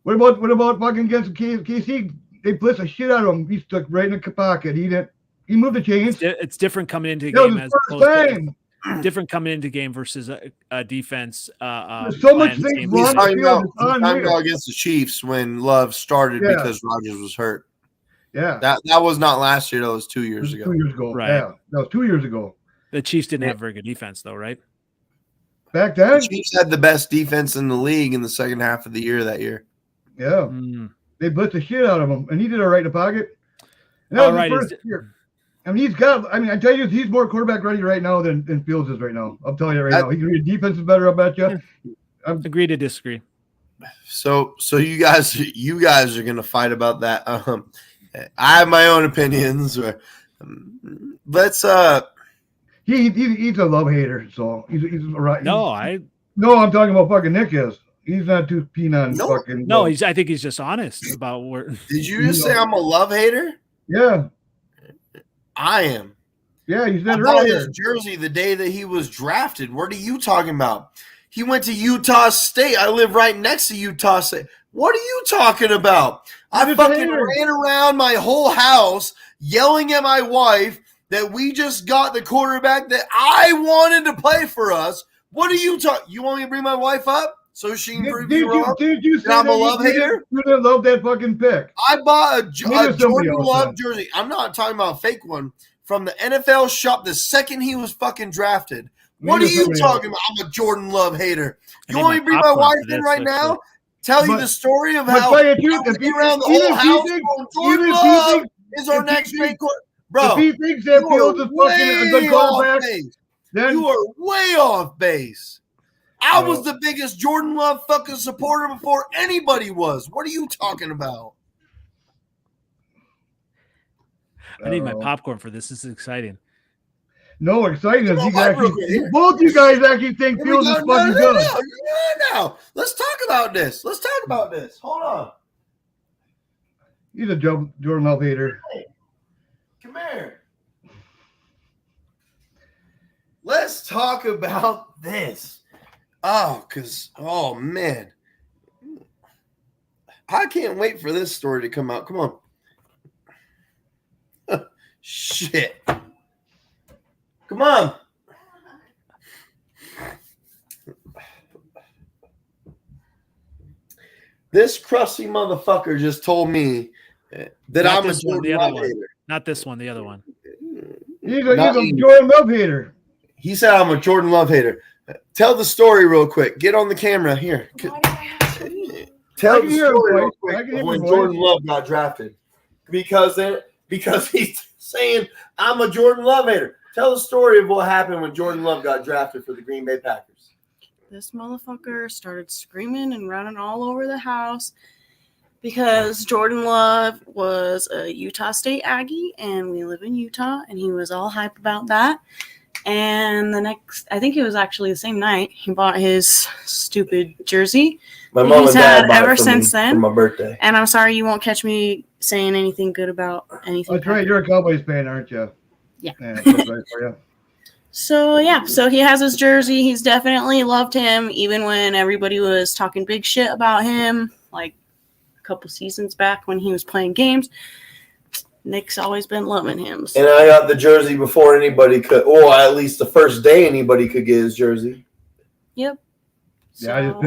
What about fucking against KC? They blitzed the shit out of him. He stuck right in the pocket. He moved the chains. It's different coming into a That was game his as first opposed time. to different coming into game versus a defense. There's so much things He's wrong talking with about unreal. against the Chiefs when Love started Yeah. because Rodgers was hurt. Yeah. That was not last year. That was 2 years ago. 2 years ago. Right. Yeah. That was 2 years ago. The Chiefs didn't have very good defense, though, right? Back then? The Chiefs had the best defense in the league in the second half of the year that year. Yeah. They blitzed the shit out of him, and he did all right in the pocket. And that was his first year. I mean, I tell you, he's more quarterback ready right now than Fields is right now. I'm telling you right now. He can read defense is better, I bet you. Agree to disagree. So you guys are gonna fight about that. I have my own opinions. Let's he's a love hater, so he's right. No, I'm talking about fucking Nick is. He's not too keen on fucking. No, I think he's just honest about where. Did you just say I'm a love hater? Yeah, I am. Yeah, you said I bought earlier. his jersey the day that he was drafted. What are you talking about? He went to Utah State. I live right next to Utah State. What are you talking about? I fucking ran around my whole house yelling at my wife that we just got the quarterback that I wanted to play for us. What are you talking? You want me to bring my wife up so she can prove me wrong? Did you say that I'm a that love hater? You didn't love that fucking pick. I bought a Jordan else Love then. jersey. I'm not talking about a fake one from the NFL shop the second he was fucking drafted. What are you talking about? I'm a Jordan Love hater. You want me to bring my wife in right now? Tell you the story of how I be around the whole house going, Jordan Love is our next great quarterback. Bro, if he thinks that Fields is fucking a good quarterback, then you are way off base. I was the biggest Jordan Love fucking supporter before anybody was. What are you talking about? I need my popcorn for this. This is exciting. No, exciting is you guys both you guys actually think Fields is fucking good. Now, let's talk about this. Hold on. He's a Jordan Love hater. Hey, come here. Let's talk about this. Oh man. I can't wait for this story to come out. Come on. Shit. Come on. This crusty motherfucker just told me that Not I'm a this one, the Jordan other Love one. hater. Not this one, the other one. He's a Jordan Love hater. He said I'm a Jordan Love hater. Tell the story real quick. Get on the camera here. Tell the story real quick of when Jordan Love got drafted. Because he's saying I'm a Jordan Love hater. Tell the story of what happened when Jordan Love got drafted for the Green Bay Packers. This motherfucker started screaming and running all over the house because Jordan Love was a Utah State Aggie and we live in Utah, and he was all hype about that. And I think it was actually the same night, he bought his stupid jersey. My mom He's and dad had bought ever it for since me then. for my birthday. And I'm sorry you won't catch me saying anything good about anything. That's right. You're a Cowboys fan, aren't you? Yeah. That's right for you. So he has his jersey. He's definitely loved him, even when everybody was talking big shit about him, like a couple seasons back when he was playing games. Nick's always been loving him. So. And I got the jersey before anybody could, or at least the first day anybody could get his jersey. Yep. Yeah, I just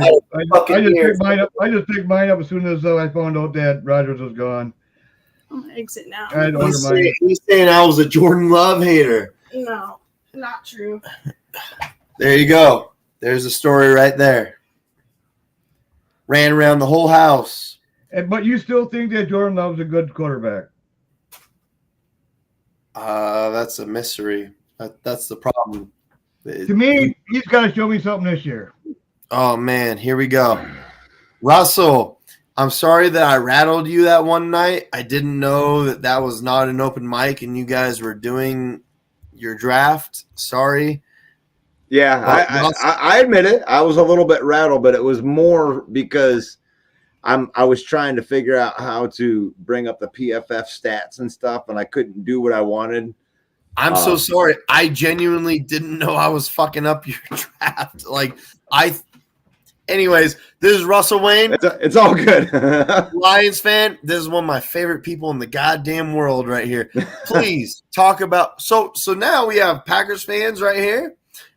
picked mine up as soon as I found out that Rodgers was gone. I'm gonna exit now. He's saying I was a Jordan Love hater. No, not true. There you go. There's a story right there. Ran around the whole house. But you still think that Jordan Love's a good quarterback? That's a mystery. That's the problem. To me, he's got to show me something this year. Oh, man. Here we go. Russell, I'm sorry that I rattled you that one night. I didn't know that was not an open mic and you guys were doing your draft. Sorry. Yeah, I admit it. I was a little bit rattled, but it was more because I was trying to figure out how to bring up the PFF stats and stuff, and I couldn't do what I wanted. I'm so sorry. I genuinely didn't know I was fucking up your draft. Anyways, this is Russell Wayne. It's all good. Lions fan. This is one of my favorite people in the goddamn world right here. Please talk about. So now we have Packers fans right here.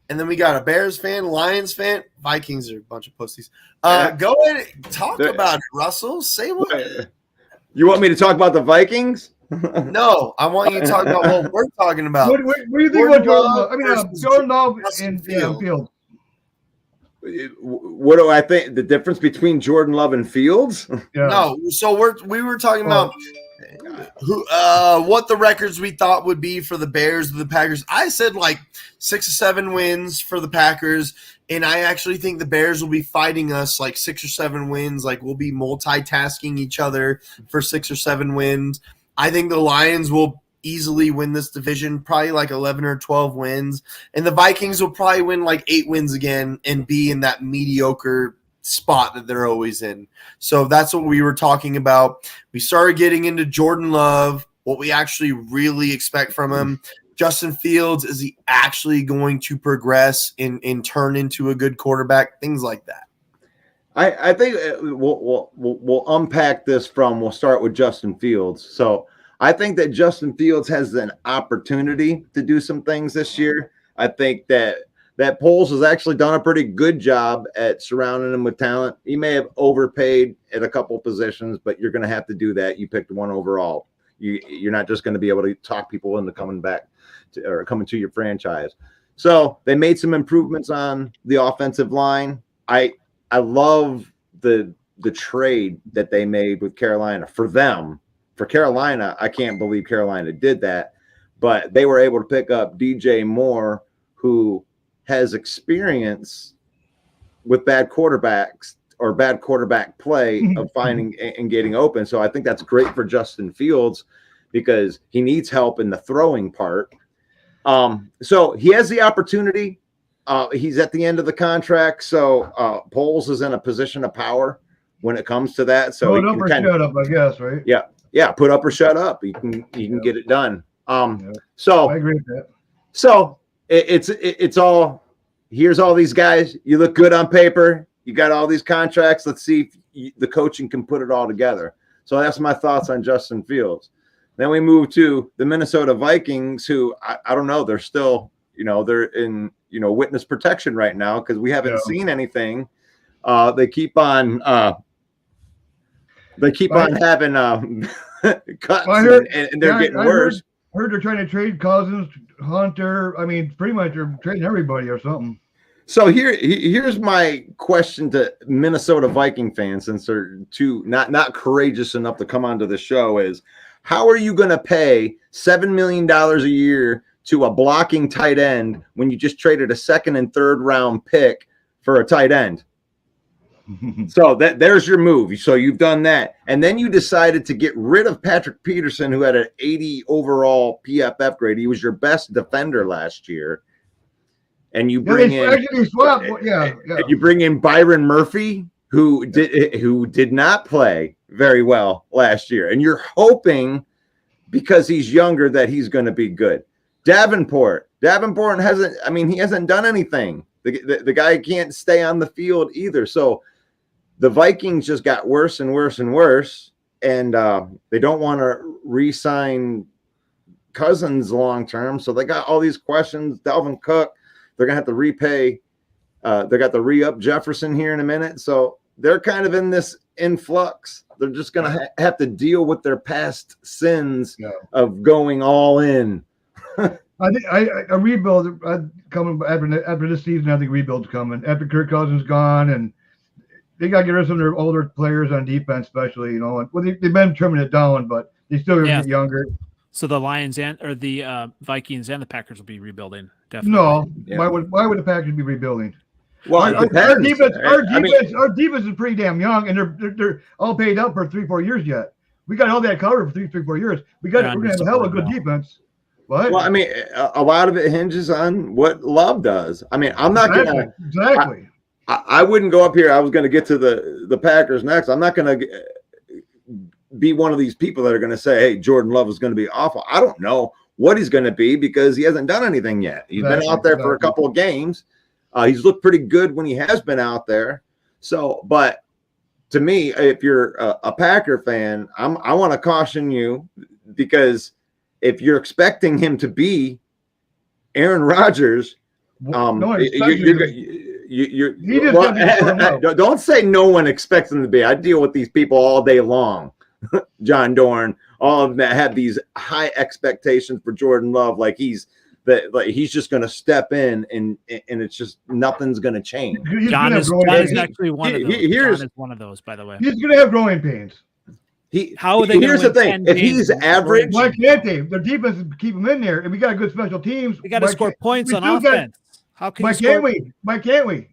And then we got a Bears fan, Lions fan. Vikings are a bunch of pussies. Go ahead and talk about it, Russell. Say what. You want me to talk about the Vikings? No, I want you to talk about what we're talking about. What do you think about Jordan Love? I mean, Jordan Love and Fields. What do I think? The difference between Jordan Love and Fields? Yeah. No, so we were talking about what the records we thought would be for the Bears and the Packers. I said 6 or 7 wins for the Packers, and I actually think the Bears will be fighting us 6 or 7 wins. We'll be multitasking each other for 6 or 7 wins. I think the Lions will easily win this division, probably 11 or 12 wins, and the Vikings will probably win 8 wins again and be in that mediocre spot that they're always in. So that's what we were talking about. We started getting into Jordan Love, what we actually really expect from him. Justin Fields, is he actually going to progress and turn into a good quarterback? Things like that. I think we'll unpack this we'll start with Justin Fields. So I think that Justin Fields has an opportunity to do some things this year. I think that Poles has actually done a pretty good job at surrounding him with talent. He may have overpaid at a couple positions, but you're going to have to do that. You picked 1 overall. You're not just going to be able to talk people into coming back or coming to your franchise. So they made some improvements on the offensive line. I love the trade that they made with Carolina for them. For Carolina, I can't believe Carolina did that, but they were able to pick up DJ Moore, who has experience with bad quarterbacks or bad quarterback play of finding and getting open. So I think that's great for Justin Fields because he needs help in the throwing part. So he has the opportunity. He's at the end of the contract. So Poles is in a position of power when it comes to that. So put up or shut up, I guess, right? Yeah. Put up or shut up. You can get it done. So I agree with that. So it's all, here's all these guys. You look good on paper. You got all these contracts. Let's see if the coaching can put it all together. So that's my thoughts on Justin Fields. Then we move to the Minnesota Vikings, who I don't know. They're still, they're in, witness protection right now because we haven't seen anything. They keep on having cuts and they're getting worse. Heard they're trying to trade Cousins, Hunter. I mean, pretty much they're trading everybody or something. So here's my question to Minnesota Viking fans, since they're not courageous enough to come onto the show, is how are you going to pay $7 million a year to a blocking tight end when you just traded a 2nd and 3rd round pick for a tight end? So there's your move. So you've done that. And then you decided to get rid of Patrick Peterson, who had an 80 overall PFF grade. He was your best defender last year. And you bring you bring in Byron Murphy, who did not play very well last year. And you're hoping, because he's younger, that he's going to be good. Davenport hasn't done anything. The guy can't stay on the field either. So the Vikings just got worse and worse and worse, and they don't want to re-sign Cousins long term. So they got all these questions. Dalvin Cook, they're gonna have to repay. They got to re-up Jefferson here in a minute. So they're kind of in this influx. They're just gonna have to deal with their past sins of going all in. I think a rebuild coming after this season. I think rebuild's coming after Kirk Cousins gone, and they got to get rid of some of their older players on defense, especially. Well, they've been trimming it down, but they still going to get younger. So the Lions or the Vikings and the Packers will be rebuilding. Definitely. No, why would the Packers be rebuilding? Well, our defense is pretty damn young, and they're all paid up for 3-4 years yet. We got all that covered for 3-4 years. We're gonna have a hell of a good defense. What? Well, I mean, a lot of it hinges on what Love does. I mean, I'm not gonna exactly. I wouldn't go up here. I was going to get to the Packers next. I'm not going to be one of these people that are going to say, hey, Jordan Love is going to be awful. I don't know what he's going to be because he hasn't done anything yet. He's been out there for a couple of games. He's looked pretty good when he has been out there. So, but to me, if you're a Packer fan, I want to caution you, because if you're expecting him to be Aaron Rodgers, don't say no one expects him to be. I deal with these people all day long. John Dorn, all of them that have these high expectations for Jordan Love, like he's just going to step in and it's just nothing's going to change. John is actually one of those. John is one of those, by the way. He's going to have growing pains. How are they? Here's the thing: if he's average, why can't they? Their defense is keep him in there, and we got good special teams. We got to score points on offense. How can why can't we? Why can't we?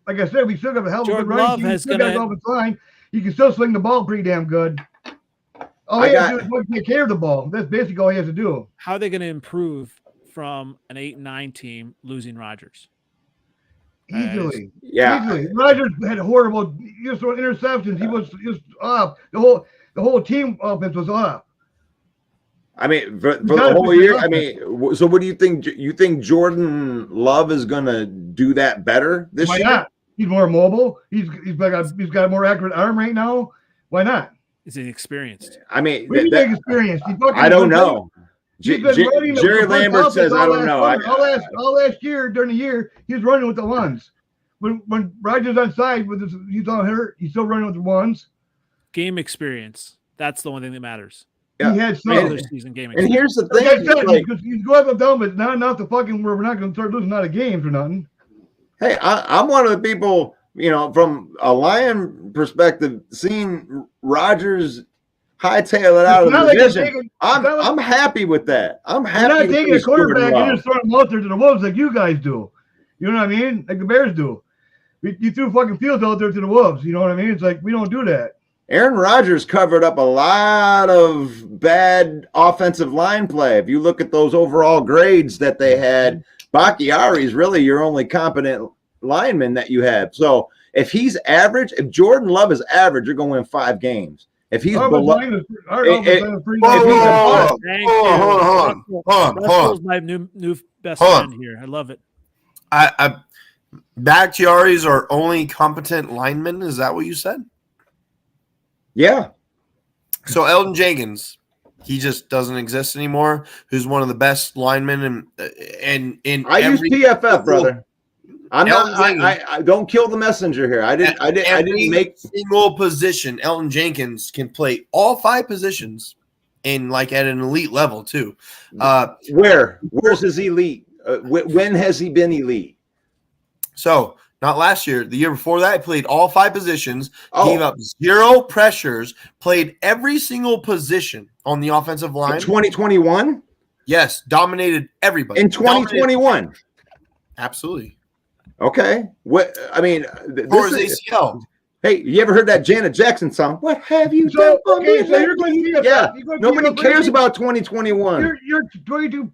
Like I said, we still got a hell of a good running team. Still got offensive line. He can still swing the ball pretty damn good. All he has to do is take care of the ball. That's basically all he has to do. How are they going to improve from an 8-9 team losing Rodgers? Easily. Easily. Rodgers had horrible. He was throwing interceptions. He was off. The whole team offense was off. I mean, for the whole year. I mean, so what do you think? You think Jordan Love is going to do that better this year? Why not? He's more mobile. He's got a more accurate arm right now. Why not? Is he experienced? I mean, experienced. I don't know. Jerry Lambert says I don't know. All last year during the year, he was running with the ones. When Rodgers on side he's all hurt, he's still running with the ones. Game experience. That's the one thing that matters. Yeah. He had some season game experience. And here's the thing: you go up and down, but not enough to fucking where we're not going to start losing out of games or nothing. Hey, I'm one of the people, from a Lion perspective, seeing Rodgers hightail it out of the division. I'm happy with that. I'm happy. You're not taking a quarterback and just throwing him out there to the wolves like you guys do. You know what I mean? Like the Bears do. You threw fucking fields out there to the wolves. You know what I mean? It's like we don't do that. Aaron Rodgers covered up a lot of bad offensive line play. If you look at those overall grades that they had, Bakhtiari is really your only competent lineman that you have. So if he's average, if Jordan Love is average, you're going to win 5 games. If he's below, hold on. Russell's my new best friend here. I love it. Bakhtiari's our only competent lineman. Is that what you said? Yeah. So Elton Jenkins, he just doesn't exist anymore. Who's one of the best linemen and in I use PFF, brother. I'm not. I don't kill the messenger here. I didn't make single position. Elton Jenkins can play all 5 positions, and like at an elite level too. Where's his elite? When has he been elite? So not last year. The year before that, he played all 5 positions. Gave up 0 pressures. Played every single position on the offensive line. In 2021. Yes, dominated everybody. In 2021. Absolutely. Okay. What I mean, for his ACL. Hey, you ever heard that Janet Jackson song? What have you done for me? So you're going to nobody cares about 2021. You're going to.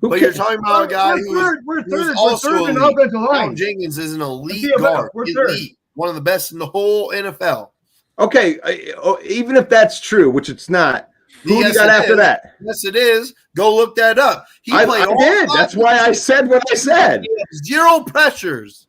But you're talking about a guy who's also an offensive line. Elton Jenkins is an elite guard. Elite. One of the best in the whole NFL. Okay, even if that's true, which it's not, who you got after that? Yes, it is. Go look that up. I did. That's why I said what I said. 0 pressures.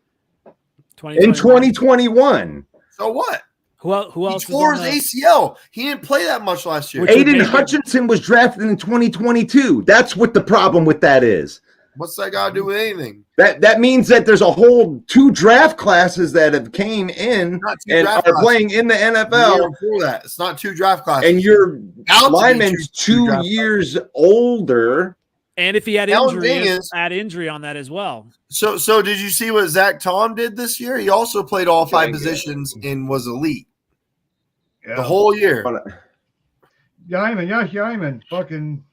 In 2021. So what? Who else? He tore his ACL. He didn't play that much last year. Aiden Hutchinson was drafted in 2022. That's what the problem with that is. What's that got to do with anything? That means that there's a whole 2 draft classes that have came in and are playing in the NFL. Before that, it's not 2 draft classes. And your lineman's 2 years older. And if he had Elgin injury, is- add injury on that as well. So did you see what Zach Tom did this year? He also played all 5 positions and was elite the whole year. Yaiman, fucking.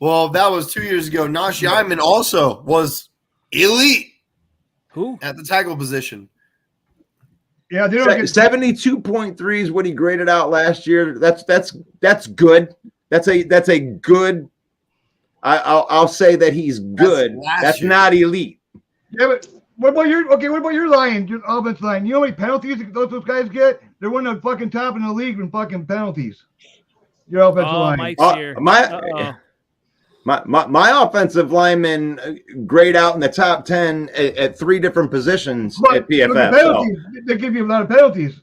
Well, that was 2 years ago. Nash Yaiman also was elite. Who? At the tackle position. Yeah, they don't get 72.3 is what he graded out last year. That's good. That's a good. I'll say that he's good. That's not elite. Yeah, but what about your line, your offensive line? You know how many penalties those guys get? They're one of the fucking top in the league in fucking penalties. Your offensive line. Mike's here. My offensive linemen grade out in the top 10 at 3 different positions at PFF. Penalties, they give you a lot of penalties.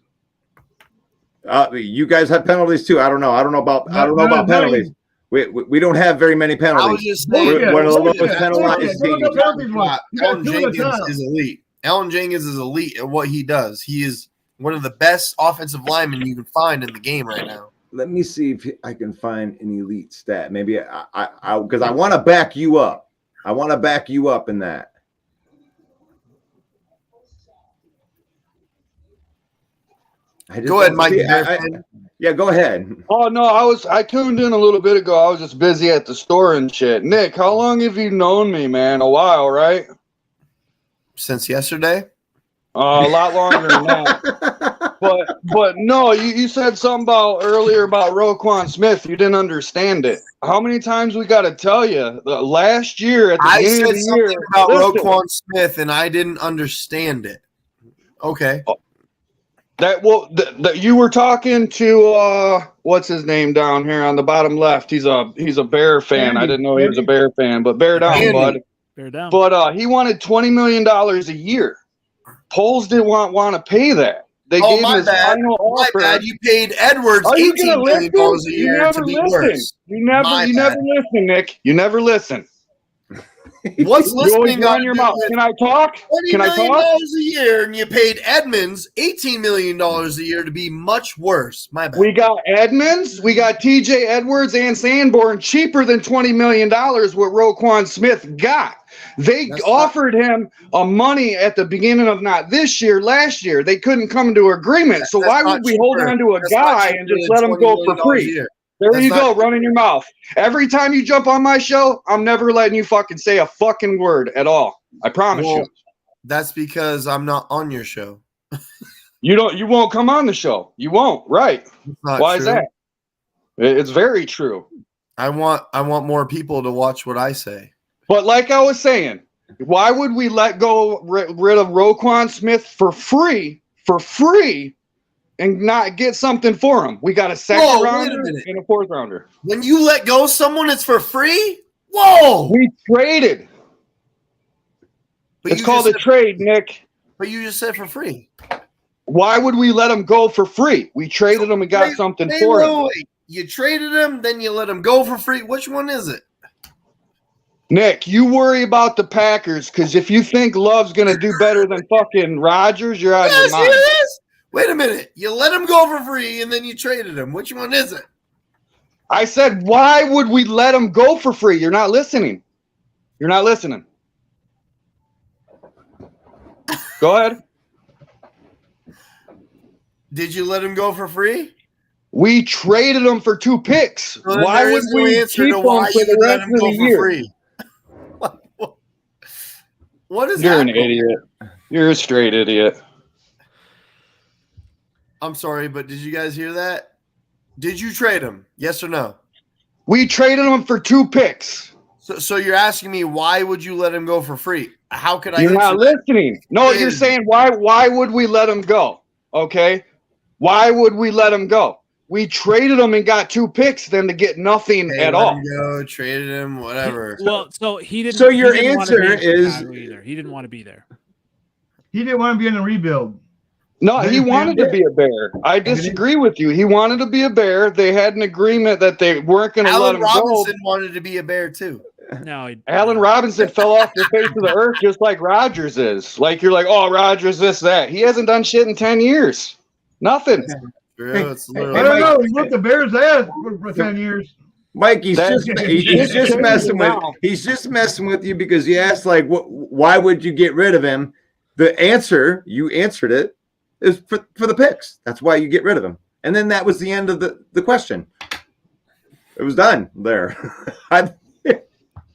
You guys have penalties too. I don't know about penalties. We don't have very many penalties. I was just saying, We're the lowest penalized team. Elgin Jenkins is elite. Elgin Jenkins is elite at what he does. He is one of the best offensive linemen you can find in the game right now. Let me see if I can find an elite stat. Maybe I because I want to back you up. I want to back you up in that. Go ahead, Mike. Yeah, go ahead. Oh no, I tuned in a little bit ago. I was just busy at the store and shit. Nick, how long have you known me, man? A while, right? Since yesterday? A lot longer than that. But no, you said something earlier about Roquan Smith. You didn't understand it. How many times we got to tell you? Last year at the beginning of the year, about Roquan Smith, and I didn't understand it. Okay. That you were talking to what's his name down here on the bottom left? He's a Bear fan. I didn't know he was a Bear fan, but bear down, bud. Bear down. But he wanted $20 million a year. Poles didn't want to pay that. They gave him his final offer. My bad. You paid Edwards $18 million a year to be worse. You never listen, Nick. You never listen. What's listening on your mouth? Can I talk? Can I talk? $20 million a year, and you paid Edmonds $18 million a year to be much worse. My bad. We got Edmonds, we got TJ Edwards and Sanborn cheaper than $20 million. What Roquan Smith got. They offered him money at the beginning of not this year, last year. They couldn't come to agreement. So why would we hold on to a guy and just let him go for free? There you go, running your mouth. Every time you jump on my show, I'm never letting you fucking say a fucking word at all. I promise you. That's because I'm not on your show. You won't come on the show. You won't, right? Why is that? It's very true. I want more people to watch what I say. But like I was saying, why would we let go rid of Roquan Smith for free and not get something for him? We got a second rounder and a 4th rounder. When you let go of someone, it's for free? Whoa! We traded. It's called a trade, Nick. But you just said for free. Why would we let him go for free? We traded him and got something for him. You traded him, then you let him go for free. Which one is it? Nick, you worry about the Packers because if you think Love's going to do better than fucking Rodgers, you're out of your mind. Wait a minute. You let him go for free and then you traded him. Which one is it? I said, why would we let him go for free? You're not listening. You're not listening. Go ahead. Did you let him go for free? We traded him for 2 picks. Well, why would we keep him for the rest of the year? Free? What is You're an idiot. You're a straight idiot. I'm sorry, but did you guys hear that? Did you trade him? Yes or no? We traded him for 2 picks. So you're asking me why would you let him go for free? How could I? You're not listening. No, you're saying why would we let him go? Okay, why would we let him go? We traded him and got 2 picks, then to get nothing at all. Go, traded him, whatever. Well, so he didn't. So your answer is he didn't want to be there. He didn't want to be in a rebuild. No, he wanted to be a Bear. I disagree with you. He wanted to be a Bear. They had an agreement that they weren't going to let him Robinson go. wanted to be a Bear too. No, Allen Robinson fell off the face of the earth just like Rodgers is. Like you're like, oh, Rodgers, this, that. He hasn't done shit in 10 years. Nothing. It's I don't know. He whipped the Bears' ass for 10 years. Mike, he's just messing with you because you asked why would you get rid of him? The answer, you answered it, is for the picks. That's why you get rid of him. And then that was the end of the question. It was done there.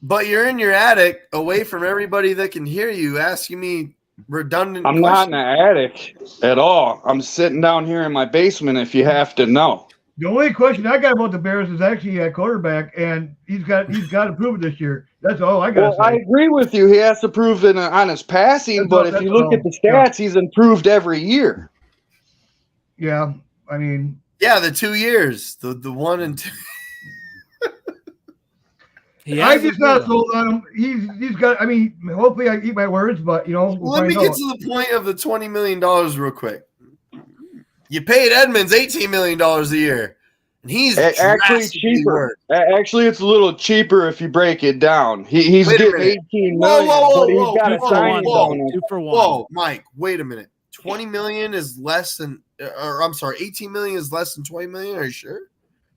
But you're in your attic, away from everybody that can hear you, asking me redundant I'm questions. not in the attic at all. I'm sitting down here in my basement. If you have to know. The only question I got about the Bears is actually at quarterback, and he's got to prove it this year. That's all I got to say. I agree with you. He has to prove it on his passing, but if you look at the stats, he's improved every year. Yeah, I mean. Yeah, the 2 years, the 1 and 2. I just not sold on him. He's got. I mean, hopefully I eat my words, but we'll Let me get to the point of the $20 million real quick. You paid Edmonds $18 million a year, and he's actually cheaper. Actually, it's a little cheaper if you break it down. He's getting $18 million, but he's got a signing bonus. 2 for 1. Whoa, Mike, wait a minute. $20 million is less than, or I'm sorry, $18 million is less than $20 million. Are you sure?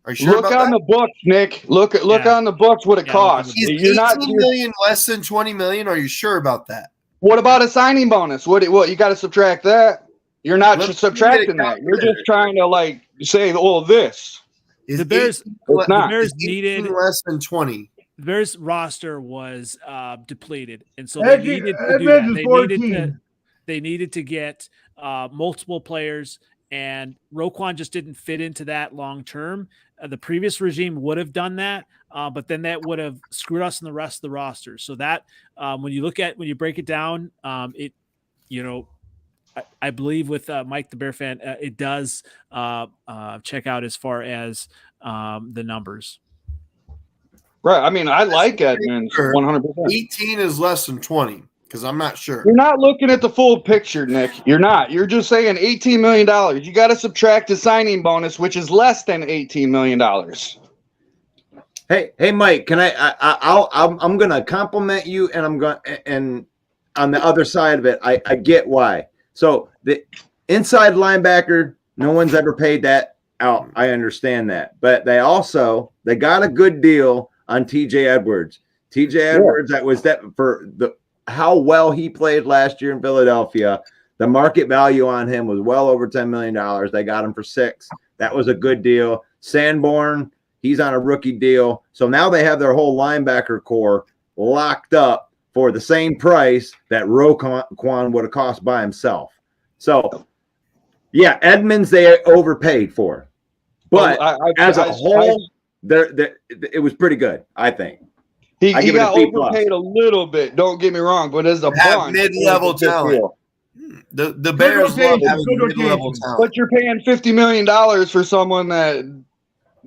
Are you sure Look about on that? the books, Nick. Look on the books what it costs. Is You're not $18 million less than $20 million? Are you sure about that? What about a signing bonus? What you got to subtract that? You're not subtracting that. You're just trying to say, "Oh, this." Is the Bears, it's not. the Bears needed less than 20. The Bears roster was depleted, and so Edmonds they needed to is do that. 14. They needed to get multiple players, and Roquan just didn't fit into that long term. The previous regime would have done that, but then that would have screwed us in the rest of the roster. So that when you break it down, I believe with Mike the Bear fan, it does check out as far as the numbers. Right. I mean, I like Edmonds 100%. 18 is less than 20 because I'm not sure. You're not looking at the full picture, Nick. You're not. You're just saying $18 million. You got to subtract the signing bonus, which is less than $18 million. Hey, Mike, can I'm gonna compliment you, and on the other side of it, I get why. So the inside linebacker, no one's ever paid that out. I understand that, but they got a good deal on TJ Edwards. TJ Edwards, that was for how well he played last year in Philadelphia. The market value on him was well over $10 million. They got him for $6 million. That was a good deal. Sanborn, he's on a rookie deal. So now they have their whole linebacker core locked up for the same price that Roquan would have cost by himself. So, yeah, Edmonds they overpaid for. But as a whole, it was pretty good, I think. He got overpaid a little bit, don't get me wrong, but as a bunch, mid-level talent. The Bears love having mid-level talent. But you're paying $50 million for someone that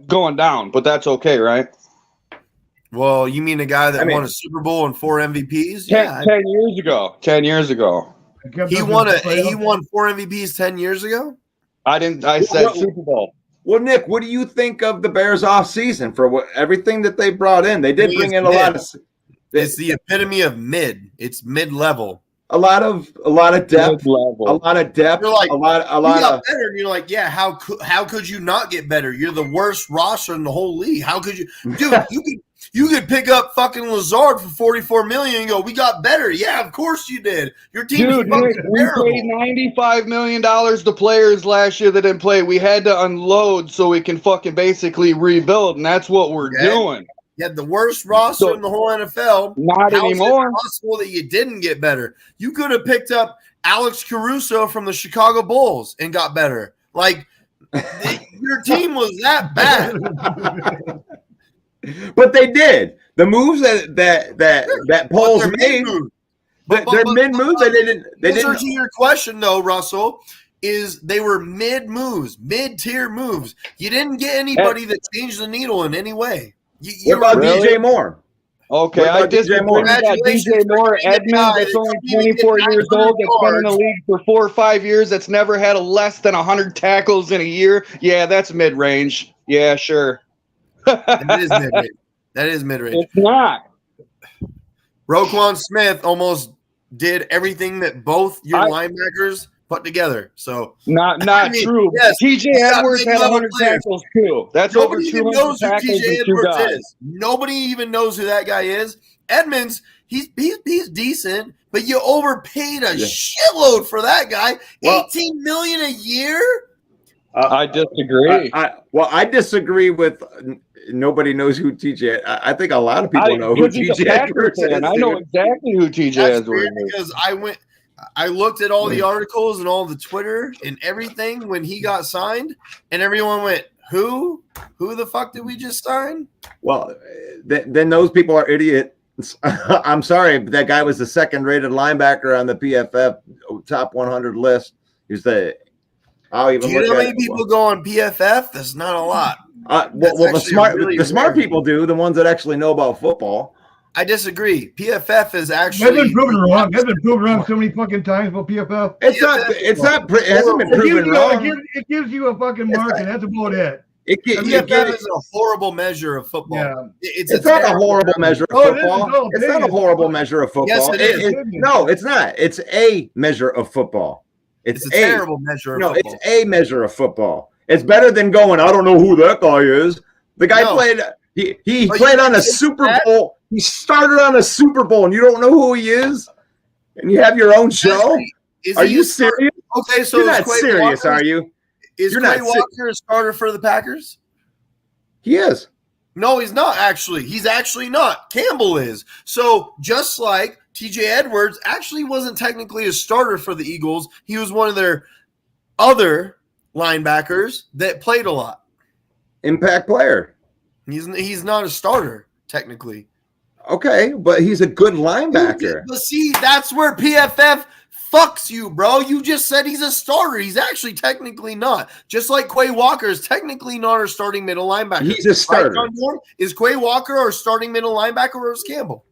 going down, but that's okay, right? Well, you mean a guy that won a Super Bowl and 4 MVPs? 10 years ago. 10 years ago. He won 4 MVPs 10 years ago? I said Super Bowl. Well, Nick, what do you think of the Bears offseason for everything that they brought in? They did bring in a lot of. It's the epitome of mid. It's mid-level. A lot of depth. A lot of depth. You're like, a lot of better. And you're like, yeah. How could you not get better? You're the worst roster in the whole league. How could you, dude? You could pick up fucking Lazard for $44 million and go, we got better. Yeah, of course you did. Your team is fucking terrible. We paid $95 million to players last year that didn't play. We had to unload so we can fucking basically rebuild, and that's what we're doing. You had the worst roster in the whole NFL. Not anymore. It's possible that you didn't get better. You could have picked up Alex Caruso from the Chicago Bulls and got better. Like, your team was that bad. But they did. The moves that Poles made, they're mid moves. They didn't. To your question, though, Russell, is they were mid moves, mid-tier moves. You didn't get anybody that changed the needle in any way. What about DJ Moore? Okay, I disagree. We got DJ Moore, Edmonds, that's only 24 years old, that's been in the league for 4 or 5 years, that's never had a less than 100 tackles in a year. Yeah, that's mid-range. Yeah, sure. That is mid-range. It's not. Roquan Smith almost did everything that both your linebackers put together. So not true. Yes, TJ Edwards had 100 tackles too. That's nobody over even 200 knows who tackles TJ in 2 Edwards guys. is. Nobody even knows who that guy is. Edmonds, he's decent, but you overpaid a shitload for that guy. Well, $18 million a year. I disagree. I disagree with nobody knows who TJ. I think a lot of people know who TJ Edwards is. I know exactly who TJ That's Edwards weird is. because I looked at all the articles and all the Twitter and everything when he got signed, and everyone went, "Who? Who the fuck did we just sign?" Well, then those people are idiots. I'm sorry, but that guy was the second-rated linebacker on the PFF top 100 list. He's the. Do you know how many people go on PFF? That's not a lot. The smart people do, the ones that actually know about football. I disagree. PFF is actually. They've been proven wrong. They've been proven wrong so many fucking times about PFF. It hasn't been proven wrong. It gives you a fucking mark, and that's about it. PFF is a horrible measure of football. Yeah. It's not a horrible measure of football. It's not a horrible measure of football. Yes, it is. No, it's not. It's a measure of football. It's a terrible measure of football. It's a measure of football. It's better than going, I don't know who that guy is. The guy played he played on a Super Bowl. He started on a Super Bowl and you don't know who he is? And you have your own show? Are you serious? Okay, so you're not serious, are you? Is Quay Walker a starter for the Packers? He is. No, he's not actually. He's actually not. Campbell is. So just like TJ Edwards actually wasn't technically a starter for the Eagles, he was one of their other linebackers that played a lot. Impact player. He's not a starter, technically. Okay, but he's a good linebacker. But see, that's where PFF fucks you, bro. You just said he's a starter. He's actually technically not. Just like Quay Walker is technically not our starting middle linebacker. He's a starter. Right, is Quay Walker our starting middle linebacker or is Campbell?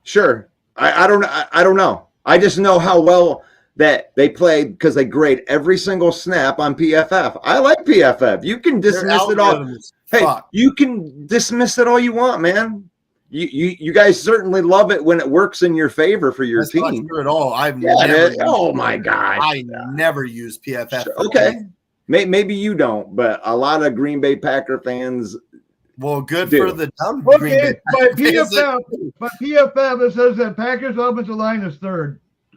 Sure. I don't know. I just know how well that they played because they grade every single snap on PFF. I like PFF. You can dismiss it all. Hey, you can dismiss it all you want, man. You guys certainly love it when it works in your favor for your team. Not true at all. Oh my God. I never use PFF. Okay. Maybe you don't, but a lot of Green Bay Packer fans. Well, good for the dumb Green Okay, Bay but PFF it says that Packers offensive line is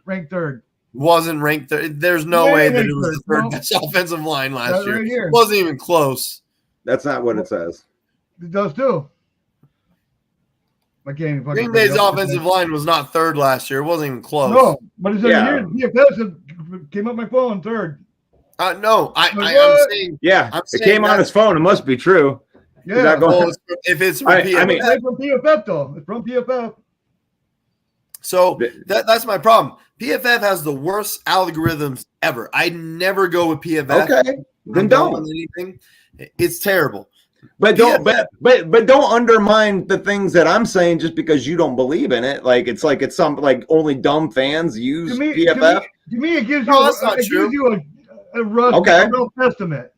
ranked third. Wasn't ranked third. There's no way that it was the third best offensive line last year. Right here. Wasn't even close. That's not what it says. It does too. Green Bay's offensive line was not third last year. It wasn't even close. No, but it's here. PFF came up my phone third. No, I'm saying. It came on his phone. It must be true. Yeah, if it's from PFF. I mean, it's from PFF though. It's from PFF. So that's my problem. PFF has the worst algorithms ever. I never go with PFF. Okay, then don't. Anything. It's terrible. But don't but don't undermine the things that I'm saying just because you don't believe in it. It's some only dumb fans use PFF. To me, it gives you a rough estimate.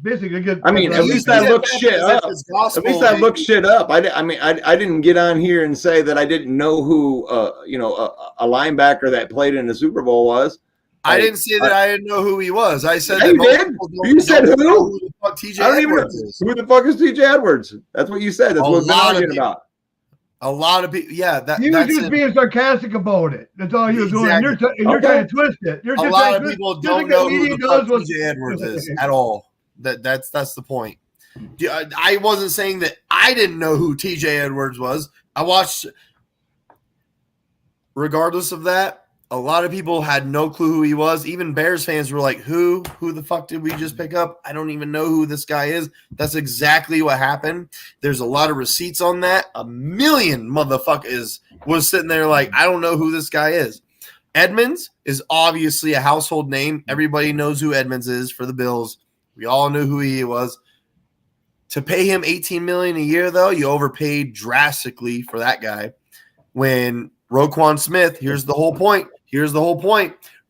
Basically, at least I look shit up. At least I look shit up. I didn't get on here and say that I didn't know who a linebacker that played in the Super Bowl was. I didn't say that I didn't know who he was. I said you did. You said who? The fuck TJ I don't even know Edwards who the fuck is TJ Edwards. That's what you said. That's what we've been arguing about. A lot of people, he was just being sarcastic about it. That's all he was doing. And you're trying to twist it. A lot of people don't know who the fuck TJ Edwards is at all. That's the point. I wasn't saying that I didn't know who TJ Edwards was. I watched. Regardless of that, a lot of people had no clue who he was. Even Bears fans were like, who the fuck did we just pick up? I don't even know who this guy is. That's exactly what happened. There's a lot of receipts on that. 1 million motherfuckers was sitting there like, I don't know who this guy is. Edmonds is obviously a household name. Everybody knows who Edmonds is for the Bills. We all knew who he was. To pay him $18 million a year, though, you overpaid drastically for that guy. When Roquan Smith, here's the whole point.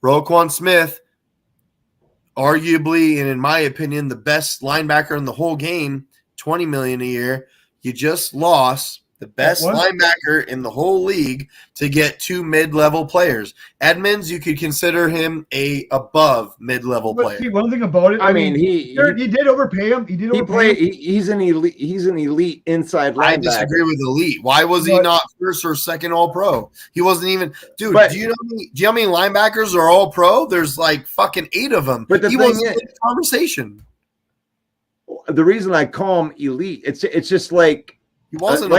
Roquan Smith, arguably, and in my opinion, the best linebacker in the whole game, $20 million a year. You just lost the best linebacker in the whole league to get 2 mid-level players. Edmonds, you could consider him a above mid-level player. See, one thing about it, I mean, he did overpay him. He did overpay him. He's an elite inside linebacker. I disagree with elite. Why was he not first or second All-Pro? He wasn't even. Dude, do you know how many linebackers are All-Pro? There's like fucking 8 of them. But he wasn't in the conversation. The reason I call him elite, it's just like he wasn't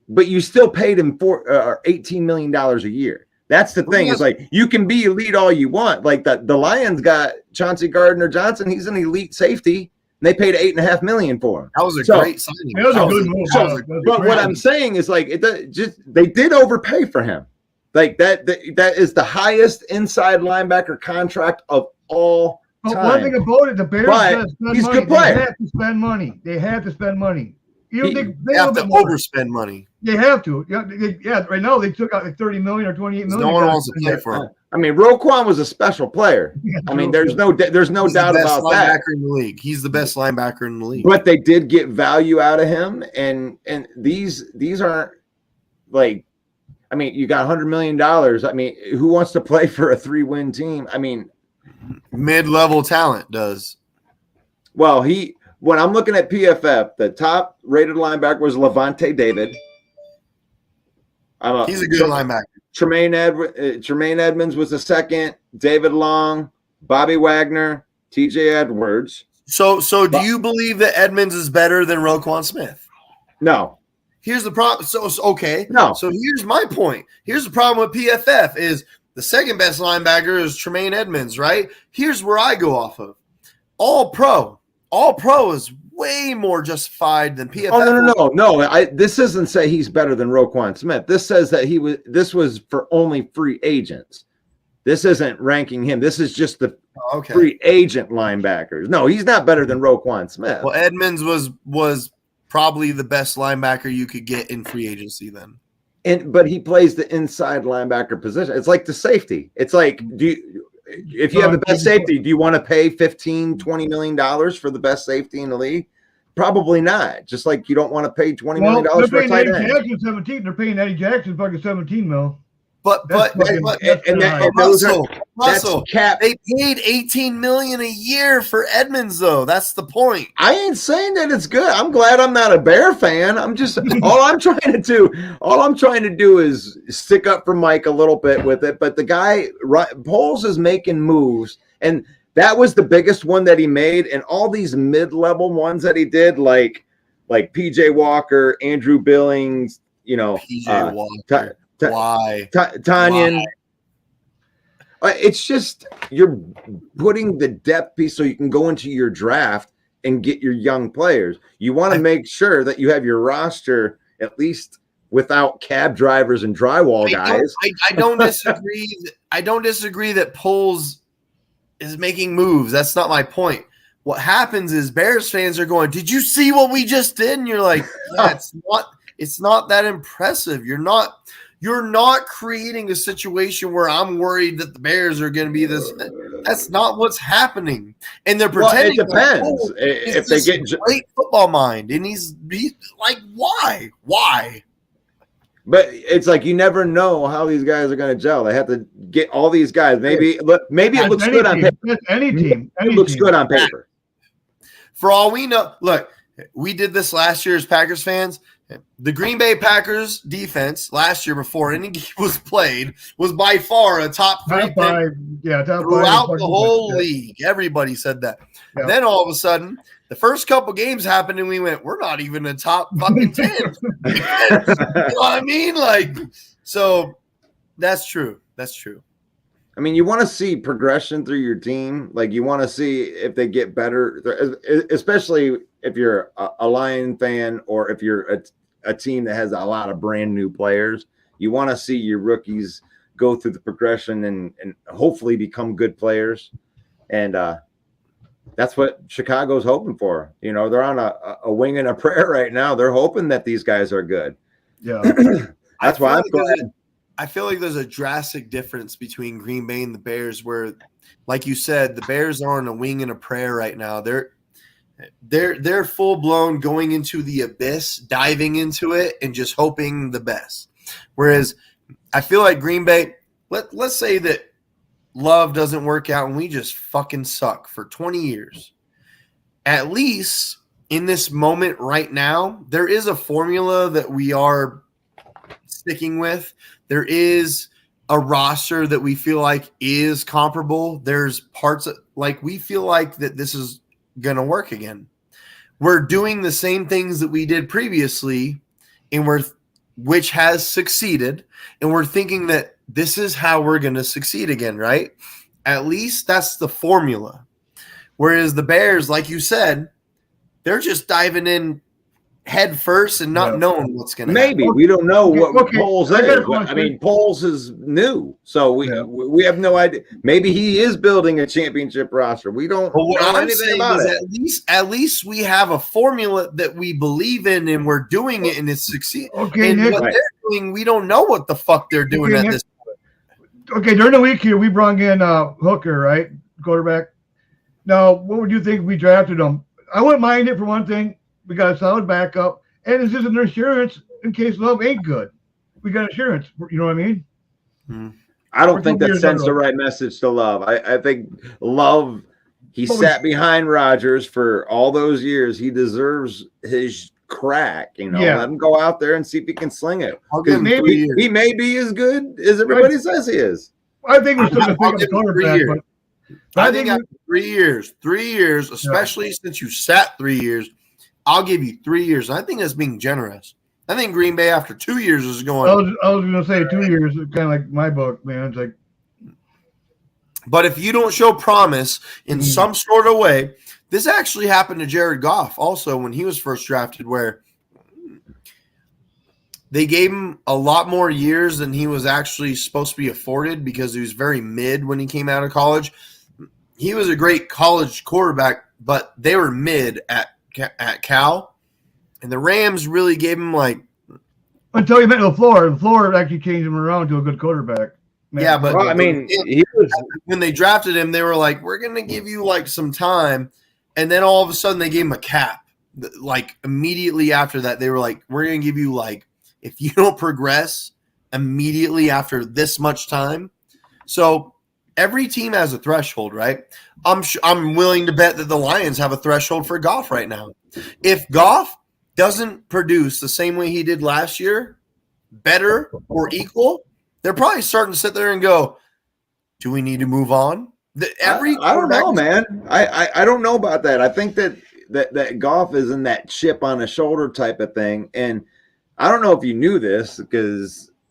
but you still paid him $18 million a year. That's the thing. It's like you can be elite all you want. Like the Lions got Chauncey Gardner-Johnson. He's an elite safety. And they paid $8.5 million for him. That was a great signing. That was a good move. But what I'm saying is like they did overpay for him. Like that is the highest inside linebacker contract of all time. One thing about it, the Bears he's a good player. They have to spend money. They have to spend money. They have to overspend money. They have to. Yeah, right now they took out like $30 million or $28 million. No one wants to play for him. I mean, Roquan was a special player. I mean, there's no doubt about that. In the league. He's the best linebacker in the league. But they did get value out of him, and these aren't like. I mean, you got $100 million. I mean, who wants to play for a 3-win team? I mean, mid-level talent does. Well, when I'm looking at PFF, the top rated linebacker was Levante David. He's a good linebacker. Tremaine Edmonds was the second. David Long, Bobby Wagner, TJ Edwards. So do you believe that Edmonds is better than Roquan Smith? No. Here's the problem. Okay. No. So here's my point. Here's the problem with PFF is the second best linebacker is Tremaine Edmonds, right? Here's where I go off of. All pro is way more justified than PFF. Oh, no. This doesn't say he's better than Roquan Smith. This says that this was for only free agents. This isn't ranking him. This is just the free agent linebackers. No, he's not better than Roquan Smith. Well, Edmonds was probably the best linebacker you could get in free agency then. But he plays the inside linebacker position. It's like the safety. It's like, if you have the best safety, do you want to pay $15-20 million for the best safety in the league? Probably not. Just like you don't want to pay $20 million for a tight end. Jackson 17. They're paying Eddie Jackson fucking $17 million. Russell, cap. They paid $18 million a year for Edmonds, though. That's the point. I ain't saying that it's good. I'm glad I'm not a Bear fan. I'm just all I'm trying to do is stick up for Mike a little bit with it. But the guy Poles is making moves, and that was the biggest one that he made. And all these mid-level ones that he did, like PJ Walker, Andrew Billings, PJ Walker. Why? Tanyan. It's just you're putting the depth piece so you can go into your draft and get your young players. You want to make sure that you have your roster at least without cab drivers and drywall guys. I don't disagree. I don't disagree that Poles is making moves. That's not my point. What happens is Bears fans are going, "Did you see what we just did?" And you're like, yeah, it's not that impressive. You're not creating a situation where I'm worried that the Bears are going to be this. That's not what's happening. And they're pretending. It depends. If they get great football mind, and he's like, why? But it's like you never know how these guys are going to gel. They have to get all these guys. Maybe it looks good on paper. Any team. It looks good on paper. For all we know, look, we did this last year as Packers fans. The Green Bay Packers defense last year, before any game was played, was by far a top 3 throughout the whole league. Everybody said that. Yeah. Then all of a sudden, the first couple games happened, and we went, "We're not even a top fucking 10." You know what I mean? So that's true. That's true. I mean, you want to see progression through your team. Like, you want to see if they get better, especially if you're a Lion fan or if you're a team that has a lot of brand new players. You want to see your rookies go through the progression and hopefully become good players. And that's what Chicago's hoping for. They're on a wing and a prayer right now. They're hoping that these guys are good. Yeah. That's why I'm glad. I feel like there's a drastic difference between Green Bay and the Bears where, like you said, the Bears are on a wing and a prayer right now. They're full blown going into the abyss, diving into it, and just hoping the best. Whereas I feel like Green Bay, let's say that Love doesn't work out and we just fucking suck for 20 years. At least in this moment right now, there is a formula that we are sticking with. There is a roster that we feel like is comparable. There's parts of, like, we feel like that this is going to work again. We're doing the same things that we did previously, and which has succeeded, and we're thinking that this is how we're going to succeed again, right? At least that's the formula. Whereas the Bears, like you said, they're just diving in head first and not knowing what's going to happen. Maybe we don't know what Poles is. I mean, Poles is new, so we have no idea. Maybe he is building a championship roster. We don't know anything about it. At least we have a formula that we believe in, and we're doing it, and it's succeeding. Okay, and Nick, what they're doing, we don't know what the fuck they're doing at this point. Okay, during the week here, we brought in Hooker, right, quarterback. Now, what would you think if we drafted him? I wouldn't mind it for one thing. We got a solid backup, and it's just an insurance in case Love ain't good. We got insurance. You know what I mean? I don't think that sends the right message to Love. I think Love, he sat behind Rodgers for all those years. He deserves his crack. Let him go out there and see if he can sling it. He may be as good as everybody says he is. I think we're still going to think of 3 years. I think after 3 years, especially since you sat 3 years, I'll give you 3 years. I think that's being generous. I think Green Bay after 2 years is going. I was going to say 2 years is kind of like my book, man. It's like, but if you don't show promise in some sort of way, this actually happened to Jared Goff also when he was first drafted, where they gave him a lot more years than he was actually supposed to be afforded because he was very mid when he came out of college. He was a great college quarterback, but they were mid at Cal, and the Rams really gave him until he met LaFleur. LaFleur actually changed him around to a good quarterback. Yeah, but when they drafted him, they were like, "We're going to give you some time," and then all of a sudden they gave him a cap. Immediately after that, they were like, "We're going to give you if you don't progress immediately after this much time." So every team has a threshold, right? I'm willing to bet that the Lions have a threshold for Goff right now. If Goff doesn't produce the same way he did last year, better or equal, they're probably starting to sit there and go, do we need to move on? I don't know, man. I don't know about that. I think that Goff is in that chip on the shoulder type of thing. And I don't know if you knew this because –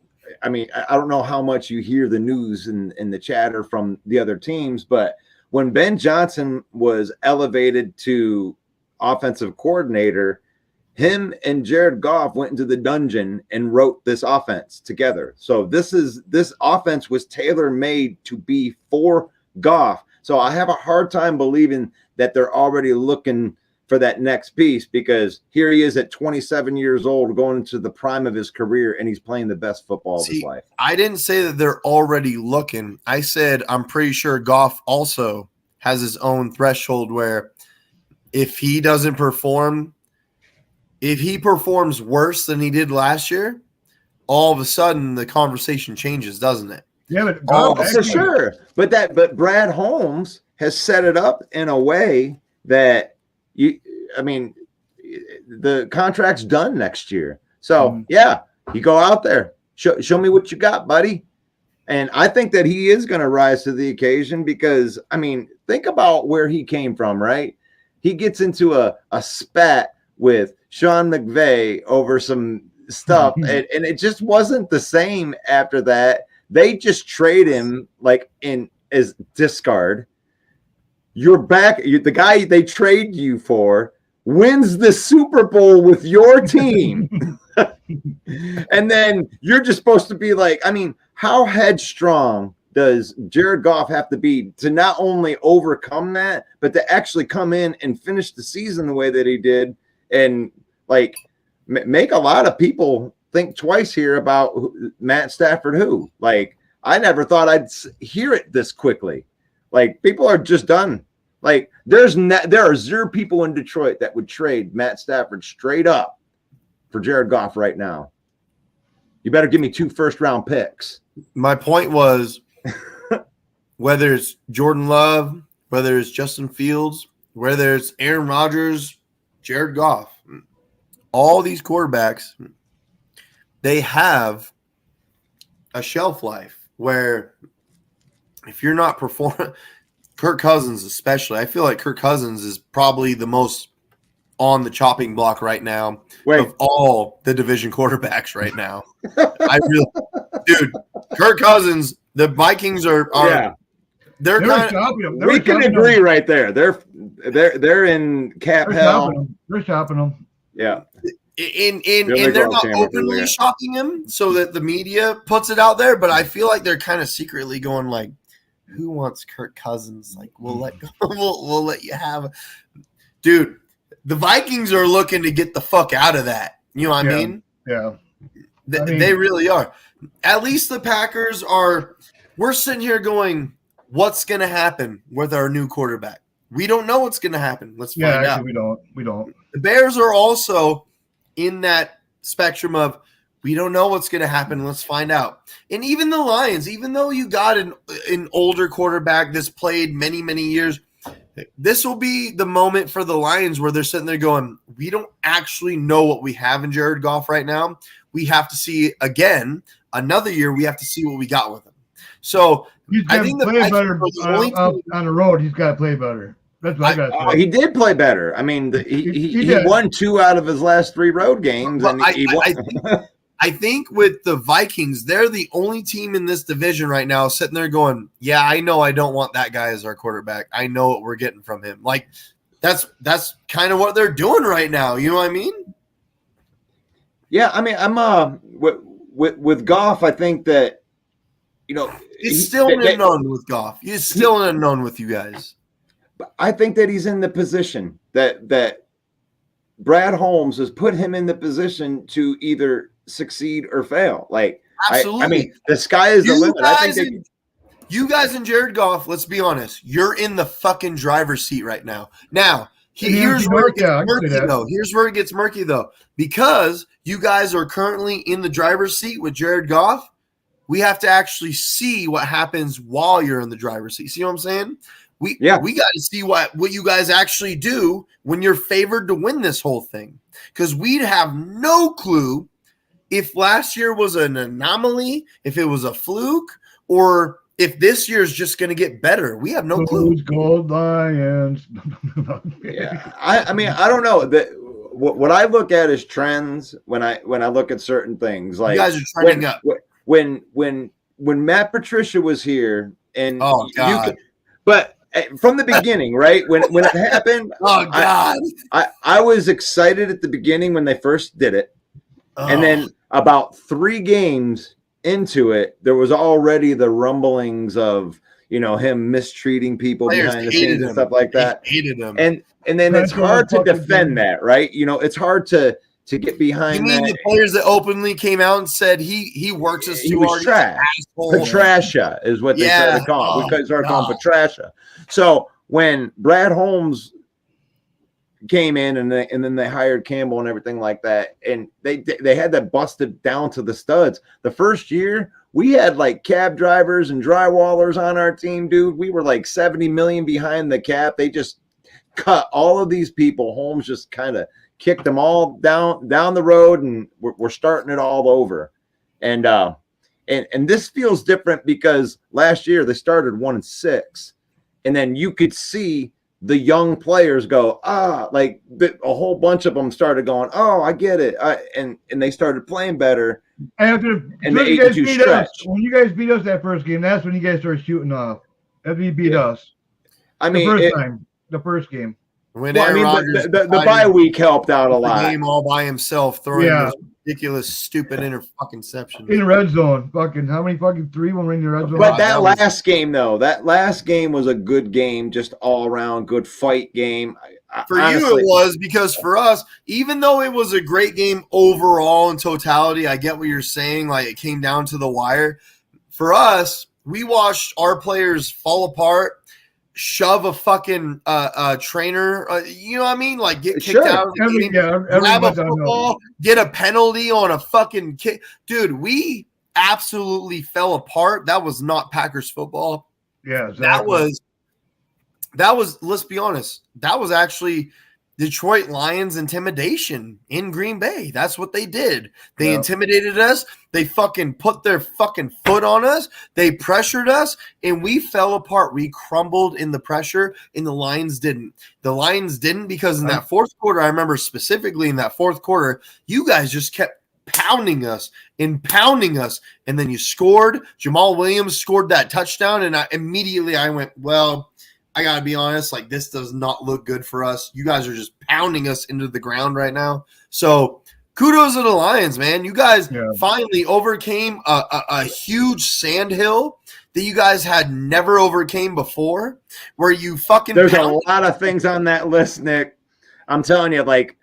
I mean, I don't know how much you hear the news and the chatter from the other teams, but when Ben Johnson was elevated to offensive coordinator, him and Jared Goff went into the dungeon and wrote this offense together. So this offense was tailor-made to be for Goff. So I have a hard time believing that they're already looking for that next piece, because here he is at 27 years old going into the prime of his career, and he's playing the best football of his life. I didn't say that they're already looking. I said I'm pretty sure Goff also has his own threshold where if he doesn't perform, if he performs worse than he did last year, all of a sudden the conversation changes, doesn't it? Yeah, but for sure. But Brad Holmes has set it up in a way that the contract's done next year. So you go out there, show me what you got, buddy. And I think that he is going to rise to the occasion because, think about where he came from, right? He gets into a spat with Sean McVay over some stuff, and it just wasn't the same after that. They just trade him as discard. You're back. The guy they trade you for wins the Super Bowl with your team. And then you're just supposed to be how headstrong does Jared Goff have to be to not only overcome that, but to actually come in and finish the season the way that he did and make a lot of people think twice here about Matt Stafford, who I never thought I'd hear it this quickly. People are just done. Like there are 0 people in Detroit that would trade Matt Stafford straight up for Jared Goff right now. You better give me 2 first-round picks. My point was, whether it's Jordan Love, whether it's Justin Fields, whether it's Aaron Rodgers, Jared Goff, all these quarterbacks, they have a shelf life where if you're not performing, Kirk Cousins especially, I feel like Kirk Cousins is probably the most on the chopping block right now of all the division quarterbacks right now. Dude, Kirk Cousins, the Vikings are they're kind of, we can agree right there. They're in cap hell. They're shopping them. Yeah. And they're not openly shocking him so that the media puts it out there, but I feel like they're kind of secretly going like, who wants Kirk Cousins? Like, we'll let you have dude. The Vikings are looking to get the fuck out of that. You know what I mean? Yeah. They really are. At least the Packers are. We're sitting here going, what's going to happen with our new quarterback? We don't know what's going to happen. Let's find out. We don't. The Bears are also in that spectrum of we don't know what's going to happen. Let's find out. And even the Lions, even though you got an older quarterback that's played many, many years, this will be the moment for the Lions where they're sitting there going, we don't actually know what we have in Jared Goff right now. We have to see again another year. We have to see what we got with him. So I think the play better on the road. He's got to play better. That's what I got to say. He did play better. I mean, he won 2 out of his last 3 road games, and he won. I think with the Vikings, they're the only team in this division right now sitting there going, yeah, I know I don't want that guy as our quarterback. I know what we're getting from him. Like that's kind of what they're doing right now. You know what I mean? Yeah, I mean, I'm with Goff, I think that it's still an unknown with Goff. He's still an unknown with you guys. I think that he's in the position that Brad Holmes has put him in the position to either succeed or fail. Like, absolutely. I mean, the sky is the limit. I think you guys and Jared Goff, let's be honest, you're in the fucking driver's seat right now. Now, here's where it gets murky, though. Here's where it gets murky, though. Because you guys are currently in the driver's seat with Jared Goff, we have to actually see what happens while you're in the driver's seat. See what I'm saying? We got to see what you guys actually do when you're favored to win this whole thing. Because we'd have no clue if last year was an anomaly, if it was a fluke, or if this year is just going to get better. We have no clue. Gold Lions. Yeah, I mean, I don't know. What I look at is trends when I look at certain things. Like, you guys are trending up. When Matt Patricia was here, and but from the beginning, right when it happened, I was excited at the beginning when they first did it, and then about 3 games into it, there was already the rumblings of him mistreating people behind the scenes and stuff like that. They hated him, and then it's hard to defend that, right? It's hard to get behind. You mean that. The players that openly came out and said he works us too hard? Trash. Patricia is what they started to call him. We started calling Patricia. So when Brad Holmes came in and then they hired Campbell and everything like that, and they had that busted down to the studs. The first year we had like cab drivers and drywallers on our team, dude. We were like 70 million behind the cap. They just cut all of these people. Holmes just kind of kicked them all down the road, and we're starting it all over. And this feels different because last year they started 1-6, and then you could see the young players go, like a whole bunch of them started going, I get it, and they started playing better. And when you guys beat us that first game, that's when you guys started shooting off. After you beat us, I mean, the first game. When the bye week helped out a lot. The game all by himself, throwing those ridiculous, stupid interceptions in the red zone. Fucking how many 3 when we're in the red zone? But that last game was a good game, just all around good fight game. For you, it was, because for us, even though it was a great game overall in totality, I get what you're saying. Like, it came down to the wire. For us, we watched our players fall apart. shove a fucking trainer, you know what I mean? Like get kicked out of the game, grab a football, get a penalty on a fucking kick. Dude, we absolutely fell apart. That was not Packers football. Yeah, exactly. That was, let's be honest, that was actually Detroit Lions intimidation in Green Bay. That's what they did. They intimidated us. They fucking put their fucking foot on us. They pressured us, and we fell apart. We crumbled in the pressure, and the Lions didn't. The Lions didn't because in that fourth quarter, I remember specifically in that fourth quarter, you guys just kept pounding us, and then you scored. Jamal Williams scored that touchdown, and I went, well, I got to be honest, like this does not look good for us. You guys are just pounding us into the ground right now. So kudos to the Lions, man. You guys finally overcame a huge sandhill that you guys had never overcame before, where you fucking There's a lot of things on that list, Nick. I'm telling you, like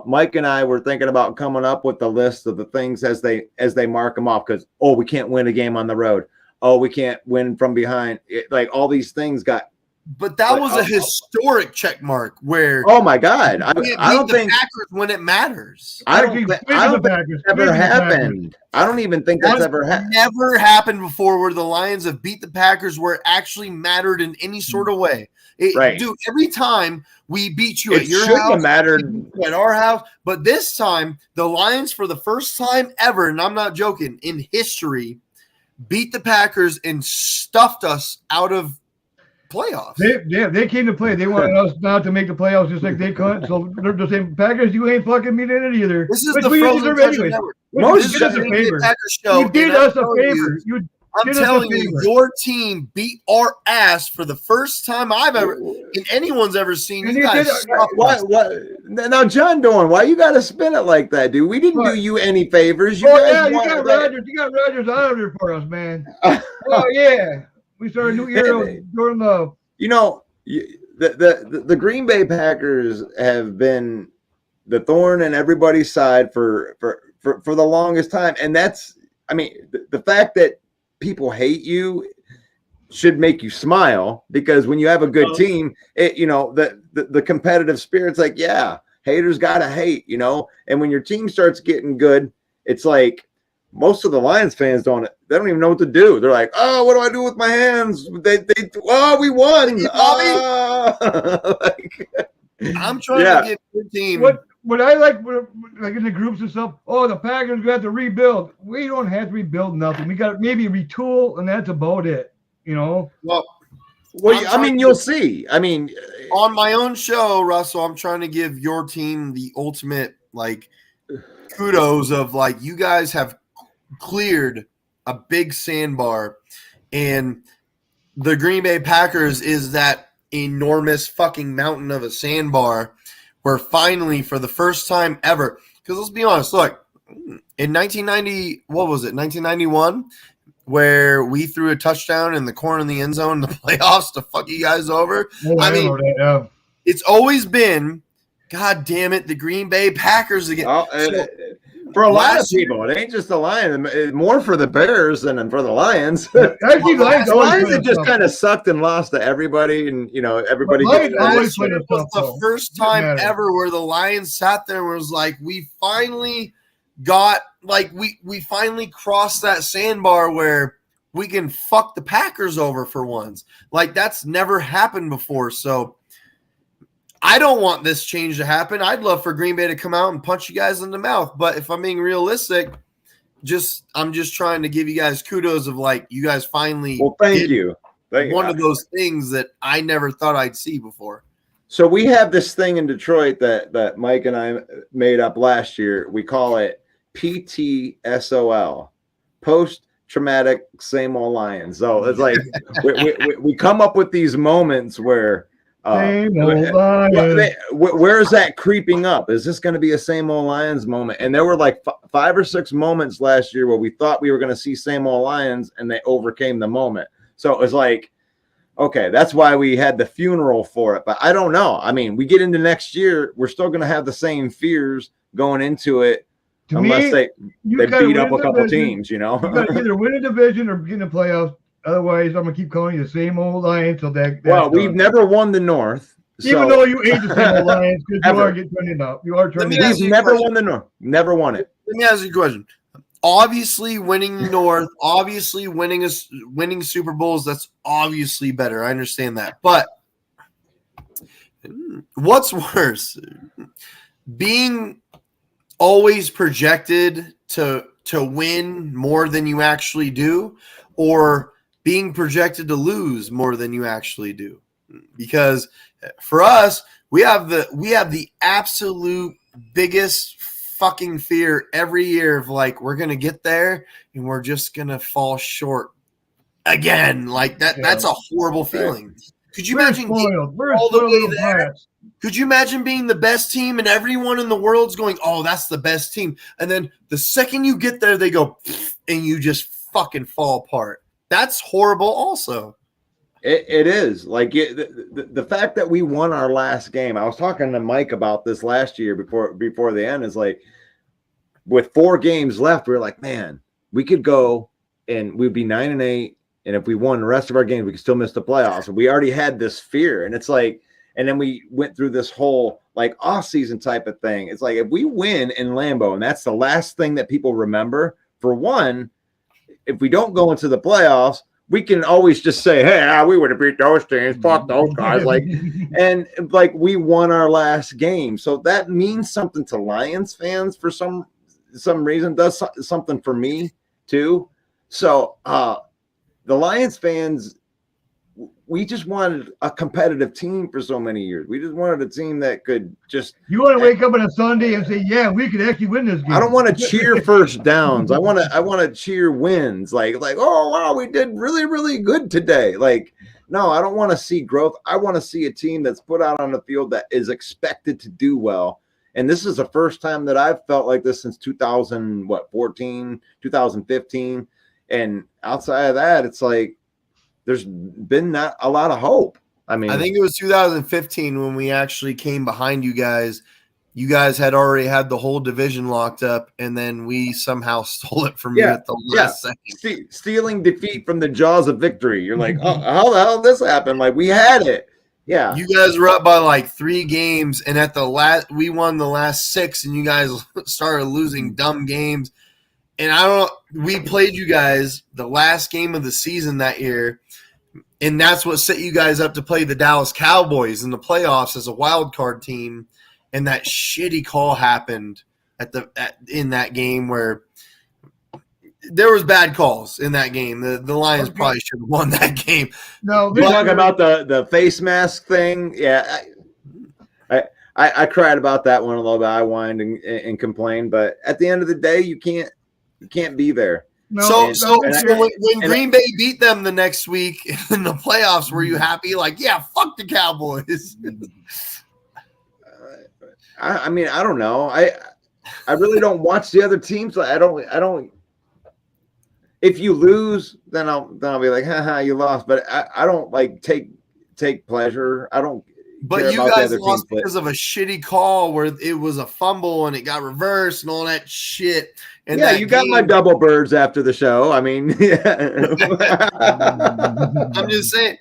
Mike and I were thinking about coming up with the list of the things as they mark them off because, oh, we can't win a game on the road. Oh, we can't win from behind. Like all these things got. But that was a historic check mark where. Oh my God! I don't think Packers when it matters. I don't think it's ever happened. I don't even think that's ever happened. Never happened before where the Lions have beat the Packers where it actually mattered in any sort of way. Right, dude. Every time we beat you it at your shouldn't house, have mattered at our house, but this time the Lions, for the first time ever, and I'm not joking, in history, beat the Packers and stuffed us out of playoffs. They came to play. They wanted us not to make the playoffs just like they couldn't. So they're just saying, Packers, you ain't fucking meeting it either. This is the Frozen Treasure Network. Most did us a favor. You did us a favor. I'm telling you, your team beat our ass for the first time I've ever, and anyone's ever seen. You guys what? Now, John Dorn, why you got to spin it like that, dude? We didn't do you any favors. You got Rodgers. You got Rodgers out there for us, man. Oh yeah. We started a new era of Jordan Love. You know, the Green Bay Packers have been the thorn in everybody's side for the longest time, and that's, I mean, the fact that people hate you should make you smile because when you have a good team, the competitive spirit's like, yeah, haters gotta hate, and when your team starts getting good, it's like. Most of the Lions fans don't even know what to do. They're like, oh, what do I do with my hands? We won. I'm trying to get your team. What I like in the groups and stuff, the Packers got to rebuild. We don't have to rebuild nothing. We got to maybe retool, and that's about it. Well, I mean, you'll see. I mean, on my own show, Russell, I'm trying to give your team the ultimate kudos of you guys have cleared a big sandbar, and the Green Bay Packers is that enormous fucking mountain of a sandbar where finally, for the first time ever, because let's be honest, look, in 1991, where we threw a touchdown in the corner of the end zone in the playoffs to fuck you guys over. It's always been, God damn it, the Green Bay Packers again. For a lot of people, it ain't just the Lions. More for the Bears than for the Lions. I think Lions have just kind of sucked and lost to everybody, and everybody. It was the first time ever where the Lions sat there and was like, "We finally got we finally crossed that sandbar where we can fuck the Packers over for once." That's never happened before, so. I don't want this change to happen. I'd love for Green Bay to come out and punch you guys in the mouth. But if I'm being realistic, I'm just trying to give you guys kudos of you guys finally. Well, thank you. One of those things that I never thought I'd see before. So we have this thing in Detroit that Mike and I made up last year. We call it PTSOL, post-traumatic same old Lions. So it's like we come up with these moments where. Where is that creeping up? Is this going to be a same old Lions moment? And there were 5 or 6 moments last year where we thought we were going to see same old Lions, and they overcame the moment. So it was okay, that's why we had the funeral for it. But I don't know. I mean, we get into next year, we're still going to have the same fears going into it, unless they beat up a couple teams. You got to either win a division or get in the playoffs. Otherwise, I'm gonna keep calling you the same old Lions till that. Well, we've never won the North. Even though you ain't the same old Lions, because you Ever. are getting turning up. You are turning We've never won the North. Never won it. Let me ask you a question. Obviously, winning the North, obviously winning Super Bowls, that's obviously better. I understand that. But what's worse? Being always projected to win more than you actually do, or being projected to lose more than you actually do? Because for us, we have the absolute biggest fucking fear every year of like, we're gonna get there and we're just gonna fall short again. Like that's a horrible feeling. Could you imagine all the way there? Could you imagine being the best team and everyone in the world's going, oh, that's the best team, and then the second you get there, they go and you just fucking fall apart? That's horrible also. It is like the fact that we won our last game. I was talking to Mike about this last year before the end. Is like, with 4 games left, we were like, man, we could go and we'd be 9-8, and if we won the rest of our games, we could still miss the playoffs. And we already had this fear, and it's like, and then we went through this whole like off-season type of thing. It's like, if we win in Lambeau, and that's the last thing that people remember. For one, if we don't go into the playoffs, we can always just say, hey, we would have beat those teams. Fuck those guys. Like, and like, we won our last game. So that means something to Lions fans for some reason, does something for me too. So the Lions fans, we just wanted a competitive team for so many years. We just wanted a team that could just. You want to wake up on a Sunday and say, "Yeah, we could actually win this game." I don't want to cheer first downs. I want to cheer wins. Like, oh wow, we did really, really good today. Like, no, I don't want to see growth. I want to see a team that's put out on the field that is expected to do well. And this is the first time that I've felt like this since 2014, 2015. And outside of that, it's like, there's been not a lot of hope. I mean, I think it was 2015 when we actually came behind you guys. You guys had already had the whole division locked up, and then we somehow stole it from you at the last second. Stealing defeat from the jaws of victory. You're like, oh, how the hell did this happen? Like, we had it. Yeah. You guys were up by like 3 games, and at the last, we won the last 6, and you guys started losing dumb games. And we played you guys the last game of the season that year, and that's what set you guys up to play the Dallas Cowboys in the playoffs as a wild card team. And that shitty call happened in that game where there was bad calls in that game. The Lions probably should have won that game. No, you're talking about the face mask thing. Yeah, I cried about that one a little bit. I whined and complained, but at the end of the day, you can't be there. No, so when Green Bay beat them the next week in the playoffs, were you happy? Like, yeah, fuck the Cowboys. I mean, I don't know. I really don't watch the other teams. I don't. If you lose, then I'll be like, haha, you lost. But I don't like take pleasure. I don't. But you guys lost because of a shitty call where it was a fumble and it got reversed and all that shit. And yeah, you got my double birds after the show. I mean, yeah. I'm just saying,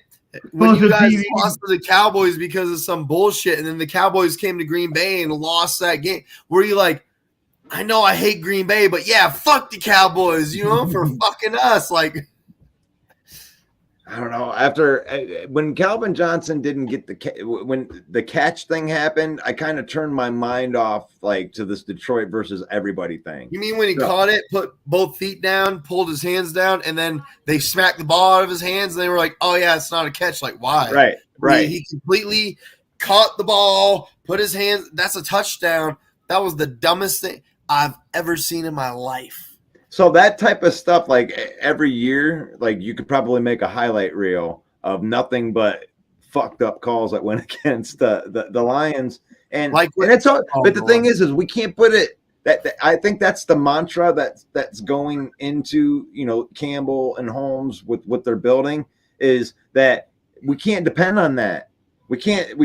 when you guys lost to the Cowboys because of some bullshit, and then the Cowboys came to Green Bay and lost that game, were you like, I know I hate Green Bay, but yeah, fuck the Cowboys, for fucking us? Like, I don't know. After when Calvin Johnson didn't get when the catch thing happened, I kind of turned my mind off like to this Detroit versus everybody thing. You mean when he caught it, put both feet down, pulled his hands down, and then they smacked the ball out of his hands, and they were like, "Oh yeah, it's not a catch." Like, why? Right. He completely caught the ball, put his hands. That's a touchdown. That was the dumbest thing I've ever seen in my life. So that type of stuff, like every year, like you could probably make a highlight reel of nothing but fucked up calls that went against the Lions, and it's all. But the thing is we can't put it. That I think that's the mantra that's going into Campbell and Holmes with what they're building, is that we can't depend on that. We can't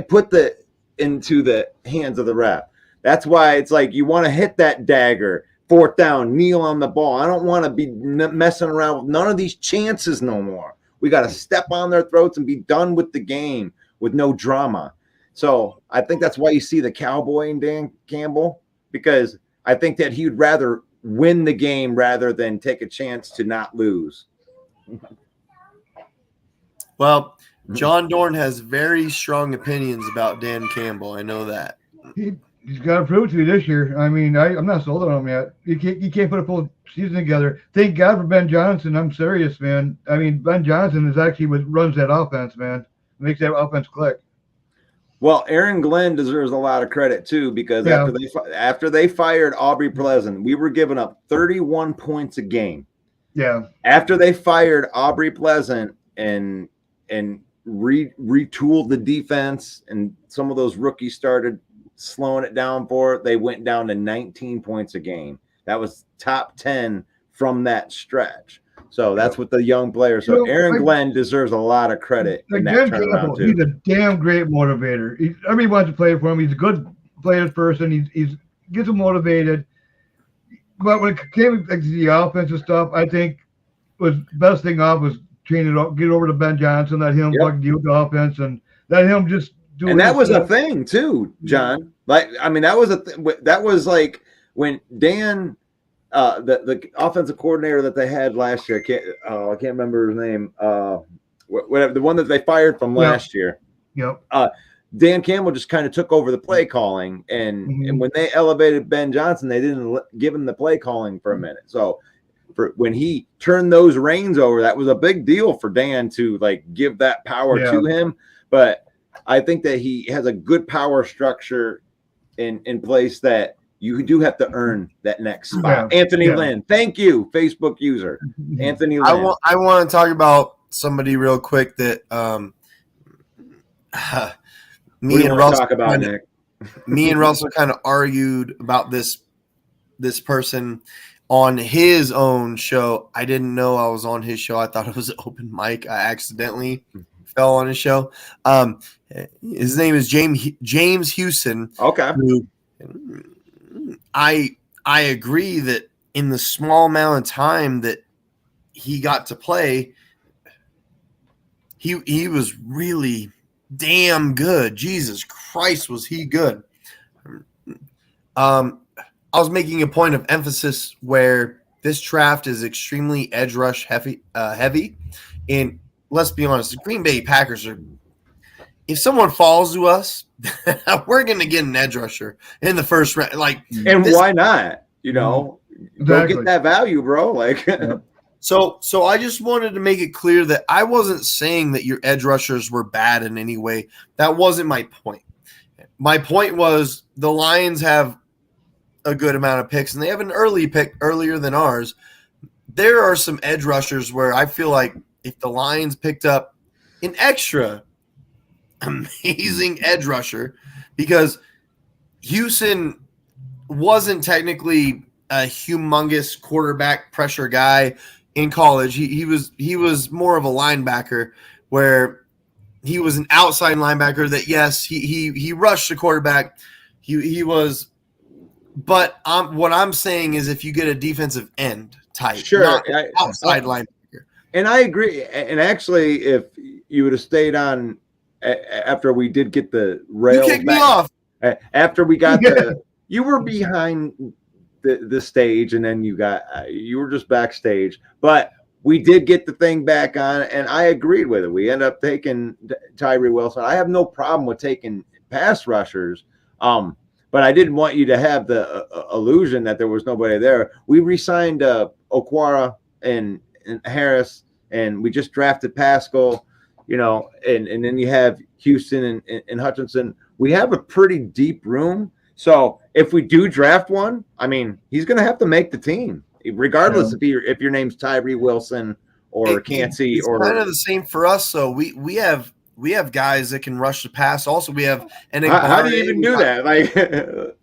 put the into the hands of the ref. That's why it's like you want to hit that dagger. 4th down, kneel on the ball. I don't want to be messing around with none of these chances no more. We got to step on their throats and be done with the game with no drama. So I think that's why you see the cowboy in Dan Campbell, because I think that he would rather win the game rather than take a chance to not lose. Well, John Dorn has very strong opinions about Dan Campbell. I know that. He's got to prove it to you this year. I mean, I'm not sold on him yet. You can't put a full season together. Thank God for Ben Johnson. I'm serious, man. I mean, Ben Johnson is actually what runs that offense, man. Makes that offense click. Well, Aaron Glenn deserves a lot of credit too, because after they fired Aubrey Pleasant, we were giving up 31 points a game. Yeah. After they fired Aubrey Pleasant and retooled the defense, and some of those rookies started slowing it down for it, they went down to 19 points a game. That was top 10 from that stretch. So that's what the young players. So Aaron Glenn deserves a lot of credit in that turnaround too. He's a damn great motivator. Everybody wants to play for him. He's a good players person. He's gets them motivated. But when it came to the offensive stuff, I think was best thing off was train it up, get over to Ben Johnson, let him fucking deal with the offense, and let him just do. And that was a thing too, John. Like, I mean, that was that was like when Dan, the offensive coordinator that they had last year. I can't remember his name. Whatever, the one that they fired from last year. Yep. Dan Campbell just kind of took over the play calling, and when they elevated Ben Johnson, they didn't give him the play calling for a minute. So when he turned those reins over, that was a big deal for Dan to like give that power to him. But I think that he has a good power structure in place that you do have to earn that next spot. Anthony Lynn, thank you, Facebook user Anthony Lynn. I want to talk about somebody real quick that me and Russell kind of argued about this person on his own show. I didn't know I was on his show. I thought it was an open mic. I accidentally fell on his show. His name is James Houston. Okay. I agree that in the small amount of time that he got to play, he was really damn good. Jesus Christ, was he good. I was making a point of emphasis where this draft is extremely edge rush heavy. And let's be honest, the Green Bay Packers are, if someone falls to us, we're going to get an edge rusher in the first round. Why not? Go get that value, bro. So I just wanted to make it clear that I wasn't saying that your edge rushers were bad in any way. That wasn't my point. My point was the Lions have a good amount of picks, and they have an early pick, earlier than ours. There are some edge rushers where I feel like if the Lions picked up an extra amazing edge rusher, because Houston wasn't technically a humongous quarterback pressure guy in college. He was more of a linebacker, where he was an outside linebacker that, yes, he rushed the quarterback. He was, but what I'm saying is if you get a defensive end type, not an outside linebacker. And I agree. And actually, if you would have stayed on after we did get the rails, you kicked me off. After we got you were behind the stage, and then you were just backstage. But we did get the thing back on, and I agreed with it. We ended up taking Tyree Wilson. I have no problem with taking pass rushers, but I didn't want you to have the illusion that there was nobody there. We re-signed Okwara and Harris, and we just drafted Pascal, and then you have Houston and Hutchinson. We have a pretty deep room. So if we do draft one, I mean, he's going to have to make the team, regardless if your name's Tyree Wilson or Cansey. It's kind of the same for us. So we have guys that can rush the pass. Also, we have how do you even do that? Like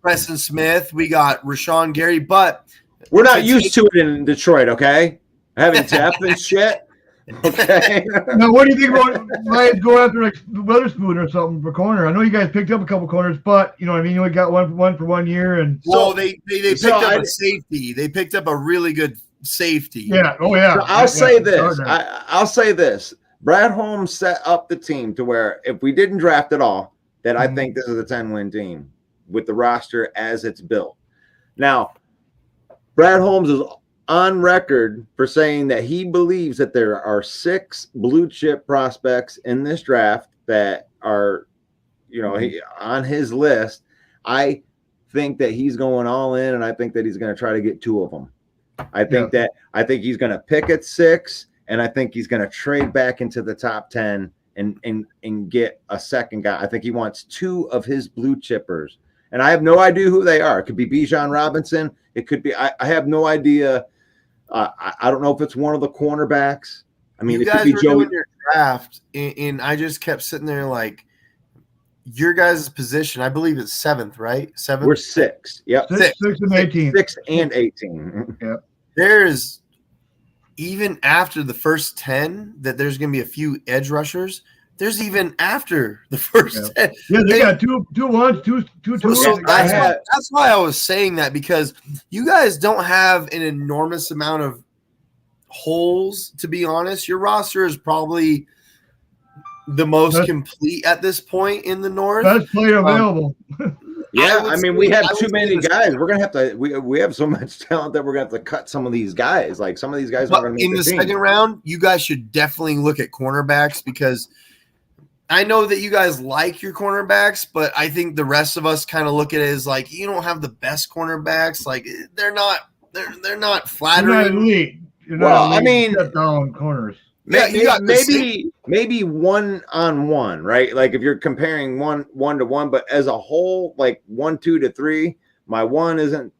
Preston Smith, we got Rashawn Gary, but we're not used to it in Detroit. Okay, having depth and shit. Okay. Now, what do you think about Lions go after like Witherspoon or something for corner? I know you guys picked up a couple corners, but you know what I mean. You only got one for 1 year, and they picked up a safety. They picked up a really good safety. Yeah. Oh yeah. So I'll say this. I'll say this. Brad Holmes set up the team to where if we didn't draft at all, then I think this is a 10-win team with the roster as it's built. Now, Brad Holmes is on record for saying that he believes that there are 6 blue chip prospects in this draft that are, on his list. I think that he's going all in, and I think that he's going to try to get 2 of them. I think he's going to pick at 6, and I think he's going to trade back into the top 10 and get a second guy. I think he wants 2 of his blue chippers, and I have no idea who they are. It could be Bijan Robinson. It could be. I have no idea. I don't know if it's one of the cornerbacks. I mean, you guys were doing your draft, and I just kept sitting there like, your guys' position, I believe it's 7th, right? 7th. We're 6. Yep. 6 and 18. 6 and 18. Yeah. There's even after the first 10 that there's going to be a few edge rushers. There's even after the first 10. Yeah, they got two ones, two twos. So that's why I was saying that, because you guys don't have an enormous amount of holes, to be honest. Your roster is probably the most complete at this point in the North. Best player available. Yeah, I mean, we have too many guys. We're gonna have to. We have so much talent that we're gonna have to cut some of these guys. Like some of these guys are going to make in the second round. You guys should definitely look at cornerbacks, because I know that you guys like your cornerbacks, but I think the rest of us kind of look at it as like, you don't have the best cornerbacks. Like they're not flattering. Well, I mean, down corners. Yeah, you got maybe 1-on-1, right? Like if you're comparing one to one, but as a whole, like 1, 2 to 3, my 1 isn't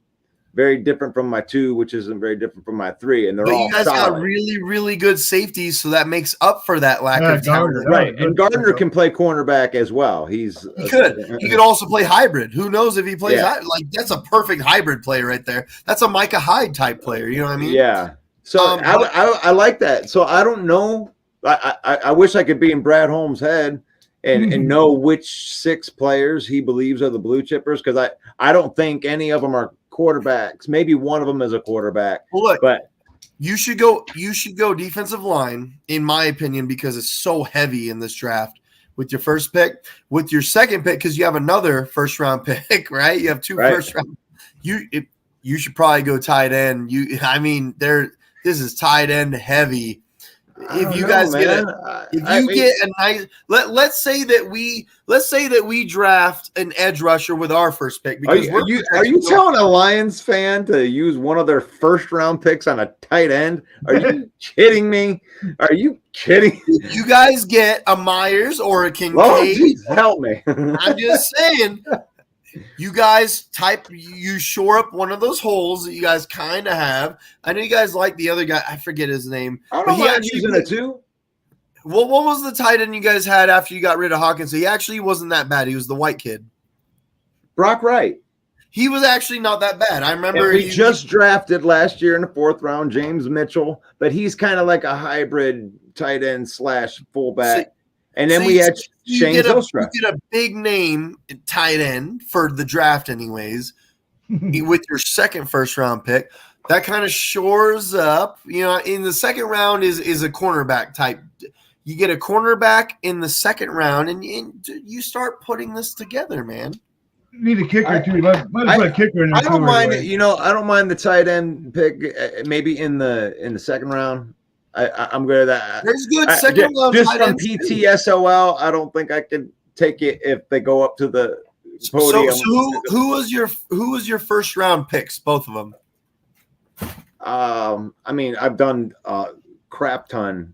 very different from my 2, which isn't very different from my 3, and they're all you guys solid. got really, really good safeties, so that makes up for that lack of talent. Right, and Gardner can play cornerback as well. He could also play hybrid. Who knows if he plays like that's a perfect hybrid player right there. That's a Micah Hyde type player. You know what I mean? Yeah. So I like that. So I don't know. I wish I could be in Brad Holmes' head and know which 6 players he believes are the blue chippers, because I don't think any of them are quarterbacks. Maybe one of them is a quarterback. Well, look, but you should go defensive line, in my opinion, because it's so heavy in this draft. With your first pick, with your second pick, because you have another first round pick, right? You have 2 first round. You should probably go tight end. This is tight end heavy. If you guys get a nice, let's say that we draft an edge rusher with our first pick. Because are you telling a Lions fan to use one of their first round picks on a tight end? Are you kidding me? Are you kidding? If you guys get a Myers or a Kincaid, oh, geez, help me! I'm just saying. You guys you shore up one of those holes that you guys kind of have. I know you guys like the other guy. I forget his name. I don't mind using it too. Well, what was the tight end you guys had after you got rid of Hawkins? He actually wasn't that bad. He was the white kid. Brock Wright. He was actually not that bad. I remember we just drafted last year in the 4th round, James Mitchell, but he's kind of like a hybrid tight end / fullback. And then we had Shane Zylstra. You get a big name tight end for the draft anyways with your second first round pick. That kind of shores up. In the second round is a cornerback type. You get a cornerback in the second round, and you start putting this together, man. Need a kicker too. Might put a kicker in there. I don't mind it. I don't mind the tight end pick. Maybe in the second round. I'm good at that. There's good second round just from PTSOL. I don't think I could take it if they go up to the podium. So who was your first round picks? Both of them. I mean, I've done a crap ton.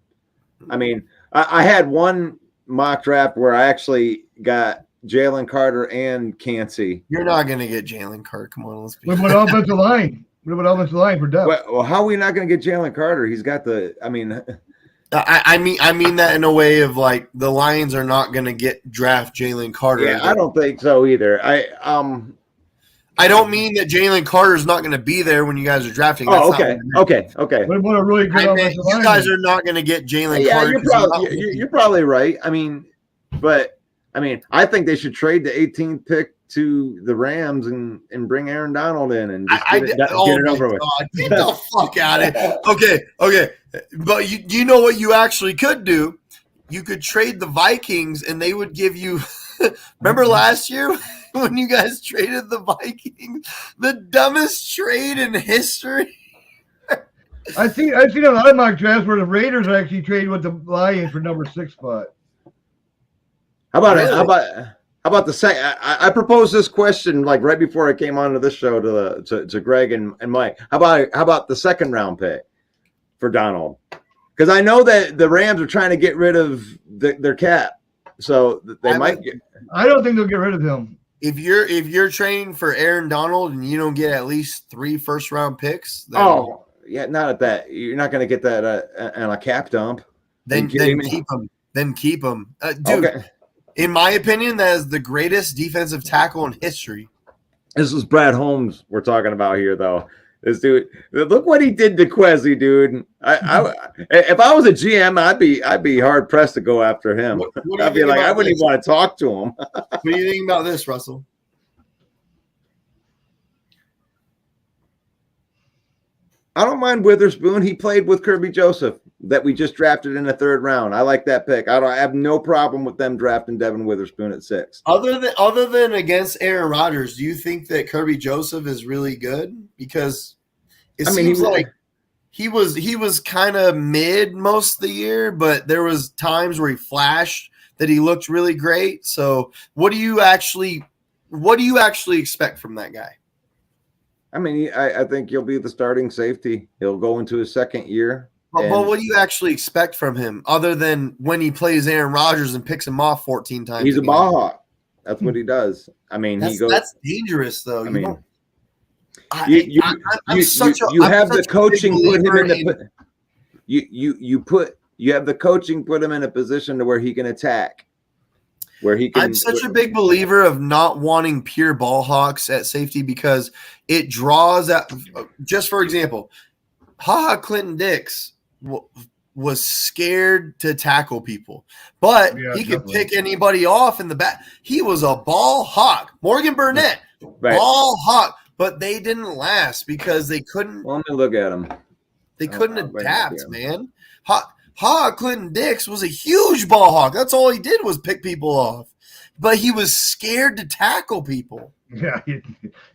I mean, I had one mock draft where I actually got Jalen Carter and Cansey. You're not going to get Jalen Carter. Come on, let's be. What about offensive line? What about offensive line for depth? Well, how are we not going to get Jalen Carter? He's got the. I mean. I mean that in a way of like the Lions are not going to draft Jalen Carter. Yeah, I don't think so either. I don't mean that Jalen Carter's not going to be there when you guys are drafting. That's Oh, not okay, what I meant. okay. What a really good offensive You lineman. guys are not going to get Jalen Yeah, Carter. you're probably right. I mean, I think they should trade the 18th pick to the Rams and bring Aaron Donald in and just get it over with. Get the fuck out of it. Okay. But you know what you actually could do? You could trade the Vikings and they would give you – remember last year when you guys traded the Vikings? The dumbest trade in history. I've seen a lot of mock drafts where the Raiders actually trade with the Lions for number 6 spot. How about it? How about the second? I proposed this question like right before I came onto this show to Greg and Mike. How about the second round pick for Donald? Because I know that the Rams are trying to get rid of their cap, so they might get. I don't think they'll get rid of him. If you're trading for Aaron Donald and you don't get at least 3 first-round picks, not at that. You're not going to get that on a cap dump. Then keep him. Then keep him, dude. Okay. In my opinion, that is the greatest defensive tackle in history. This is Brad Holmes we're talking about here, though. This dude, look what he did to Kwesi, dude. If I was a GM, I'd be hard pressed to go after him. I'd be like, I wouldn't even want to talk to him. What do you think about this, Russell? I don't mind Witherspoon. He played with Kirby Joseph that we just drafted in the 3rd round. I like that pick. I have no problem with them drafting Devin Witherspoon at 6. Other than against Aaron Rodgers, do you think that Kirby Joseph is really good? Because it seems like he was kind of mid most of the year, but there was times where he flashed that he looked really great. So what do you actually expect from that guy? I mean, I think he'll be the starting safety. He'll go into his 2nd year. But what do you actually expect from him other than when he plays Aaron Rodgers and picks him off 14 times? He's a ball hawk. That's what he does. I mean, that's dangerous, though. You have the coaching put him in the you have the coaching put him in a position to where he can attack. Where he can, I'm such a big believer of not wanting pure ball hawks at safety because it draws out. Just for example, Clinton Dix was scared to tackle people, but he could pick anybody off in the back. He was a ball hawk. Morgan Burnett, ball hawk, but they didn't last because they couldn't. Let me look at him. They couldn't adapt, man. Clinton Dix was a huge ball hawk. That's all he did was pick people off. But he was scared to tackle people. Yeah,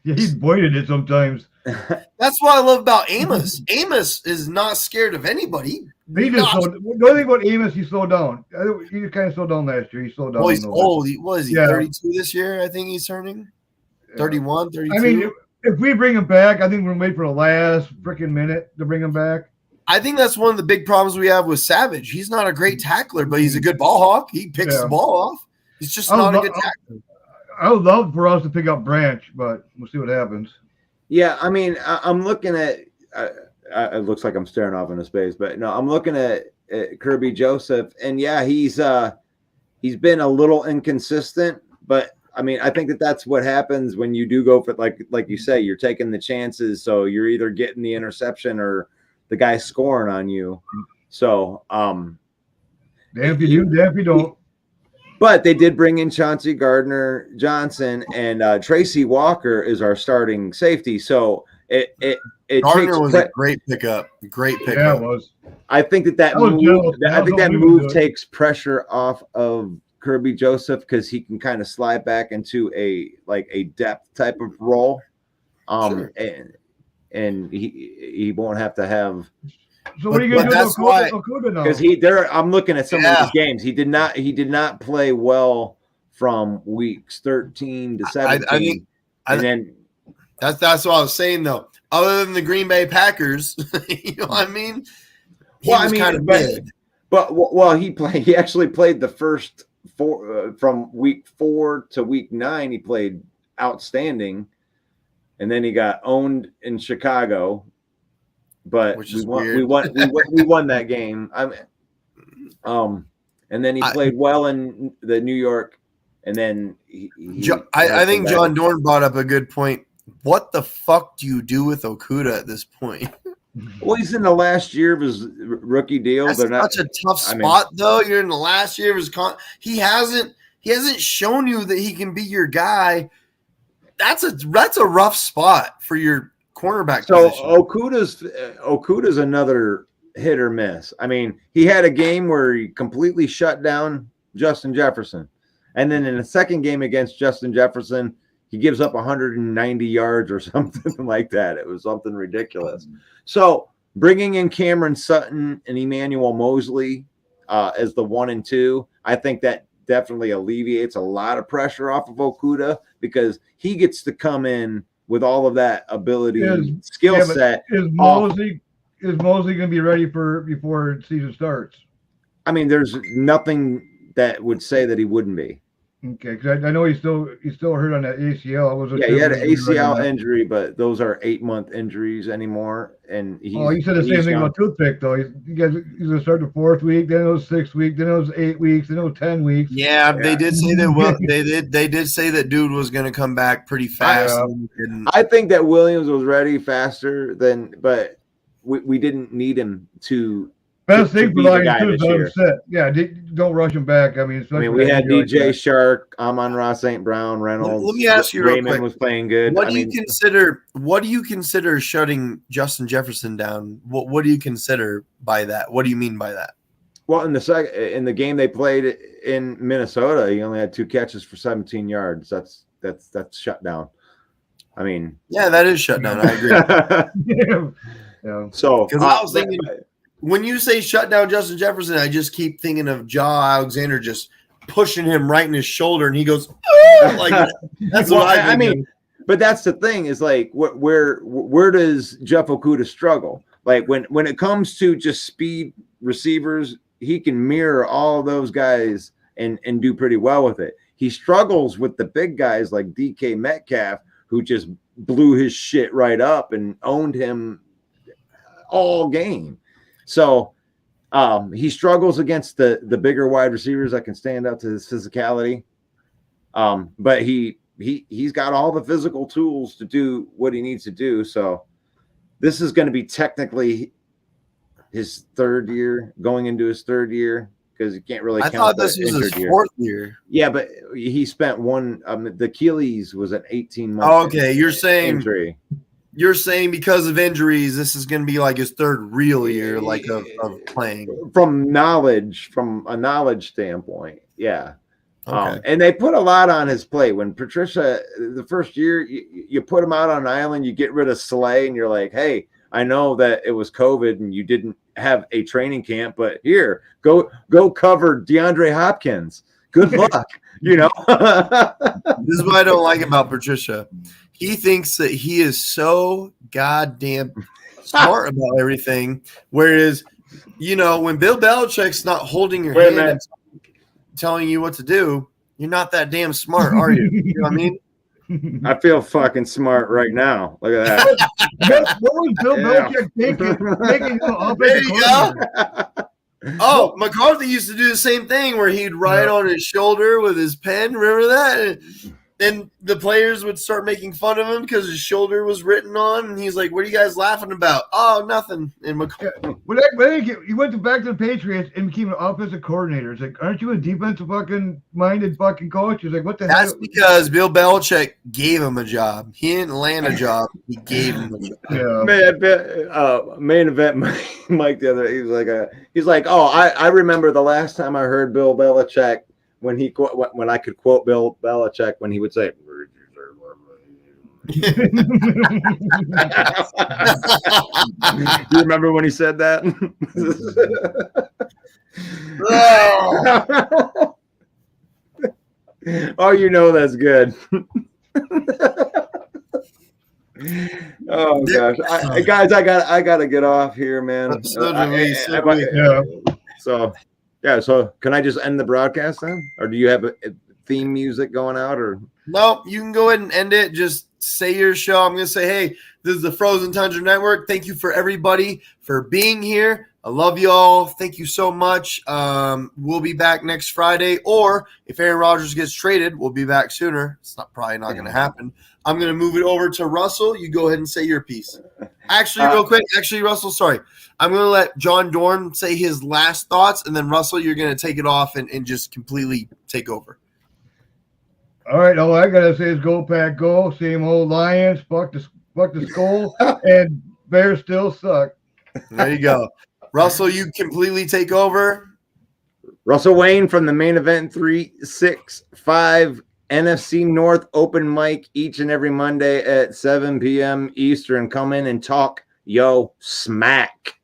he's voided it sometimes. That's what I love about Amos. Amos is not scared of anybody. The only thing about Amos, he slowed down. He kind of slowed down last year. He slowed down. Well, he's old. What is he, 32 this year? I think he's turning 31, 32. I mean, if we bring him back, I think we're going to wait for the last freaking minute to bring him back. I think that's one of the big problems we have with Savage. He's not a great tackler, but he's a good ball hawk. He picks the ball off. He's just not a good tackler. I would love for us to pick up Branch, but we'll see what happens. Yeah, I mean, I'm looking at it looks like I'm staring off into space, but no, I'm looking at Kirby Joseph, and yeah, he's been a little inconsistent, but I mean, I think that's what happens when you do go for like you say, you're taking the chances, so you're either getting the interception or the guy scoring on you. So, damn if you do, damn if you don't. But they did bring in Chauncey Gardner-Johnson, and Tracy Walker is our starting safety. So it Gardner was a great pickup. Great pickup. Yeah, it was. I think that move takes pressure off of Kirby Joseph because he can kind of slide back into a depth type of role. And he won't have to have. So what are you going to do? Because I'm looking at some of his games. He did not play well from weeks 13 to 17. That's what I was saying though. Other than the Green Bay Packers, you know what I mean? He was kind of bad. But he actually played the first 4 from week 4 to week 9. He played outstanding. And then he got owned in Chicago, but we won that game. And then he played well in the New York, and then I think John Dorn brought up a good point. what the fuck do you do with Okuda at this point? Well, he's in the last year of his rookie deal. That's such a tough spot, though. You're in the last year of his he hasn't shown you that he can be your guy. That's a rough spot for your cornerback position. Okuda's another hit or miss. I mean, he had a game where he completely shut down Justin Jefferson, and then in the second game against Justin Jefferson, he gives up 190 yards or something like that. It was something ridiculous. So bringing in Cameron Sutton and Emmanuel Mosley as the 1 and 2, I think that definitely alleviates a lot of pressure off of Okuda because he gets to come in with all of that ability, skill set. Is Mosley going to be ready before season starts? I mean, there's nothing that would say that he wouldn't be. Okay, because I know he's still hurt on that ACL. He had an ACL injury, but those are 8-month injuries anymore. And he said the same thing about Toothpick, though. He's going to start the 4th week, then it was 6 weeks, then it was 8 weeks, then it was 10 weeks. Yeah, they did say that. Well, they did say that dude was going to come back pretty fast. I think that Williams was ready faster but we didn't need him to. Best thing for Lions too is yeah, don't rush him back. I mean, we had DJ Shark, Amon-Ra St. Brown, Reynolds. Let me ask you, Raymond was playing good. What do you consider shutting Justin Jefferson down? What do you consider by that? What do you mean by that? Well, in the game they played in Minnesota, he only had 2 catches for 17 yards. That's shut down. I mean, yeah, that is shut down. I agree. yeah. So because I was thinking. When you say shut down Justin Jefferson, I just keep thinking of Jaw Alexander just pushing him right in his shoulder, and he goes, oh! Like that's what I mean. But that's the thing is like where does Jeff Okudah struggle? Like when it comes to just speed receivers, he can mirror all those guys and do pretty well with it. He struggles with the big guys like DK Metcalf, who just blew his shit right up and owned him all game. So he struggles against the bigger wide receivers that can stand up to his physicality. But he's got all the physical tools to do what he needs to do. So this is going to be technically his 3rd year, going into his 3rd year, because you can't really count. I thought this was his 4th year. Yeah, but he spent one. The Achilles was an 18-month. Oh, okay, you're saying injury. You're saying because of injuries, this is going to be like his 3rd real year, like of playing. From a knowledge standpoint, yeah. Okay. And they put a lot on his plate. When Patricia, the first year, you put him out on an island, you get rid of Slay, and you're like, hey, I know that it was COVID and you didn't have a training camp, but here, go cover DeAndre Hopkins. Good luck. You know, this is what I don't like about Patricia. He thinks that he is so goddamn smart about everything. Whereas, when Bill Belichick's not holding your hand and telling you what to do, you're not that damn smart, are you? You know what I mean? I feel fucking smart right now. Look at that. What was Bill Belichick thinking? There you go. Oh, McCarthy used to do the same thing where he'd write on his shoulder with his pen. Remember that? And the players would start making fun of him because his shoulder was written on. And he's like, what are you guys laughing about? Oh, nothing. And McCarthy. He went back to the Patriots and became an offensive coordinator. It's like, aren't you a defensive minded coach? He's like, what the hell? That's because Bill Belichick gave him a job. He didn't land a job. He gave him a job. Yeah. Main event Mike the other day, he's like, oh, I remember the last time I heard Bill Belichick when I could quote Bill Belichick when he would say, you remember when he said that? Oh, that's good. Oh gosh, guys, I gotta get off here, man. So can I just end the broadcast then, or do you have a theme music going out? Or no, you can go ahead and end it. Just say your show. I'm gonna say, hey, this is the Frozen Tundra Network. Thank you for everybody for being here. I love y'all. Thank you so much. We'll be back next Friday, or if Aaron Rodgers gets traded, we'll be back sooner. It's probably not going to happen. I'm going to move it over to Russell. You go ahead and say your piece. Actually, real quick. Actually, Russell, sorry. I'm going to let John Dorn say his last thoughts, and then Russell, you're going to take it off and just completely take over. All right. All I got to say is go Pack, go. Same old Lions. Fuck the skull. And Bears still suck. There you go. Russell, you completely take over. Russell Wayne from the Main Event 365 NFC North open mic each and every Monday at 7 p.m. Eastern. Come in and talk yo smack.